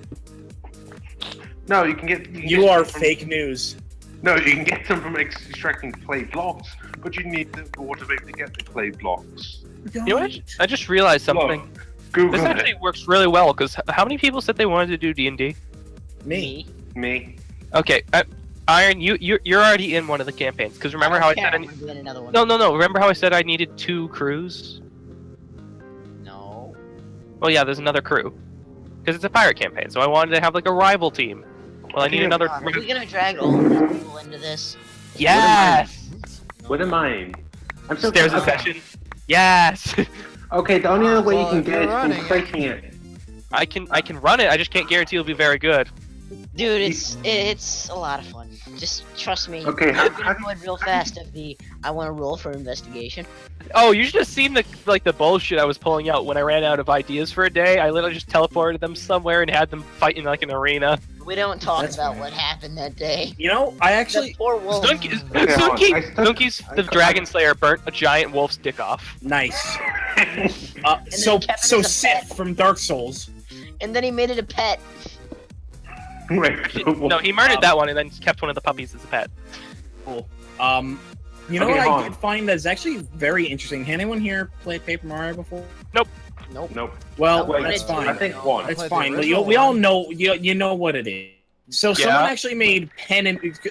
No, you can get. You get are them from- fake news. No, you can get them from extracting clay blocks, but you need the water vape to get the clay blocks. You know what? I just realized something. Look, Google This actually it. works really well, because how many people said they wanted to do D&D? Me. Me. Okay, Iron, you're already in one of the campaigns, because remember how I said I... I'm doing another one. No, remember how I said I needed 2 crews? No. Well, yeah, there's another crew. Because it's a pirate campaign, so I wanted to have, like, a rival team. Well, I need another... Are we gonna drag all of these people into this? Yes! What am I in? I'm so Stairs of okay. session. Yes! Okay, the only other way Well, you can if get you're it is running from it- creating it. I can run it, I just can't guarantee it'll be very good. Dude, it's a lot of fun. Just trust me. Okay, I'm how gonna do go in real fast of the I want to roll for investigation. Oh, you should have seen the bullshit I was pulling out when I ran out of ideas for a day. I literally just teleported them somewhere and had them fight in, like, an arena. We don't talk That's about fine. what happened that day. You know, I The actually poor wolf. Okay, hold on. Sunki's the Dragon Slayer burnt a giant wolf's dick off. nice. then So kept it so as a Sith pet. from Dark Souls. And then he made it a pet. Wait, No, he murdered that one and then kept one of the puppies as a pet. Cool. You know Okay, what hold I on. did find that's actually very interesting. Has anyone here played Paper Mario before? Nope. Nope. Well, Wait, that's I fine. I think one. That's played the fine. But original we all one. know you know what it is. So Yeah. someone actually made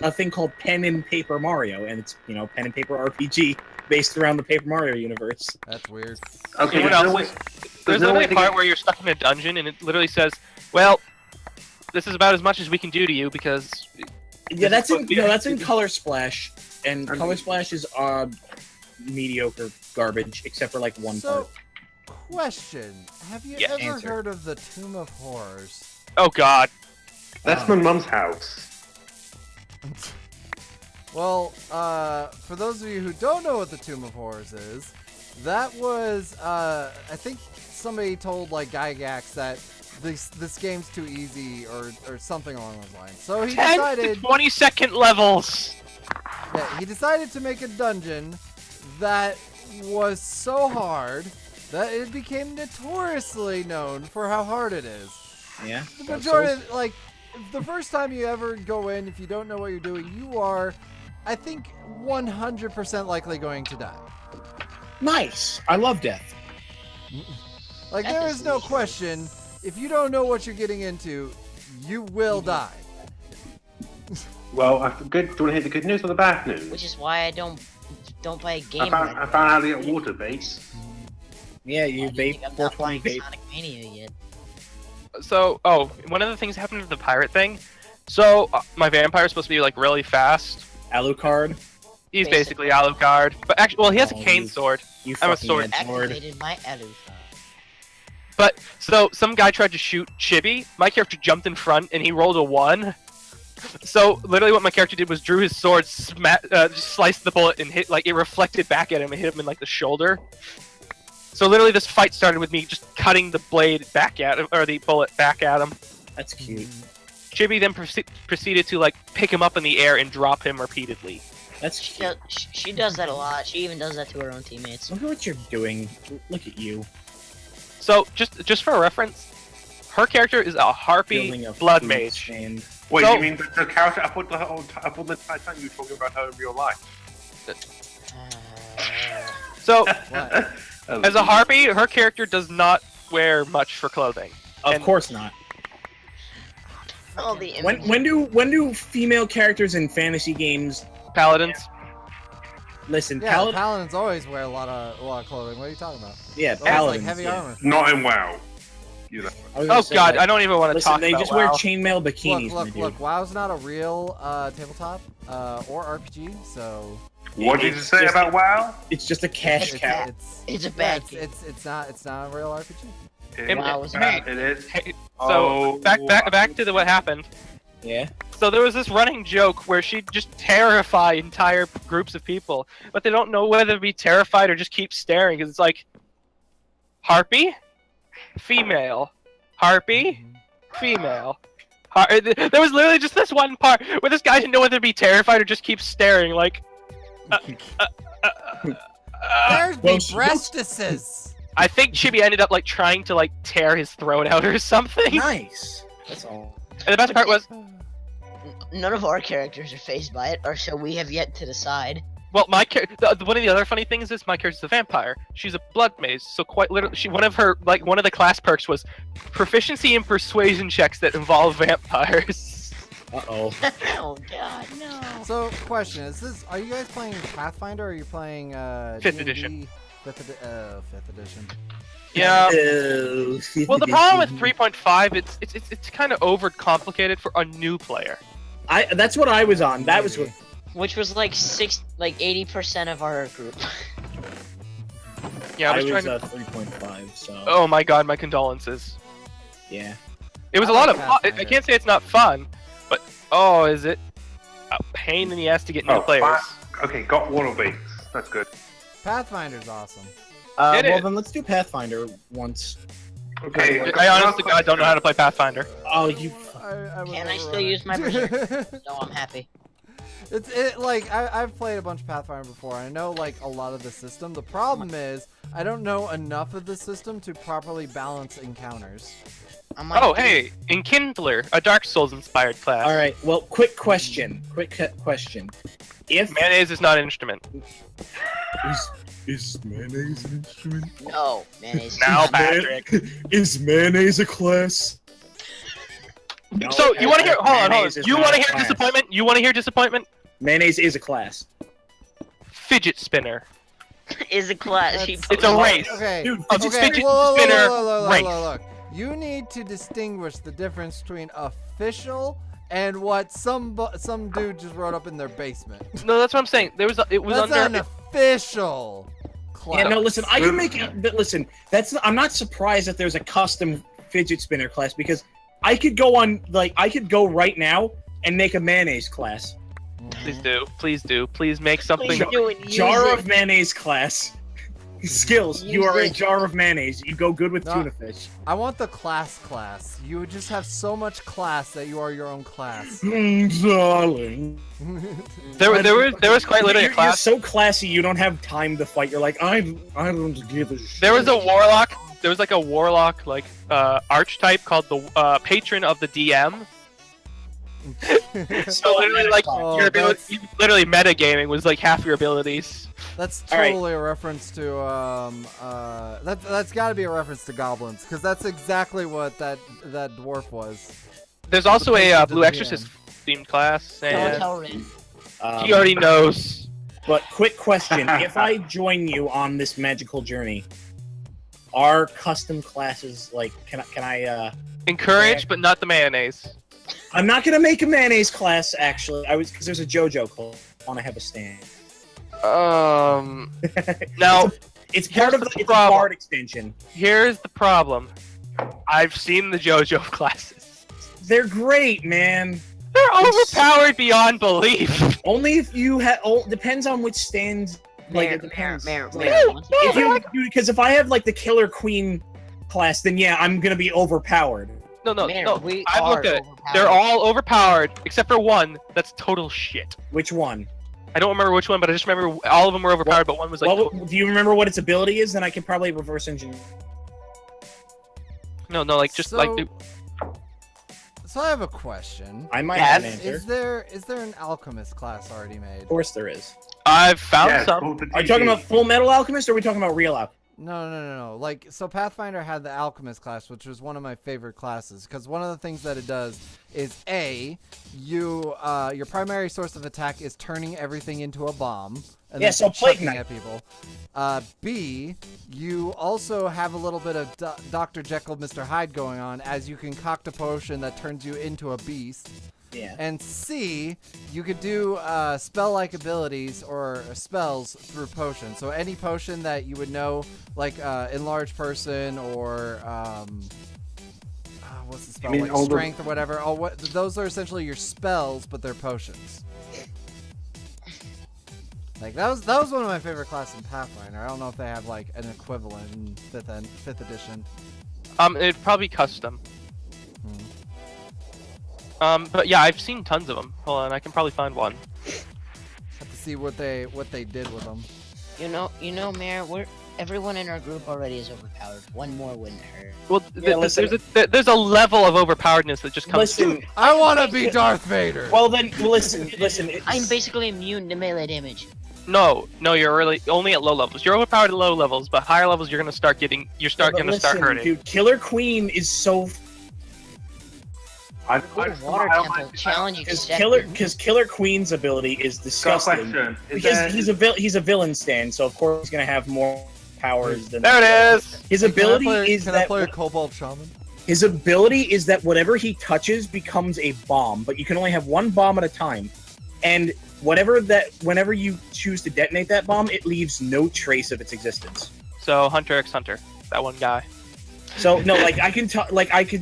a thing called Pen and Paper Mario, and it's pen and paper RPG based around the Paper Mario universe. That's weird. Okay, What there's no else way. is- There's There's no literally way a to part get. where you're stuck in a dungeon and it literally says, "Well, this is about as much as we can do to you because." Yeah, that's in supposed to be- that's in Color Splash, and Okay. Color Splash is mediocre garbage except for like one So, part. question: have you Yeah, ever answer. heard of the Tomb of Horrors? Oh God. That's my mum's house. Well, for those of you who don't know what the Tomb of Horrors is, that was, I think somebody told, like, Gygax that this game's too easy or something along those lines. So he 10 to decided, 20-second levels. yeah, he decided to make a dungeon that was so hard that it became notoriously known for how hard it is. Yeah. The Dark majority, Souls. like, the first time you ever go in, if you don't know what you're doing, you are, I think, 100% likely going to die. Nice. I love death. Like, That there is is no question, if you don't know what you're getting into, you will die. Well, do you want to hear the good news or the bad news? Which is why I don't buy a game. I found out how to get water base. Yeah, you vape I'm not 420 playing vape. Sonic Mania yet. So, one of the things happened to the pirate thing. So, my vampire is supposed to be, like, really fast. Alucard. He's basically Alucard, but actually, well, he has a Oh, cane sword. You I'm a fucking sword. edgelord. Activated my Alucard. But so some guy tried to shoot Chibi. My character jumped in front and he rolled a 1. So literally, what my character did was drew his sword, just sliced the bullet, and hit like it reflected back at him and hit him in like the shoulder. So literally, this fight started with me just cutting the blade back at him, or the bullet back at him. That's cute. Chibi then proceeded to like pick him up in the air and drop him repeatedly. That's cute. She does that a lot. She even does that to her own teammates. Look at what you're doing. Look at you. So just for reference, her character is a harpy Building a blood food mage. stand. Wait, So- you mean the character up on the entire time you were talking about her in real life? So What? as a harpy, her character does not wear much for clothing. Of And- course not. All the When do female characters in fantasy games Paladins. listen? Yeah, Paladin. paladins always wear a lot of clothing. What are you talking about? Yeah, It's always paladins. like heavy yeah. armor. Not in WoW. You know. I was gonna Oh say, god, like, I don't even want to listen, talk they about just WoW. wear chainmail bikinis, my dude. Look, WoW's not a real tabletop or RPG, so What did you say just- about WoW? It's just a cash it's, cow. It's a yeah, bad it's not a real RPG. It, WoW is it bad. is. Hey, so Oh, back to what happened. Yeah. So there was this running joke where she'd just terrify entire groups of people, but they don't know whether to be terrified or just keep staring, because it's like, harpy, female, harpy, female. There was literally just this one part where this guy didn't know whether to be terrified or just keep staring, like. There's me Those- breastises. I think Chibi ended up like trying to like tear his throat out or something. Nice. That's all. And the best part was, None of our characters are phased by it, or so we have yet to decide. well, my one of the other funny things is my character's a vampire. She's a blood mage, so quite literally, one of the class perks was proficiency in persuasion checks that involve vampires. Uh-oh. Oh god, no. So, question: are you guys playing Pathfinder or are you playing Fifth D&D? edition. Fifth edition. Yeah. Oh, Well, the problem with 3.5, it's kind of overcomplicated for a new player. That's what I was on. That was what. Which was like 80% of our group. Yeah, I was trying to. 3.5. So. Oh my god, my condolences. Yeah. It was I a lot like of fun. I Pathfinder. can't say it's not fun, but oh, is it a pain in the ass to get new players? Okay, got one of these. That's good. Pathfinder's awesome. It Well, is. then let's do Pathfinder once. Okay. I honestly God don't know how to play Pathfinder. Oh, you. Can I still use my berserk? No, I'm happy. I've played a bunch of Pathfinder before. I know like a lot of the system. The problem is I don't know enough of the system to properly balance encounters. I'm like, Oh, hey, Enkindler, a Dark Souls inspired class. All right. Well, quick question. Question. If Mayonnaise is not an instrument. is mayonnaise an instrument? No, mayonnaise. Now, Patrick. Is mayonnaise a class? No, So you want to hear? Hold on. mayonnaise is You not want a to hear class. disappointment? You want to hear disappointment? Mayonnaise is a class. Fidget spinner. Is a class. She That's- It's a race. Okay. Dude, Oh, just okay. fidget Whoa, spinner race. look. You need to distinguish the difference between official and what some dude just wrote up in their basement. No, that's what I'm saying. It was That's under. an official class. Yeah, no, listen, I can make it, but listen, I'm not surprised that there's a custom fidget spinner class because I could go right now and make a mayonnaise class. Please do. Please make something. Please do it. Use Jar it. of mayonnaise class. Skills, you Use are a it. jar of mayonnaise. You go good with No. tuna fish. I want the class. You would just have so much class that you are your own class. Darling. There was quite literally a You're class. so classy, you don't have time to fight. You're like, I don't give a shit. There was a warlock. There was like a warlock archetype called the patron of the DM. So literally like Oh, your ability, literally metagaming was like half your abilities. That's All right. totally a reference to that's got to be a reference to goblins because that's exactly what that dwarf was. There's also a patron of blue the exorcist themed class, Don't and tell Rin. he already knows. But quick question: if I join you on this magical journey, are custom classes like? Can I? Encouraged, but not the mayonnaise. I'm not gonna make a mayonnaise class. Actually, because there's a JoJo class. I want to have a stand. Now, it's part of the it's a problem. bard extension. Here's the problem. I've seen the JoJo classes. They're great, man. They're overpowered beyond belief. Only if you have. Oh, depends on which stands. Like Mayor, it depends. Mayor, Like, once if again, you, because if I have like the Killer Queen class, then yeah, I'm gonna be overpowered. No. we I've are looked at it. overpowered. They're all overpowered except for one. That's total shit. Which one? I don't remember which one, but I just remember all of them were overpowered, but one was like. Do you remember what its ability is? Then I can probably reverse engineer. No, like just So- like. So I have a question. I might have an answer. Is there an alchemist class already made? Of course there is. I've found Yeah, some. called the Are you talking TP. about Full Metal Alchemist, or are we talking about Real Alchemist? No. Like, so Pathfinder had the alchemist class, which was one of my favorite classes, because one of the things that it does is your primary source of attack is turning everything into a bomb. And Yeah, then so Plague chucking Knight. at people. B, you also have a little bit of Dr. Jekyll, Mr. Hyde going on, as you concoct a potion that turns you into a beast. Yeah. And C, you could do spell-like abilities or spells through potions. So any potion that you would know, like Enlarge Person or what's the spell? mean Like all the- Strength or whatever. Those are essentially your spells, but they're potions. Like that was one of my favorite classes in Pathfinder. I don't know if they have like an equivalent in fifth edition. It'd probably custom. But yeah, I've seen tons of them. Hold on, I can probably find one. Have to see what they did with them. You know, Mayor, everyone in our group already is overpowered. One more wouldn't hurt. Well, Yeah, listen. there's a level of overpoweredness that just comes. Listen. I want to be Darth Vader. Well then, listen. I'm basically immune to melee damage. No, you're really only at low levels. You're overpowered at low levels, but higher levels you're gonna start getting. Start hurting. Dude, Killer Queen is so. Go to Water Temple, challenge accepted. Because Killer Queen's ability is disgusting. Question. He's a villain stand, so of course he's gonna have more powers than. There it is. His ability is Can that I play a Cobalt Shaman? his ability is that whatever he touches becomes a bomb, but you can only have one bomb at a time, and whenever you choose to detonate that bomb, it leaves no trace of its existence. So Hunter x Hunter, that one guy. So no, like I could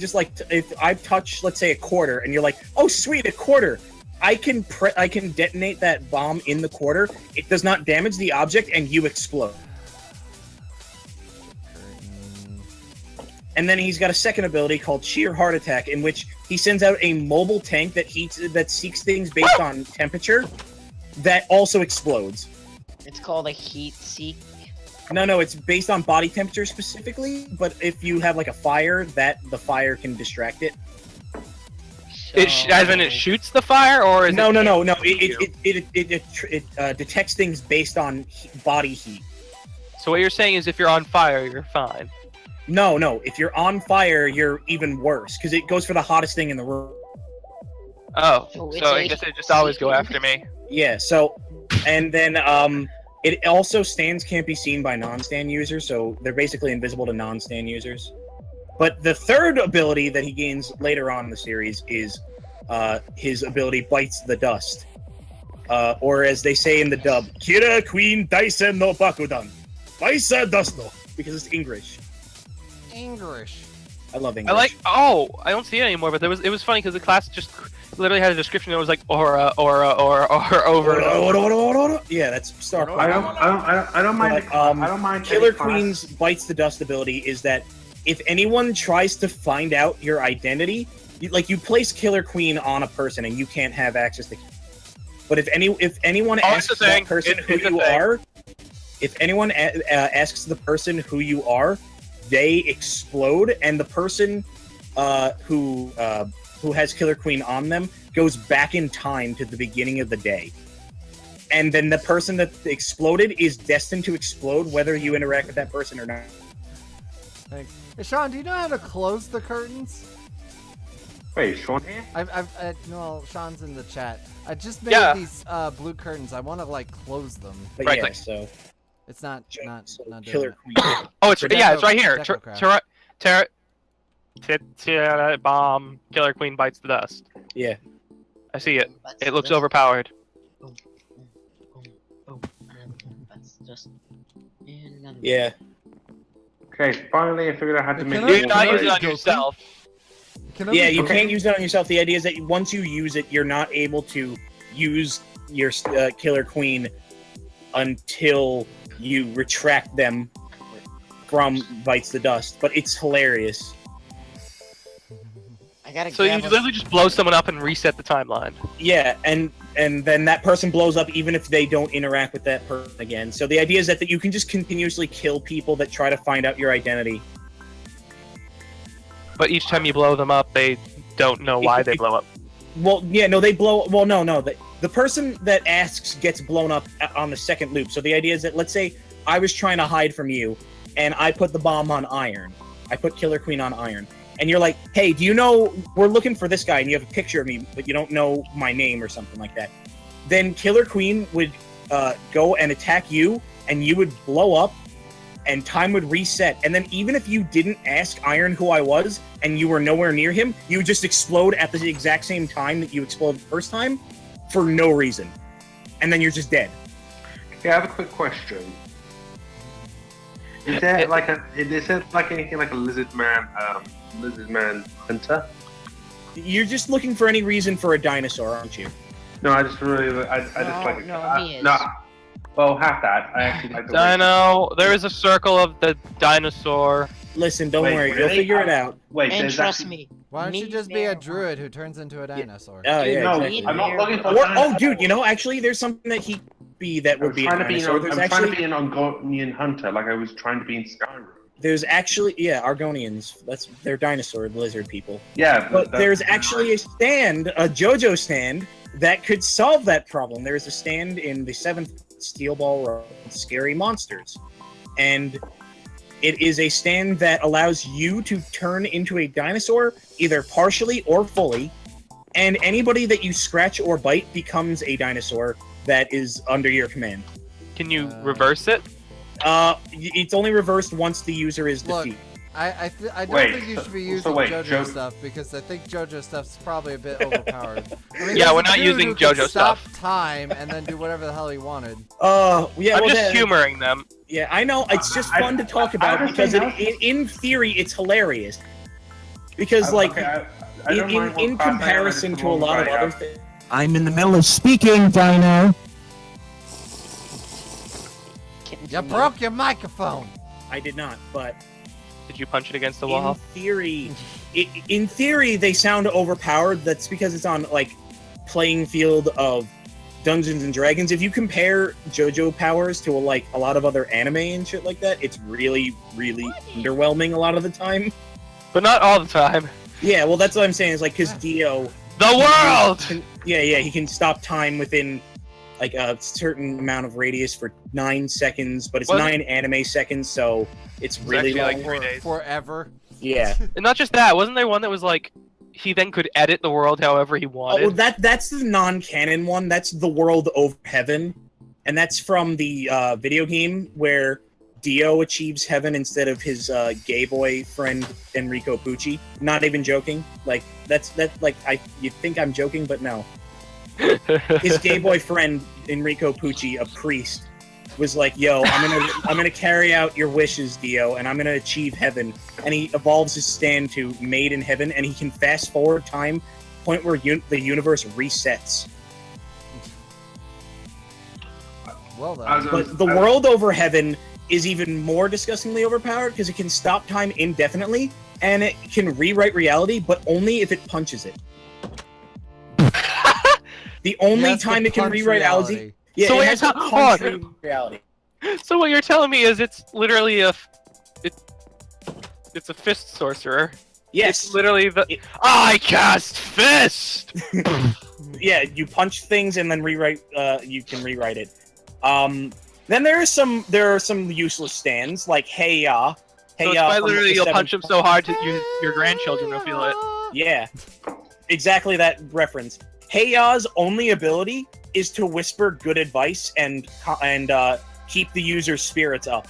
just if I touch, let's say, a quarter, and you're like, oh sweet, a quarter. I can detonate that bomb in the quarter. It does not damage the object, and you explode. And then he's got a second ability called Sheer Heart Attack, in which he sends out a mobile tank that seeks things based on temperature, that also explodes. It's called a heat seek. No, it's based on body temperature specifically, but if you have like a fire, the fire can distract it. As in it shoots the fire, or is No. it? It detects things based on body heat. So what you're saying is, if you're on fire, you're fine. No. If you're on fire, you're even worse because it goes for the hottest thing in the room. Oh, So so I it's guess they just always go after me. Yeah. So, and then it also stands can't be seen by non-stand users, so they're basically invisible to non-stand users. But the third ability that he gains later on in the series is his ability Bites the Dust. Or as they say in the dub, Kira Queen Daisen no Bakudan. Baisa Dusto. Because it's English. English. I love English. I don't see it anymore, but it was funny because the class just literally had a description that was like aura over. Yeah, that's Star. I don't mind. I don't mind. Killer Queen's Bites the Dust ability is that if anyone tries to find out your identity, you place Killer Queen on a person and you can't have access to. But if anyone asks that person who you are, if anyone asks the person who you are, they explode, and the person who has Killer Queen on them goes back in time to the beginning of the day. And then the person that exploded is destined to explode whether you interact with that person or not. Thanks. Hey, Sean, do you know how to close the curtains? Wait, Sean here? No, Sean's in the chat. I just made these blue curtains. I want to like close them. But Right, yeah, click. so It's not Killer doing Queen. Oh, it's right here. Deco Bomb. Killer Queen Bites the Dust. Yeah. I see it. It looks overpowered. dust. And another. Yeah. Okay, finally I figured out how to Can make I- Do it not Can use I- it on Goku? yourself. Yeah, you can't use it on yourself. The idea is that once you use it, you're not able to use your Killer Queen until you retract them from Bites the Dust. But it's hilarious. I gotta So you grab a- literally just blow someone up and reset the timeline. Yeah, and then that person blows up even if they don't interact with that person again. So the idea is that you can just continuously kill people that try to find out your identity. But each time you blow them up, they don't know why they blow up. Well, yeah, no, they blow. Well, no. The person that asks gets blown up on the second loop. So the idea is that, let's say I was trying to hide from you, and I put the bomb on Iron. I put Killer Queen on Iron. And you're like, hey, do you know, we're looking for this guy, and you have a picture of me, but you don't know my name or something like that. Then Killer Queen would go and attack you, and you would blow up, and time would reset. And then even if you didn't ask Iron who I was, and you were nowhere near him, you would just explode at the exact same time that you exploded the first time, for no reason. And then you're just dead. Okay, I have a quick question. Is there like anything like a lizard man hunter? You're just looking for any reason for a dinosaur, aren't you? No, I just really, I just like. me is. No, well, half that. I actually like the. Dino, there is a circle of the dinosaur. Listen, don't Wait, worry, you'll really? figure it out. Wait, And there's trust actually- me. Why don't you me just be a there- druid who turns into a dinosaur? Oh, yeah, No, exactly. I'm not looking for. Oh, dude, you know, actually, there's something that he be that would I'm be a trying to be dinosaur. an, There's I'm trying to actually, be an Argonian hunter, like I was trying to be in Skyrim. there's actually, yeah, Argonians. They're dinosaur lizard people. Yeah, But that's- there's actually a stand, a JoJo stand, that could solve that problem. There is a stand in the 7th Steel Ball Road, Scary Monsters. And it is a stand that allows you to turn into a dinosaur, either partially or fully, and anybody that you scratch or bite becomes a dinosaur that is under your command. Can you reverse it? It's only reversed once the user is Look, defeated. I don't Wait, think you should be so using wait, JoJo stuff because I think JoJo stuff's probably a bit overpowered. I mean, Yeah, there's we're a not dude using who could JoJo stop stuff. time and then do whatever the hell he wanted. Yeah, I'm well, just then- humoring them. Yeah, I know. It's just fun to talk about because in theory, it's hilarious. Because, like, okay, I don't mind what in class I am, I comparison just to a want lot of to other try things. I'm in the middle of speaking, Dino. You broke your microphone. I did not, but Did you punch it against the in wall? theory, in theory, they sound overpowered. That's because it's on, like, playing field of Dungeons and Dragons. If you compare JoJo powers to, like, a lot of other anime and shit like that, it's really, really underwhelming a lot of the time. But not all the time. Yeah, well, that's what I'm saying. Is like, because Dio... The world! Yeah, he can stop time within, like, a certain amount of radius for 9 seconds, but it's Was it- 9 anime seconds, so it's really actually, long. like, 3 days. Forever. Yeah. And not just that, wasn't there one that was like, he then could edit the world however he wanted? Oh, that's the non-canon one. That's the world over heaven, and that's from the video game where Dio achieves heaven instead of his gay boy friend Enrico Pucci. Not even joking. Like that's like you'd think I'm joking, but no. His gay boy friend Enrico Pucci, a priest, was like, "Yo, I'm gonna carry out your wishes, Dio, and I'm gonna achieve heaven." And he evolves his stand to Made in Heaven, and he can fast forward time, point where the universe resets. Well done. But the world over heaven is even more disgustingly overpowered because it can stop time indefinitely, and it can rewrite reality, but only if it punches it. The only Yes, time the it can punch rewrite reality. reality. Yeah, So it wait, has to hold punch on. reality. So what you're telling me is it's literally it's a fist sorcerer. Yes. It's literally I cast fist! Yeah, you punch things and then rewrite. You can rewrite it. Then there are some useless stands like Hey Ya. So it's by literally you'll punch him so hard that your grandchildren will feel it. Yeah, exactly that reference. Hey Ya's only ability is to whisper good advice and keep the user's spirits up.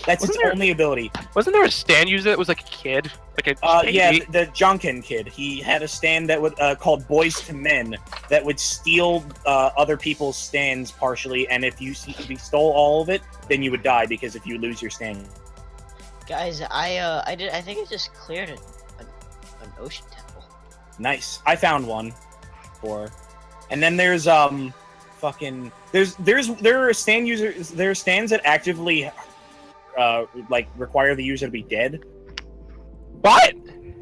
That's its only ability. Wasn't there a stand user that was like a kid? Like a Yeah, baby? the Jonkin kid. He had a stand that would called Boys to Men that would steal other people's stands partially, and if you stole all of it, then you would die because if you lose your stand. Guys, I think I just cleared an ocean temple. Nice. I found one. And then there's there are stand users. There are stands that actively like require the user to be dead. What?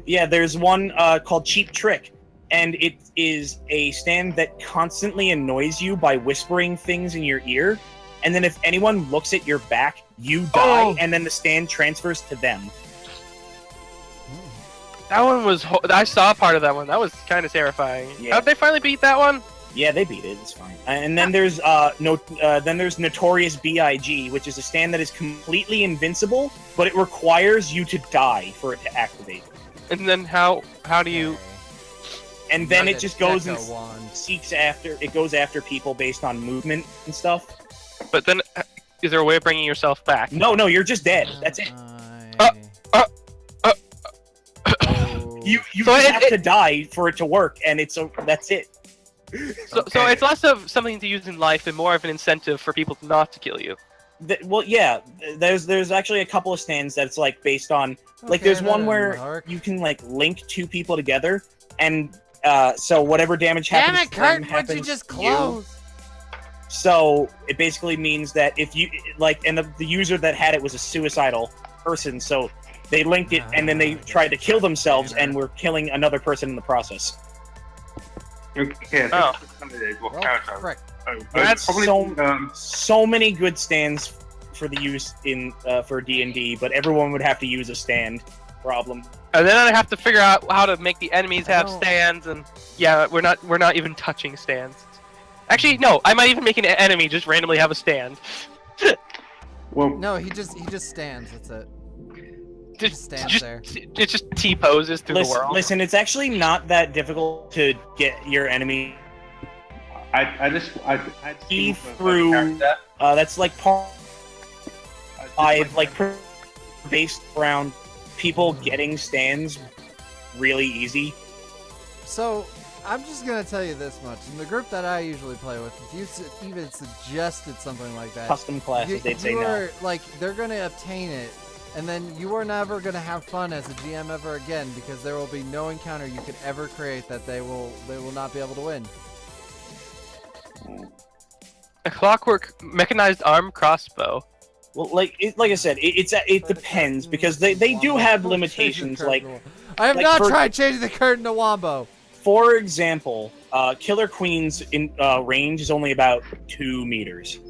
Yeah, there's one called Cheap Trick, and it is a stand that constantly annoys you by whispering things in your ear, and then if anyone looks at your back, you die, and then the stand transfers to them. That one was. I saw part of that one. That was kind of terrifying. Yeah. How'd they finally beat that one? Yeah, they beat it. It's fine. And then there's there's Notorious B.I.G., which is a stand that is completely invincible, but it requires you to die for it to activate. And then how do you? And then it just goes and wand. seeks after. It goes after people based on movement and stuff. But then, is there a way of bringing yourself back? No, you're just dead. That's it. You So just have to die for it to work, and that's it. So it's less of something to use in life and more of an incentive for people not to kill you. Well, yeah. There's actually a couple of stands that's like based on like there's one where you can like link two people together, and so whatever damage happens. Damn it, Kurt! Why'd you just close? So it basically means that if you like, and the user that had it was a suicidal person, so they linked it and then they tried to kill themselves and were killing another person in the process. Okay, Oh. Frick. That's so many good stands for the use in for D&D, but everyone would have to use a stand. Problem. And then I have to figure out how to make the enemies have stands, and yeah, we're not even touching stands. Actually, no, I might even make an enemy just randomly have a stand. Well, No, he just stands. That's it. Just stands there. It just T-poses through the world. Listen, it's actually not that difficult to get your enemy I see through. That's like part 5, like based around people getting stands really easy. So, I'm just gonna tell you this much. In the group that I usually play with, if you even suggested something like that, Custom classes, they'd say no. Like, they're gonna obtain it, and then you are never gonna have fun as a GM ever again, because there will be no encounter you could ever create that they will not be able to win. A clockwork mechanized arm crossbow. Well, like I said, it depends because they do have limitations. Like I have not tried changing the curtain to Wombo. For example, Killer Queen's range is only about 2 meters.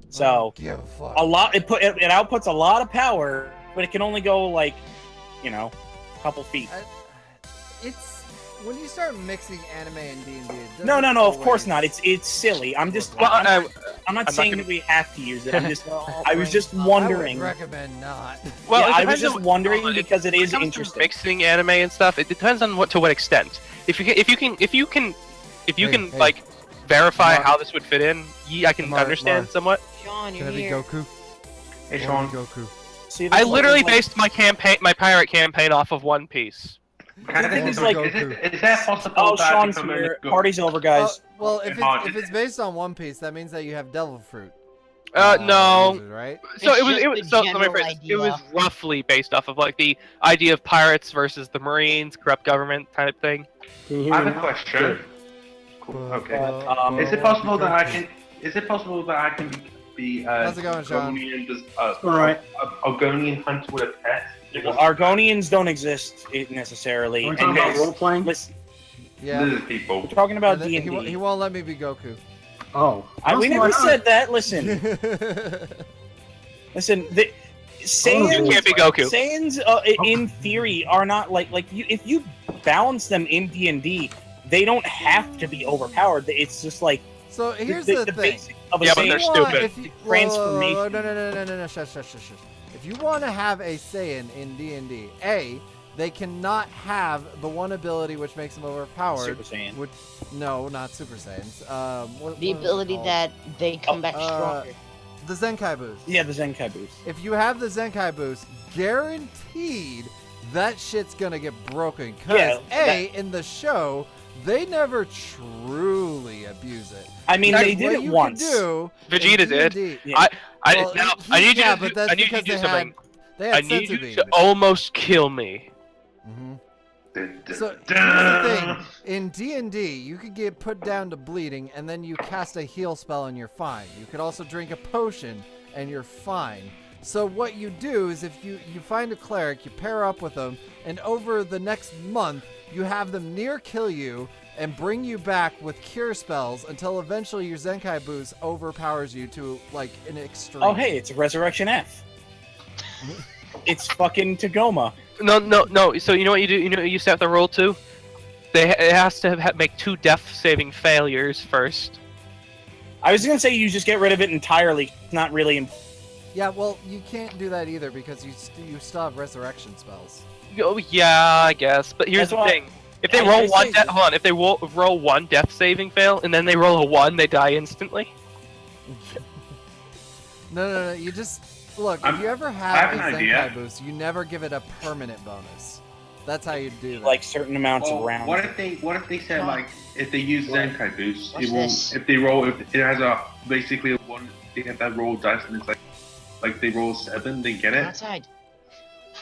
So a lot it outputs a lot of power, but it can only go like, a couple feet. It's when you start mixing anime and D&D. No, of course not. It's silly. I'm just. I'm not saying that we have to use it. I'm just. I was just wondering. I would recommend not. Well, yeah, I was just wondering because it is interesting. Mixing anime and stuff. It depends on to what extent. If you can like verify how this would fit in, I can understand somewhat. Sean, Can I be Goku? Hey, Sean. Goku. See, I literally based my pirate campaign off of One Piece. The thing is, like, is there possible that Sean's become here. a Party's over, guys. Well, if it's based on One Piece, that means that you have Devil Fruit. No. Right? So It's it was just so the let me rephrase general this. It was idea. roughly based off of like the idea of pirates versus the Marines, corrupt government kind of thing. I have a question. Cool. Okay. Is it possible that I can? Is it possible that I can be How's it going, Sean? Argonian hunter with a pet? Well, Argonians don't exist necessarily. Are we talking about role-playing? Listen, Yeah. This is people. we're talking about And then D&D. he won't let me be Goku. Oh. We never said that. Listen, the Saiyans, You can't be Goku. Saiyans, in theory, are not if you balance them in D&D, they don't have to be overpowered. It's just like So here's the thing. basic of a Yeah, but Saiyan they're stupid. If you, transformation. No. Shush. If you want to have a Saiyan in D&D, they cannot have the one ability which makes them overpowered. Super Saiyan. No, not Super Saiyans. The ability that they come back stronger. The Zenkai boost. Yeah, the Zenkai boost. If you have the Zenkai boost, guaranteed that shit's gonna get broken. Because in the show, they never truly abuse it. I mean, they did what it you once. Could do Vegeta did. Yeah. I need you yeah, to but do, that's I need you because to do they something. They had I need senzu you beans. to almost kill me. So here's the thing: in D&D, you could get put down to bleeding, and then you cast a heal spell, and you're fine. You could also drink a potion, and you're fine. So what you do is, if you find a cleric, you pair up with them, and over the next month, you have them near kill you and bring you back with cure spells until eventually your Zenkai boost overpowers you to like an extreme. Oh, hey, it's Resurrection F. It's fucking Tagoma. No. So you know what you do? You know what you used to have to roll to? It has to make 2 death-saving failures first. I was gonna say you just get rid of it entirely. It's not really. Yeah, well, you can't do that either because you still have resurrection spells. Oh yeah, I guess. But here's the thing: if they roll one, hold on. If they roll 1 death-saving fail and then they roll a 1, they die instantly. No. You just look. If you ever have a Zenkai boost, you never give it a permanent bonus. That's how you do that. Like certain amounts of rounds. What if they said like if they use Zenkai boost, What's it will this? if they roll if it has a basically a one they have that roll dice and it's like they roll 7, they get it. Outside.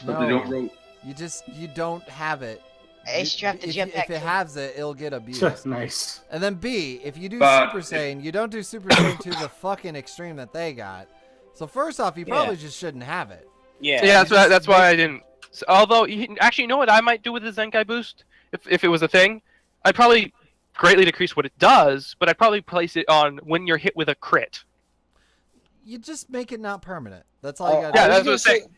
But they don't roll. You don't have it. I strapped the jetpack. If it has it, it'll get abused. Nice. And then B, if you do But Super Saiyan, you don't do Super Saiyan to the fucking extreme that they got. So first off, you probably just shouldn't have it. Yeah. That's why I didn't. So, although, actually, you know what I might do with the Zenkai boost? If it was a thing? I'd probably greatly decrease what it does, but I'd probably place it on when you're hit with a crit. You just make it not permanent. That's all you gotta do. Yeah, that's what I'm saying.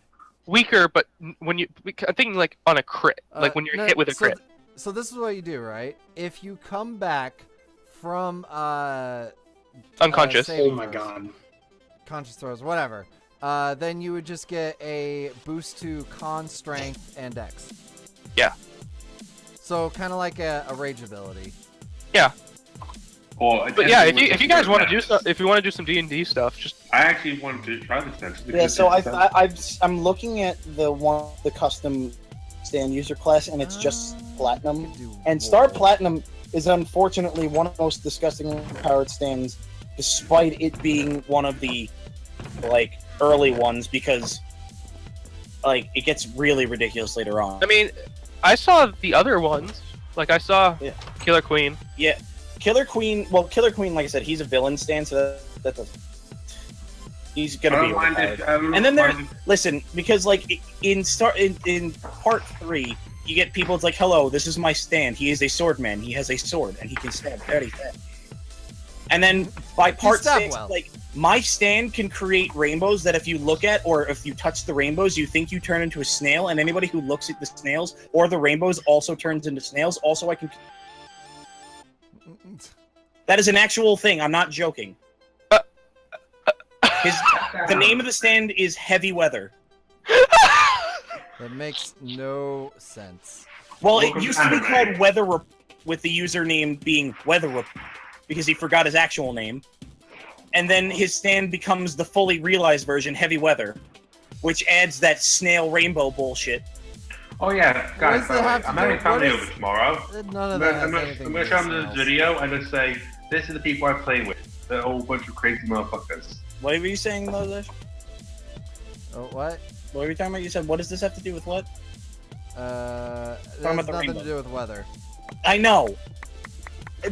Weaker, but when you... I'm thinking, like, on a crit. Like, when you're hit with a crit. So this is what you do, right? If you come back from... Unconscious. Oh my god. Conscious throws, whatever. Then you would just get a boost to con, strength, and dex. Yeah. So kind of like a rage ability. Yeah. But yeah, if you guys want to do stuff, if you want to do some D&D stuff, just I actually wanted to try this next. Yeah, so I'm looking at the custom stand user class, and it's just platinum. And Star Platinum is unfortunately one of the most disgustingly powered stands, despite it being one of the like early ones, because like it gets really ridiculous later on. I mean, I saw the other ones. Like I saw Killer Queen. Yeah. Killer Queen, like I said, he's a villain stand, so that doesn't. He's gonna be overpowered. And then there's listen, because like in part 3, you get people. It's like, hello, this is my stand. He is a swordman. He has a sword, and he can stab very fast. And then by part 6, like my stand can create rainbows that if you look at or if you touch the rainbows, you think you turn into a snail, and anybody who looks at the snails or the rainbows also turns into snails. Also, I can. That is an actual thing. I'm not joking. The name of the stand is Heavy Weather. That makes no sense. Well, it used to be called Weather with the username being Weather because he forgot his actual name. And then his stand becomes the fully realized version, Heavy Weather, which adds that snail rainbow bullshit. Oh yeah, guys, by the way, I'm having family over tomorrow. None of that has I'm anything going to show them this video and just say, this are the people I play with. They're a whole bunch of crazy motherfuckers. What were you saying, Lodash? Oh, what? What were you talking about? You said, what does this have to do with what? That has nothing to do with weather. I know.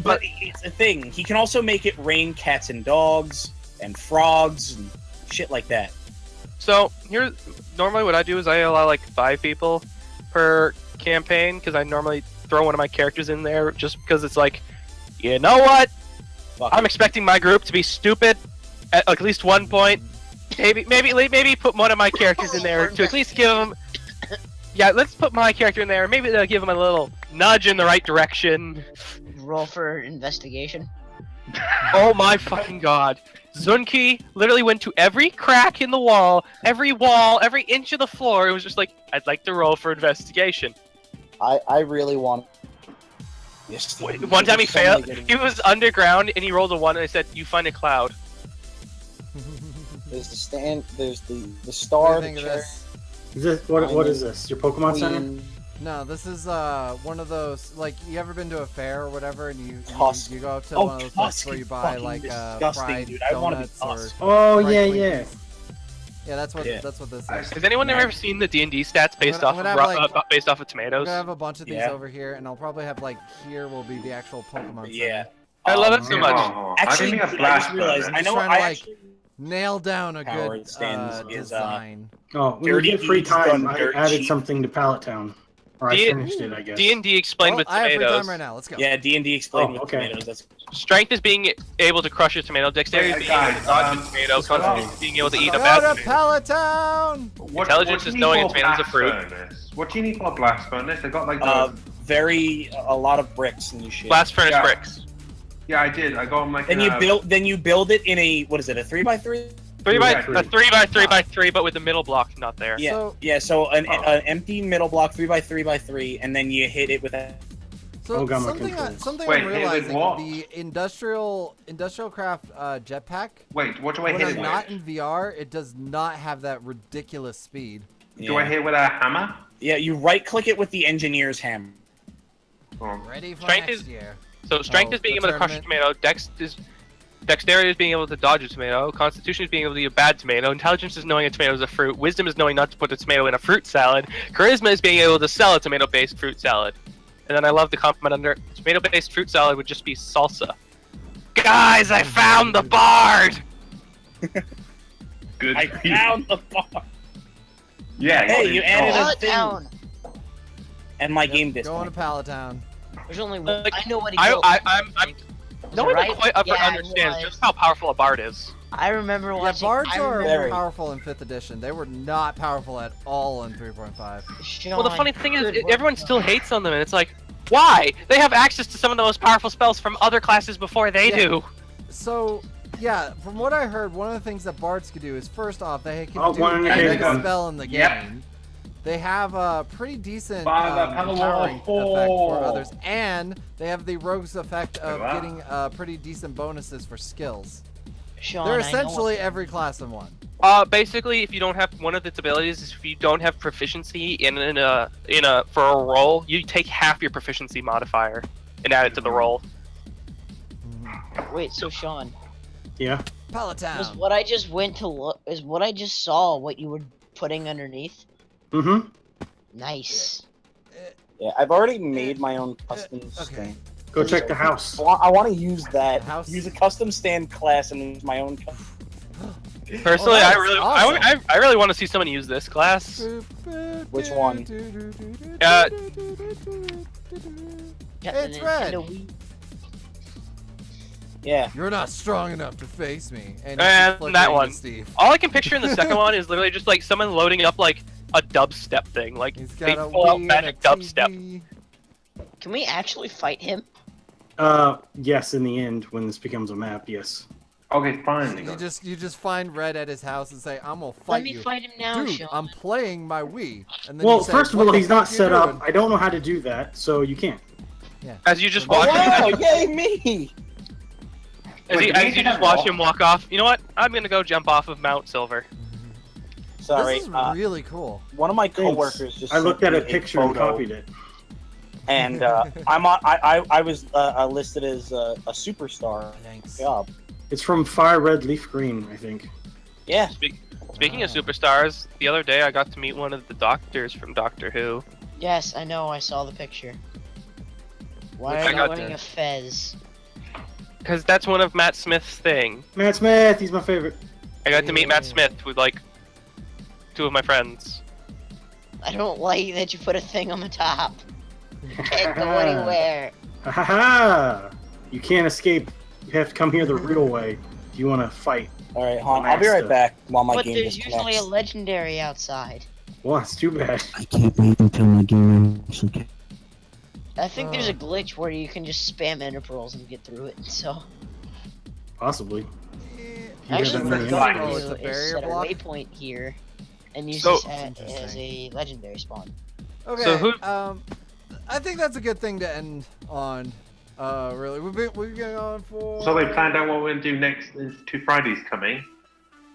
But it's a thing. He can also make it rain cats and dogs and frogs and shit like that. So normally what I do is I allow like 5 people per campaign because I normally throw one of my characters in there just because it's like, you know what? I'm expecting my group to be stupid at least one point. Maybe put one of my characters in there to at least give them. Yeah, let's put my character in there. Maybe they'll give him a little nudge in the right direction. Roll for investigation. Oh my fucking god. Zunki literally went to every crack in the wall, every inch of the floor. It was just like, I'd like to roll for investigation. I really want. Yes. One time he failed. He was underground and he rolled a 1 and I said, you find a cloud. There's the stand. There's the What star. do you think The of chair. this? Is this what is this? Your Pokemon Center? Queen. No, this is one of those, like, you ever been to a fair or whatever, and you Tusk. go up to Oh, one of those places Tusk where is you buy fucking like disgusting, fried dude. I wanna be donuts or Tusk. Oh fried yeah, Twinkies. yeah. Yeah, that's what Yeah. this is. Has anyone ever seen the D&D stats based I'm off gonna of have, like- based off of I'm tomatoes? gonna have a bunch of these Yeah. over here, and I'll probably have like here will be the actual Pokemon Yeah. Center. I love it so Yeah. much. Oh, I Actually, think a dude, I just blast realized. burner. I know. trying to, I like, actually. Nail down a Powered good stands is, design. Oh, when Dirty you get free Deeds done time, I dirt added cheap. something to Pallet Town. Or I D- finished it, I guess. D&D explained Well, with I have free tomatoes. time right now. Let's go. Yeah, D&D explained Oh, with okay. tomatoes. That's Strength is being able to crush a tomato. Dexterity is Wait, being able guys, to dodge a um, tomato. so- Constitution is being able to eat a Go bad to tomato. Pallet Town! Intelligence do is you knowing need a tomato's a for fruit. furnace? What do you need for a blast furnace? They got like the... a lot of bricks and shit. Blast furnace Yeah. bricks. Yeah, I did. I got them like Then in you build it in a what is it? A 3x3? 3x3x3, but with the middle block not there. Yeah. So- Yeah. So an empty middle block 3x3x3, and then you hit it with a. So Oh, got my something controls. something Wait, I'm hit it with realizing, what? the industrial craft jetpack, Wait, what do I when hit I'm it not with? in VR, it does not have that ridiculous speed. Do I hit it with a hammer? Yeah. You right click it with the engineer's hammer. Oh. Ready for Strength next is- year. So strength Oh, is being the able to crush a tournament. tomato. Dexterity is being able to dodge a tomato. Constitution is being able to eat a bad tomato. Intelligence is knowing a tomato is a fruit. Wisdom is knowing not to put a tomato in a fruit salad. Charisma is being able to sell a tomato-based fruit salad. And then I love the compliment under tomato-based fruit salad would just be salsa. Guys, I found the bard! Good. I for you. found the bar. Yeah. Hey, did. you added Oh. a Pallet thing. Town. And my Yep, game Going disconnect. to Pallet Town. There's only one. Like, I know what he I'm Was no it one right? quite Yeah, I understands was. just how powerful a bard is. I remember Yeah, watching. bards I are remember, powerful in 5th edition. They were not powerful at all in 3.5. Well, the Sean, funny thing is, good work. everyone still hates on them, and it's like, why? They have access to some of the most powerful spells from other classes before they Yeah. do. So, yeah, from what I heard, one of the things that bards could do is, first off, they can Oh, do one in the any game. spell in the game. Yep. They have a pretty decent Father, Power empowering effect four. for others, and they have the rogue's effect of Wow. getting pretty decent bonuses for skills. Sean, They're I know essentially what- every class in one. Basically, if you don't have one of its abilities, is if you don't have proficiency in a for a roll, you take half your proficiency modifier and add it to the roll. Wait, so Sean, Yeah. Pallet was Town. what I just went to look? Is what I just saw what you were putting underneath? Mm-hmm. Nice. Yeah, I've already made my own custom Okay. stand. Go check the house. I want to use that. The house? Use a custom stand class and use my own. Personally, that I is really, awesome. I really want to see someone use this class. Which one? Got the It's red. Nintendo Wii. Yeah. You're not strong enough to face me. And, And he's flickering that to one. Steve. All I can picture in the second one is literally just like someone loading up like a dubstep thing, like He's they got a pull out Wii and magic a dubstep. TV. Can we actually fight him? Yes, in the end, when this becomes a map, yes. Okay, fine. You just find Red at his house and say, "I'm gonna fight Let me you." fight him now, Dude, Sean. I'm playing my Wii. And then Well, you say, first of "What all, the he's not fuck you set up. doing?" I don't know how to do that, so you can't. As you just Oh, watch Wow! him, Yay me! as you just watch him walk off, you know what? I'm gonna go jump off of Mount Silver. Sorry. This is really cool. One of my Thanks. coworkers just. I looked at sent a me picture and photo, copied it. and I'm on. I was listed as a superstar. Thanks. Job. It's from Fire Red Leaf Green, I think. Yeah. Speaking of superstars, the other day I got to meet one of the doctors from Doctor Who. Yes, I know. I saw the picture. Why I are you got wearing to- a fez? Because that's one of Matt Smith's thing. Matt Smith, he's my favorite. I got to meet Matt Yeah. Smith with like two of my friends. I don't like that you put a thing on the top. Can't go anywhere. Ha ha ha! You can't escape. You have to come here the real way if you want to fight. All right, hon. I'll be right back while my But game there's disconnects. usually a legendary outside. Well, that's too bad. I can't wait until my game actually gets. I think there's a glitch where you can just spam ender pearls and get through it. So Possibly. actually, that what many I'm enemies. going Oh, to it's a do barrier is set a block? waypoint here and use So- this as Interesting. a legendary spawn. Okay. So who- I think that's a good thing to end on. Really, we've been going on for. So they planned out what we're gonna do next. There's 2 Fridays coming.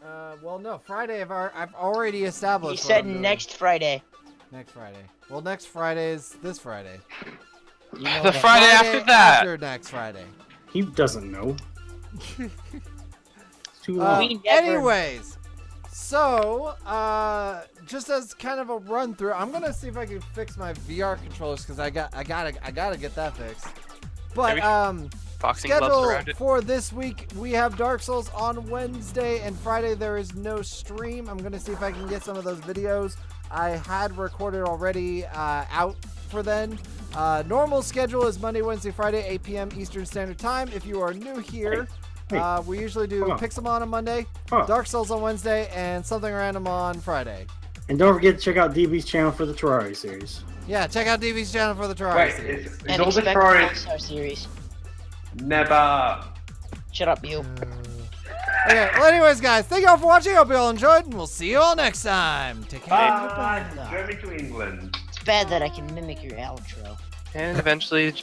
Well, no, Friday I've already established. He what said I'm doing. next Friday. Next Friday. Well, next Friday is this Friday. You know The that- Friday after that. After next Friday. He doesn't know. It's too long. We never- Anyways, so just as kind of a run through, I'm gonna see if I can fix my VR controllers because I gotta get that fixed. But Boxing gloves schedule around it. for this week, we have Dark Souls on Wednesday and Friday. There is no stream. I'm gonna see if I can get some of those videos I had recorded already out for then. Normal schedule is Monday, Wednesday, Friday, 8 p.m. Eastern Standard Time. If you are new here, Hey, we usually do hold on. Pixelmon on Monday, Huh. Dark Souls on Wednesday, and something random on Friday. And don't forget to check out DB's channel for the Terraria series. Yeah, check out DB's channel for the Terraria Wait, series. is And all the expect Ferrari All-Star series. never? Shut up, you. Okay, well, anyways, guys, thank you all for watching. Hope you all enjoyed, and we'll see you all next time. Take care. Bye. Journey to England. It's bad that I can mimic your outro. And eventually